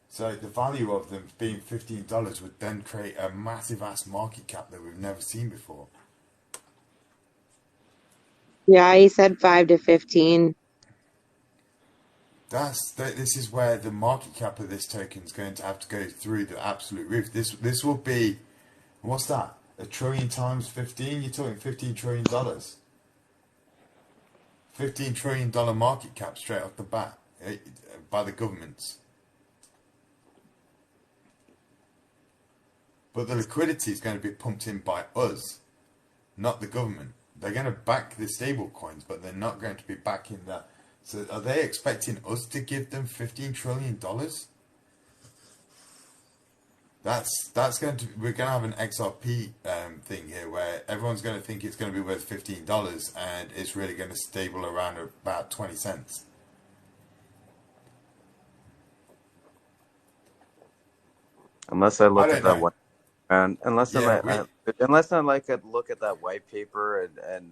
So the value of them being $15 would then create a massive ass market cap that we've never seen before. Yeah, he said 5 to 15. This is where the market cap of this token is going to have to go through the absolute roof. This will be, what's that? A trillion times 15? You're talking $15 trillion. $15 trillion market cap straight off the bat by the governments. But the liquidity is going to be pumped in by us, not the government. They're going to back the stable coins, but they're not going to be backing that. So are they expecting us to give them $15 trillion? That's going to, we're going to have an XRP thing here where everyone's going to think it's going to be worth $15 and it's really going to stable around about 20 cents. Unless I look I at don't that know. one, and unless Yeah, I like to look at that white paper and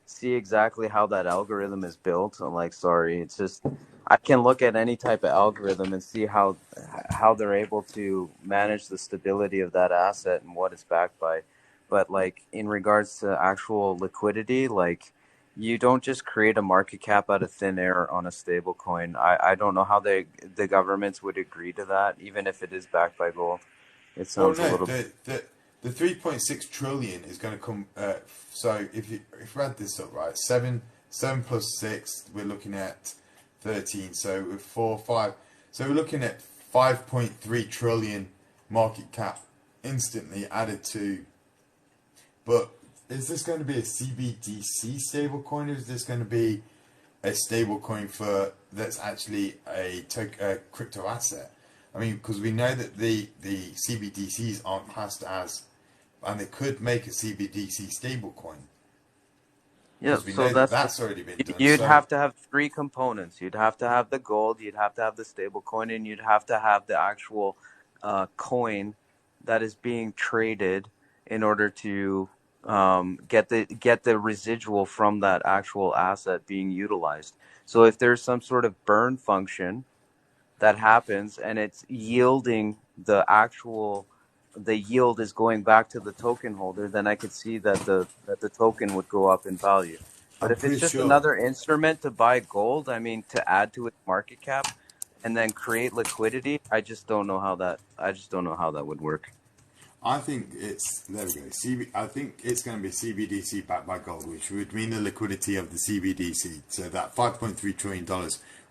see exactly how that algorithm is built. I'm like, sorry, it's just I can look at any type of algorithm and see how they're able to manage the stability of that asset and what it's backed by. But like in regards to actual liquidity, like you don't just create a market cap out of thin air on a stable coin. I don't know how the governments would agree to that, even if it is backed by gold. It well, sounds a no, little. the 3.6 trillion is going to come. So if you add this up, right, 7 plus 6, we're looking at 13. So with 4, 5, so we're looking at 5.3 trillion market cap instantly added to. But is this going to be a CBDC stablecoin, or is this going to be a stablecoin that's actually a crypto asset? I mean, because we know that the CBDCs aren't classed as, and they could make a CBDC stablecoin. Yeah, Because we so know that's already been done. you'd So have to have 3 components. You'd have to have the gold, you'd have to have the stable coin, and you'd have to have the actual coin that is being traded in order to get the residual from that actual asset being utilized. So if there's some sort of burn function that happens and it's yielding the yield is going back to the token holder, then I could see that the token would go up in value. But I'm if it's pretty just sure. another instrument to buy gold, I mean, to add to its market cap and then create liquidity, I just don't know how that would work. I think it's, there we go. I think it's going to be CBDC backed by gold, which would mean the liquidity of the CBDC. So that $5.3 trillion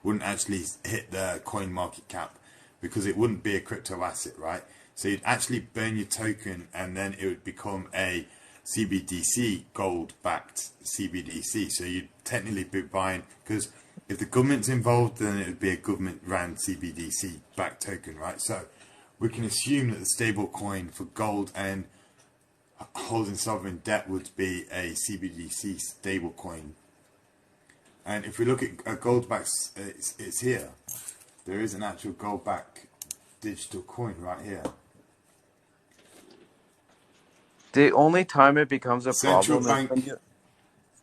wouldn't actually hit the coin market cap because it wouldn't be a crypto asset, right? So you'd actually burn your token and then it would become a CBDC gold backed CBDC. So you'd technically be buying, because if the government's involved, then it would be a government ran CBDC backed token, right? So we can assume that the stable coin for gold and holding sovereign debt would be a CBDC stablecoin. And if we look at gold backs, it's here. There is an actual gold back digital coin right here. The only time it becomes a Central problem is bank. when you,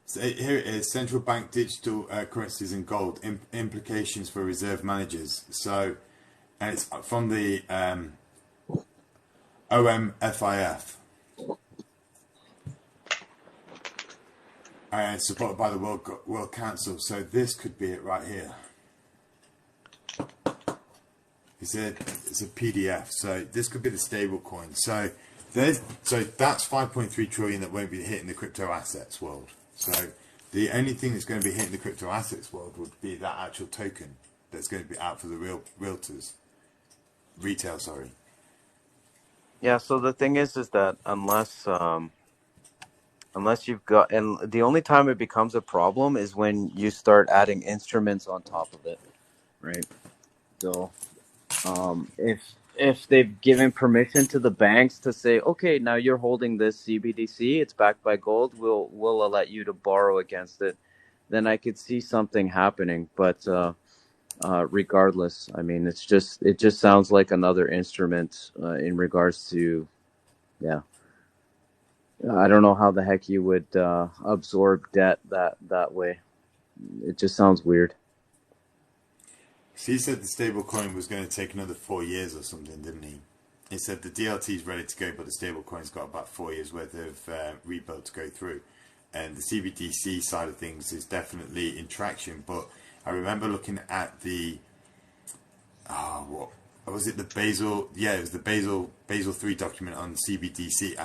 So here it is: central bank digital currencies in gold. Implications for reserve managers. So, and it's from the OMFIF. And supported by the World Council. So this could be it right here. It's a PDF. So this could be the stable coin. So that's 5.3 trillion that won't be hitting the crypto assets world. So the only thing that's going to be hitting the crypto assets world would be that actual token that's going to be out for the retail. Sorry. yeah. So the thing is that unless you've got, and the only time it becomes a problem is when you start adding instruments on top of it, right? So, if they've given permission to the banks to say, okay, now you're holding this CBDC, it's backed by gold, we'll let you to borrow against it, then I could see something happening. But regardless, I mean, it just sounds like another instrument in regards to, yeah. I don't know how the heck you would absorb debt that way. It just sounds weird. So he said the stable coin was going to take another 4 years or something, didn't he? He said the DLT is ready to go, but the stable coin's got about 4 years worth of rebuild to go through. And the CBDC side of things is definitely in traction. But I remember looking at the what was it? The Basel? Yeah, it was the Basel 3 document on CBDC.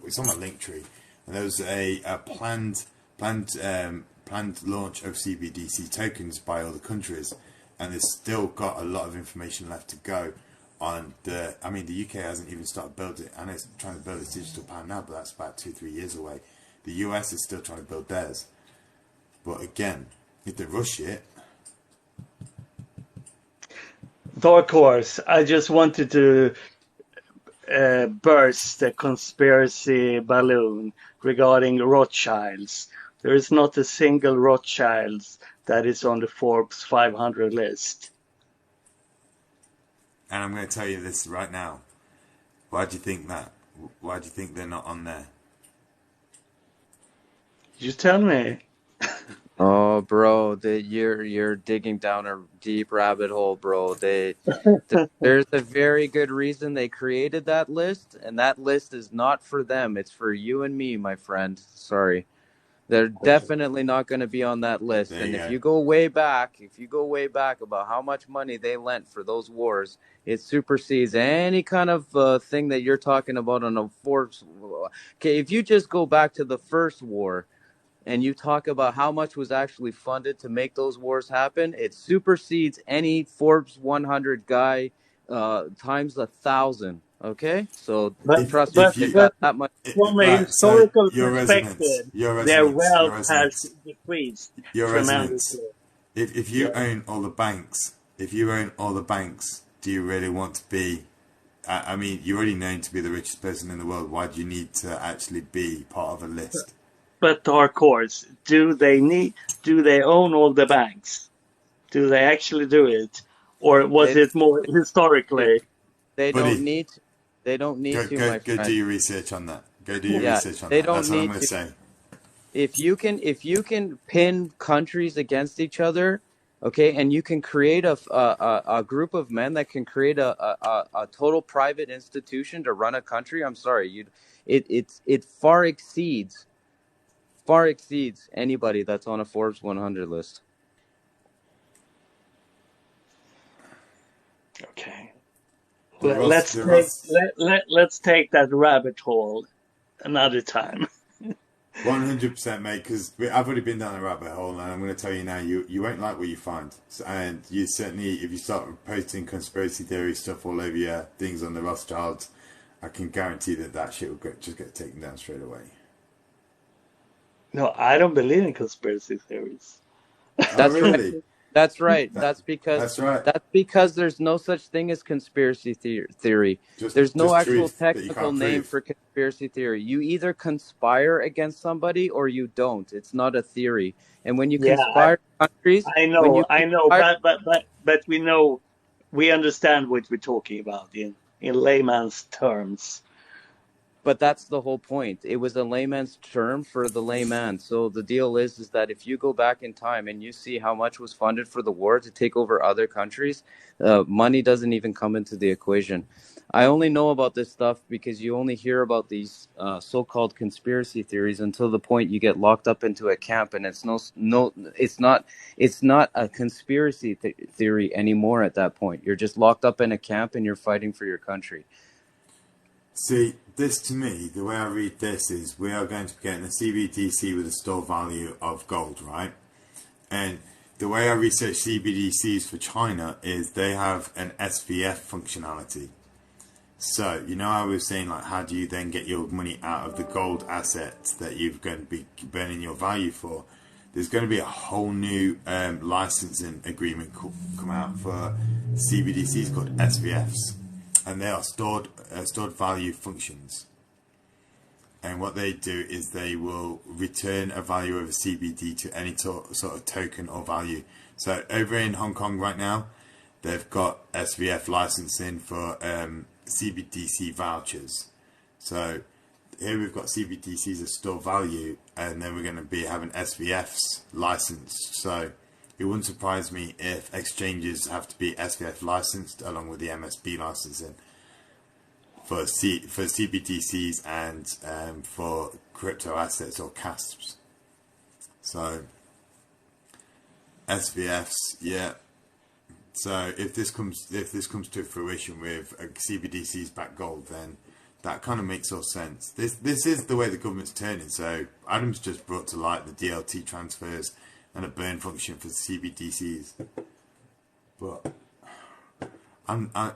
It's on my link tree, and there was a planned launch of CBDC tokens by all the countries, and there's still got a lot of information left to go on the. I mean, the UK hasn't even started building. I know it's trying to build its digital pound now, but that's about 2-3 years away. The US is still trying to build theirs, but again, if they rush it. Dark Horse, I just wanted to burst the conspiracy balloon regarding Rothschilds. There is not a single Rothschilds that is on the Forbes 500 list. And I'm going to tell you this right now. Why do you think that? Why do you think they're not on there? You tell me. Oh, bro, you're digging down a deep rabbit hole, bro. There's a very good reason they created that list, and that list is not for them. It's for you and me, my friend. Sorry. They're definitely not going to be on that list. There And you if go. you go way back about how much money they lent for those wars, it supersedes any kind of thing that you're talking about on a Forbes. Okay, if you just go back to the first war, and you talk about how much was actually funded to make those wars happen, it supersedes any Forbes 100 guy times 1,000. Okay, so But trust me, but you you- got but that much. from a Right, so historical your perspective, resonance, their your wealth resonance, has decreased your resonance. tremendously. If you Yeah. own all the banks, do you really want to be? I mean, you're already known to be the richest person in the world. Why do you need to actually be part of a list? But Dark Horse, do they own all the banks? Do they actually do it? Or was They it more historically? they Buddy, don't need to. They don't need to, my go do friend. your research on that. Go do your Yeah, research on they that. don't That's what I'm need going to to. say. If you can pin countries against each other, okay, and you can create a group of men that can create a total private institution to run a country, I'm sorry, it far exceeds anybody that's on a Forbes 100 list. Okay. The Let's Ross, let's take that rabbit hole another time. 100%, mate. Because I've already been down a rabbit hole, and I'm going to tell you now, you won't like what you find. And you certainly, if you start posting conspiracy theory stuff all over your things on the Rothschilds, I can guarantee that shit will just get taken down straight away. No, I don't believe in conspiracy theories. Oh, That's right. really? That's right. That, that's right. That's because there's no such thing as conspiracy theory. There's no Just actual truth that you technical can't name prove. for conspiracy theory. You either conspire against somebody or you don't. It's not a theory. And when you Yeah, conspire countries, I when you know, conspire, but we know, we understand what we're talking about in layman's terms. but that's the whole point. It was a layman's term for the layman. So the deal is that if you go back in time and you see how much was funded for the war to take over other countries, money doesn't even come into the equation. I only know about this stuff because you only hear about these so-called conspiracy theories until the point you get locked up into a camp, and it's it's not a conspiracy theory anymore at that point. You're just locked up in a camp and you're fighting for your country. See, this to me, the way I read this is we are going to be getting a CBDC with a store value of gold, right? And the way I research CBDCs for China is they have an SVF functionality. So, you know, I was saying, like, how do you then get your money out of the gold assets that you're going to be burning your value for? There's going to be a whole new licensing agreement come out for CBDCs called SVFs. And they are stored value functions. And what they do is they will return a value of a CBD to any sort of token or value. So over in Hong Kong right now, they've got SVF licensing for CBDC vouchers. So here we've got CBDCs as store value, and then we're going to be having SVFs licensed. So it wouldn't surprise me if exchanges have to be SVF licensed along with the MSB licensing for CBDCs and for crypto assets or CASPs. So SVFs, yeah. So if this comes to fruition with CBDCs backed gold, then that kind of makes all sense. This is the way the government's turning. So Adam's just brought to light the DLT transfers and a burn function for CBDCs. But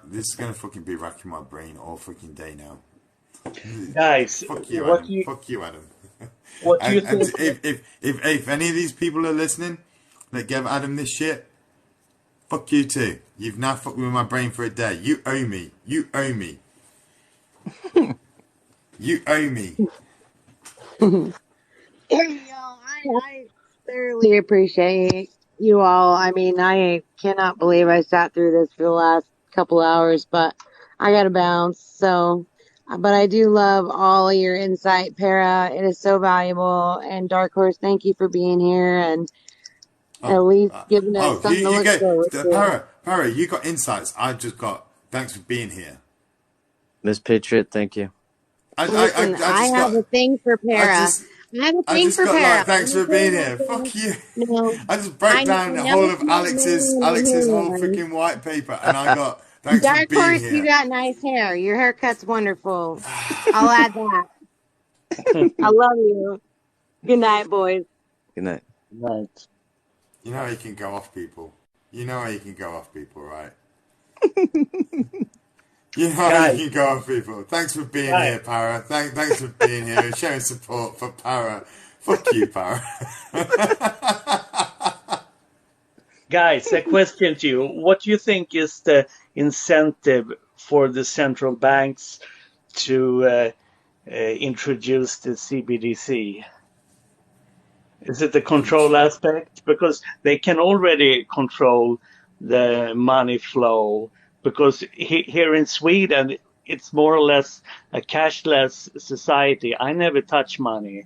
this is gonna fucking be racking my brain all fucking day now. Guys, Fuck you, Adam. Fuck you, Adam. What do you think? If any of these people are listening that gave Adam this shit, fuck you too. You've now fucked with my brain for a day. You owe me. You owe me. You owe me. I thoroughly appreciate you all. I mean, I cannot believe I sat through this for the last couple hours, but I gotta bounce. So, but I do love all of your insight, Para. It is so valuable. And Dark Horse, thank you for being here and at least giving us something to look forward to. Para, you got insights. I just got. Thanks for being here. Miss Patriot, thank you. I have a thing for Para. I have a thing for Para. Like, thanks for being here. Fuck you. No, I just broke down the whole of Alex's whole freaking white paper, and I got thanks Dark for being Horse, here. you got nice hair. Your haircut's wonderful. I'll add that. I love you. Good night, boys. Good night. Good night. You know how you can go off people. You know how you can go off people, right? You know how you can go off people. Thanks for being here, Para. Thanks for being here and showing support for Para. Fuck you, Para. Guys, a question to you. What do you think is the incentive for the central banks to introduce the CBDC? Is it the control aspect? Because they can already control the money flow. Because here in Sweden, it's more or less a cashless society. I never touch money.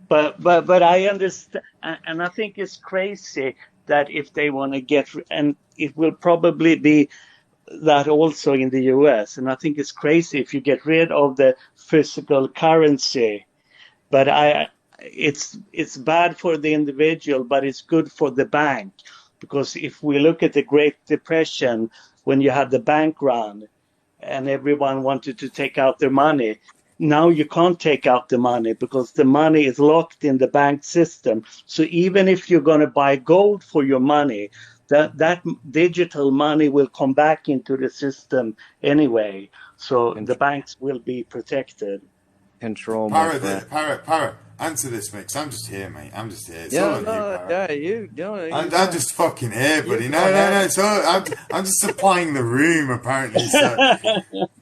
But I understand, and I think it's crazy that if they want to get, and it will probably be that also in the US. And I think it's crazy if you get rid of the physical currency. But it's bad for the individual, but it's good for the bank. Because if we look at the Great Depression, when you had the bank run and everyone wanted to take out their money, now you can't take out the money because the money is locked in the bank system. So even if you're going to buy gold for your money, that digital money will come back into the system anyway. So the banks will be protected. Control. Para, answer this, mate. 'Cause I'm just here, mate. I'm just here. It's all Yeah, on you, no, pal. yeah, you know, I'm just fucking here, you buddy. go No. ahead. It's all, I'm just supplying the room, apparently. So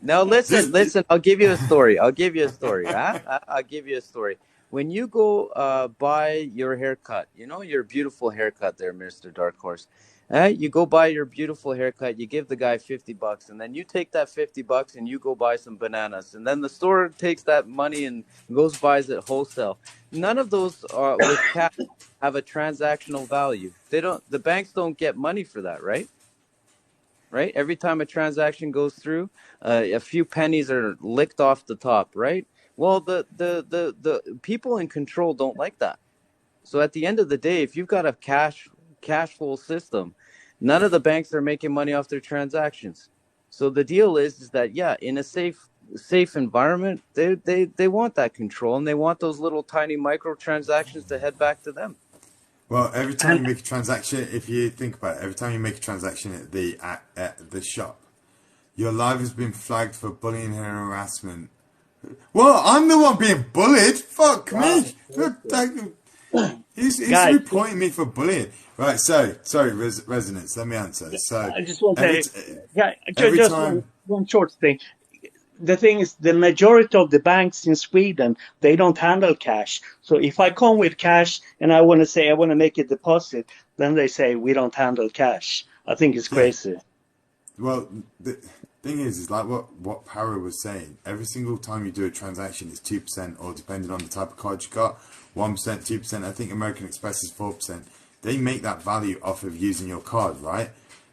Now this, listen. I'll give you a story. I'll give you a story. Huh? I'll give you a story. When you go buy your haircut, you know your beautiful haircut there, Mister Dark Horse. You go buy your beautiful haircut. You give the guy $50, and then you take that $50 and you go buy some bananas, and then the store takes that money and goes buys it wholesale. None of those with cash have a transactional value. They don't. The banks don't get money for that, right? Right? Every time a transaction goes through, a few pennies are licked off the top, right? Well, the people in control don't like that. So at the end of the day, if you've got a cash flow system, none of the banks are making money off their transactions. So the deal is that yeah, in a safe environment, they want that control, and they want those little tiny microtransactions to head back to them. well, every time you make a transaction, if you think about it, every time you make a transaction at the shop, your live has been flagged for bullying and harassment. Well, I'm the one being bullied. Fuck me. He's Guys, reporting me for bullying. Right, so, sorry, Resonance, let me answer. So, I just want every, to t- yeah, every just time, one short thing. The thing is, the majority of the banks in Sweden, they don't handle cash. So if I come with cash and I want to say I want to make a deposit, then they say we don't handle cash. I think it's yeah, crazy. well, the thing is like what Para was saying. Every single time you do a transaction, it's 2%, or depending on the type of card you got, 1%, 2%. I think American Express is 4%. They make that value off of using your card, right?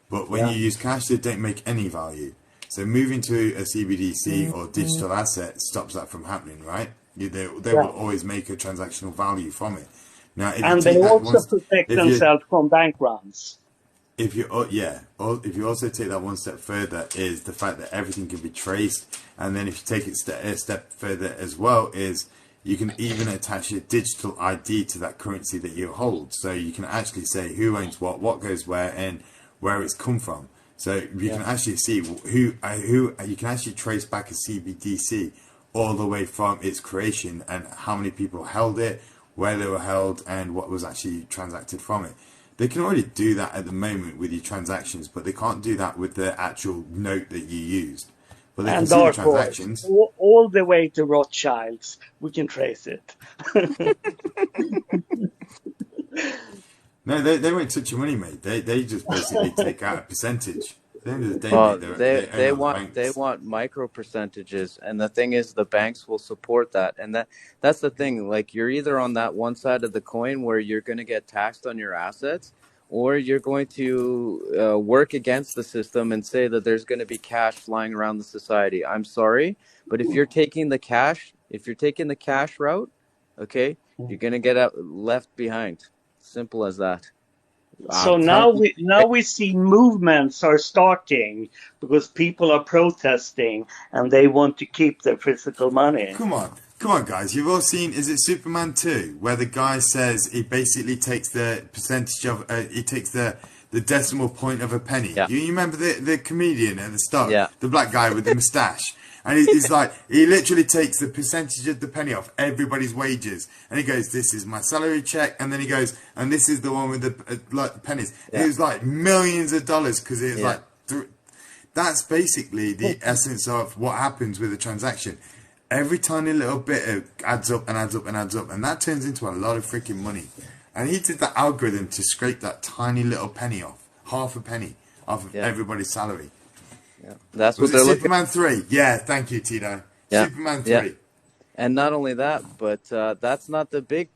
But when Yeah. you use cash, they don't make any value. So moving to a CBDC or digital asset stops that from happening, right? They Yeah. will always make a transactional value from it. Now, if you And they take that also one, protect if you themselves from bank runs. if you if you also take that one step further, is the fact that everything can be traced, and then if you take it a step further as well, is you can even attach a digital ID to that currency that you hold, so you can actually say who owns what goes where, and where it's come from. So you Yeah. can actually see who you can actually trace back a CBDC all the way from its creation, and how many people held it, where they were held, and what was actually transacted from it. They can already do that at the moment with your transactions, but they can't do that with the actual note that you used. But they can And see the Dark Horse, transactions. all the way to Rothschilds, we can trace it. No, they won't touch your money, mate. They just basically take out a percentage. At the end of the day, mate, they own all the They banks. want micro percentages, and the thing is, the banks will support that, and that's the thing. Like, you're either on that one side of the coin where you're going to get taxed on your assets, or you're going to work against the system and say that there's going to be cash flying around the society. I'm sorry, but if you're taking the cash route, okay, you're going to get left behind. Simple as that. So I'm now telling you. we see movements are starting because people are protesting and they want to keep their physical money. Come on, guys. You've all seen, is it Superman 2, where the guy says he basically takes the percentage of, he takes the decimal point of a penny. Yeah. You remember the comedian at the start, Yeah. the black guy with the moustache? And he's like, he literally takes the percentage of the penny off everybody's wages. And he goes, this is my salary check. And then he goes, and this is the one with the like pennies. Yeah. It was like millions of dollars, because it was Yeah. like, that's basically the essence of what happens with a transaction. Every tiny little bit adds up and adds up and adds up, and that turns into a lot of freaking money. And he did that algorithm to scrape that tiny little penny off, half a penny off of Yeah. everybody's salary. Yeah. That's Was what it they're looking. Superman 3? Yeah, thank you, Tito. Yeah. Superman 3. Yeah. And not only that, but that's not the big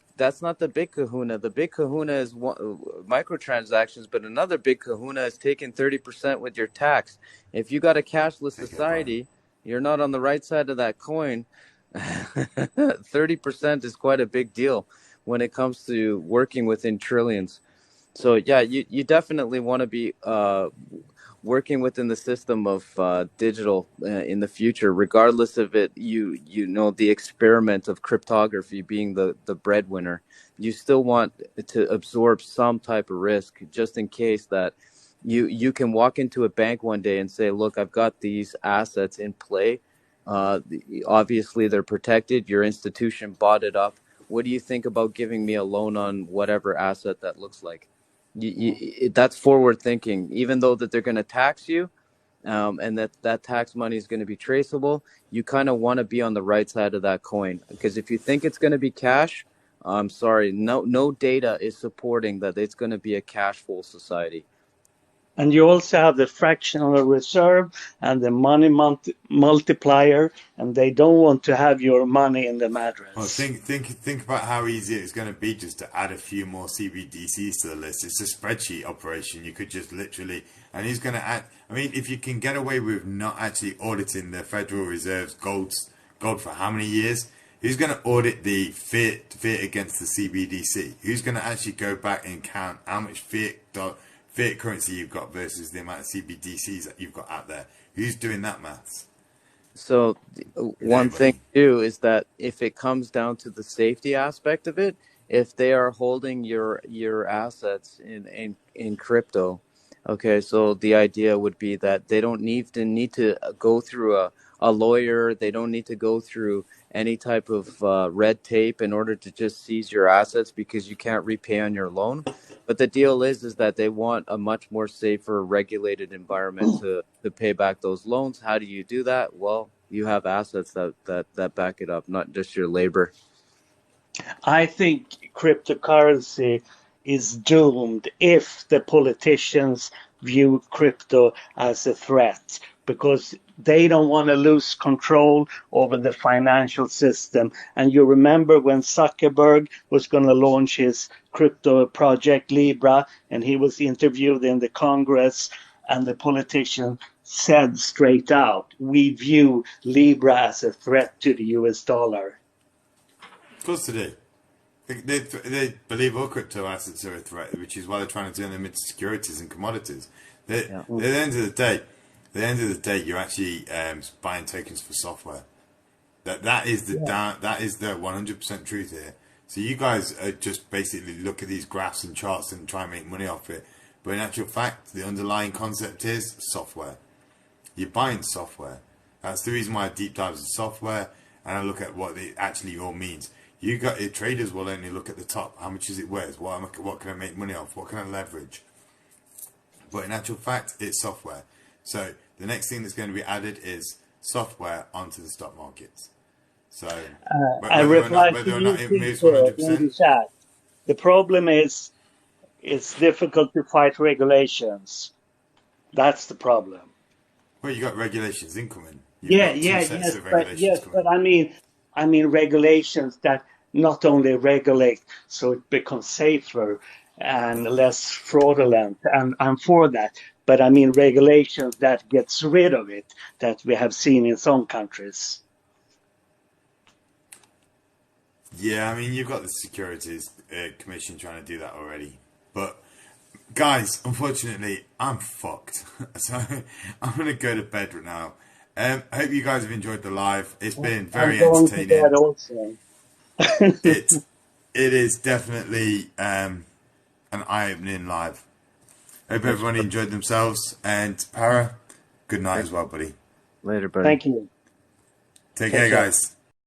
kahuna. The big kahuna is microtransactions, but another big kahuna is taking 30% with your tax. If you got a cashless society, you're not on the right side of that coin. 30% is quite a big deal when it comes to working within trillions. So yeah, you definitely want to be working within the system of digital in the future, regardless of it. You know, the experiment of cryptography being the breadwinner. You still want to absorb some type of risk, just in case that you can walk into a bank one day and say, look, I've got these assets in play. Obviously, they're protected. Your institution bought it up what do you think about giving me a loan on whatever asset that looks like? That's forward thinking. Even though that they're going to tax you, and that tax money is going to be traceable, you kind of want to be on the right side of that coin. Because if you think it's going to be cash, I'm sorry, no data is supporting that it's going to be a cash full society. And you also have the fractional reserve and the money multiplier, and they don't want to have your money in the mattress. Well, think about how easy it's going to be just to add a few more CBDCs to the list. It's a spreadsheet operation. You could just literally, and he's going to add. I mean, if you can get away with not actually auditing the Federal Reserve's gold for how many years? Who's going to audit the fiat against the CBDC? Who's going to actually go back and count how much fiat currency you've got versus the amount of CBDCs that you've got out there? Who's doing that maths? So one thing too is that if it comes down to the safety aspect of it, if they are holding your assets in crypto, okay, so the idea would be that they don't need to go through a lawyer. They don't need to go through any type of red tape in order to just seize your assets because you can't repay on your loan. But the deal is that they want a much more safer, regulated environment to pay back those loans. How do you do that? Well, you have assets that back it up, not just your labor. I think cryptocurrency is doomed if the politicians view crypto as a threat, because they don't want to lose control over the financial system. And you remember when Zuckerberg was going to launch his crypto project Libra, and he was interviewed in the Congress, and the politician said straight out, we view Libra as a threat to the US dollar. Of course they do. They believe all crypto assets are a threat, which is why they're trying to turn them into securities and commodities. At the end of the day, you're actually buying tokens for software. That is the 100% truth here. So you guys are just basically look at these graphs and charts and try and make money off it. But in actual fact, the underlying concept is software. You're buying software. That's the reason why I deep dive into software and I look at what it actually all means. Traders will only look at the top. How much is it worth? What can I make money off? What can I leverage? But in actual fact, it's software. So the next thing that's going to be added is software onto the stock markets. So I replied to you in the chat. The problem is it's difficult to fight regulations. That's the problem. Well, you got regulations incoming. But I mean regulations that not only regulate so it becomes safer and less fraudulent, and I'm for that. But I mean regulations that gets rid of it, that we have seen in some countries. Yeah, I mean, you've got the Securities Commission trying to do that already. But, guys, unfortunately, I'm fucked. So, I'm going to go to bed right now. I hope you guys have enjoyed the live. It's been very entertaining. It is definitely an eye-opening live. Hope everyone enjoyed themselves. And, Para, good night as well, buddy. Later, buddy. Thank you. Take care, guys.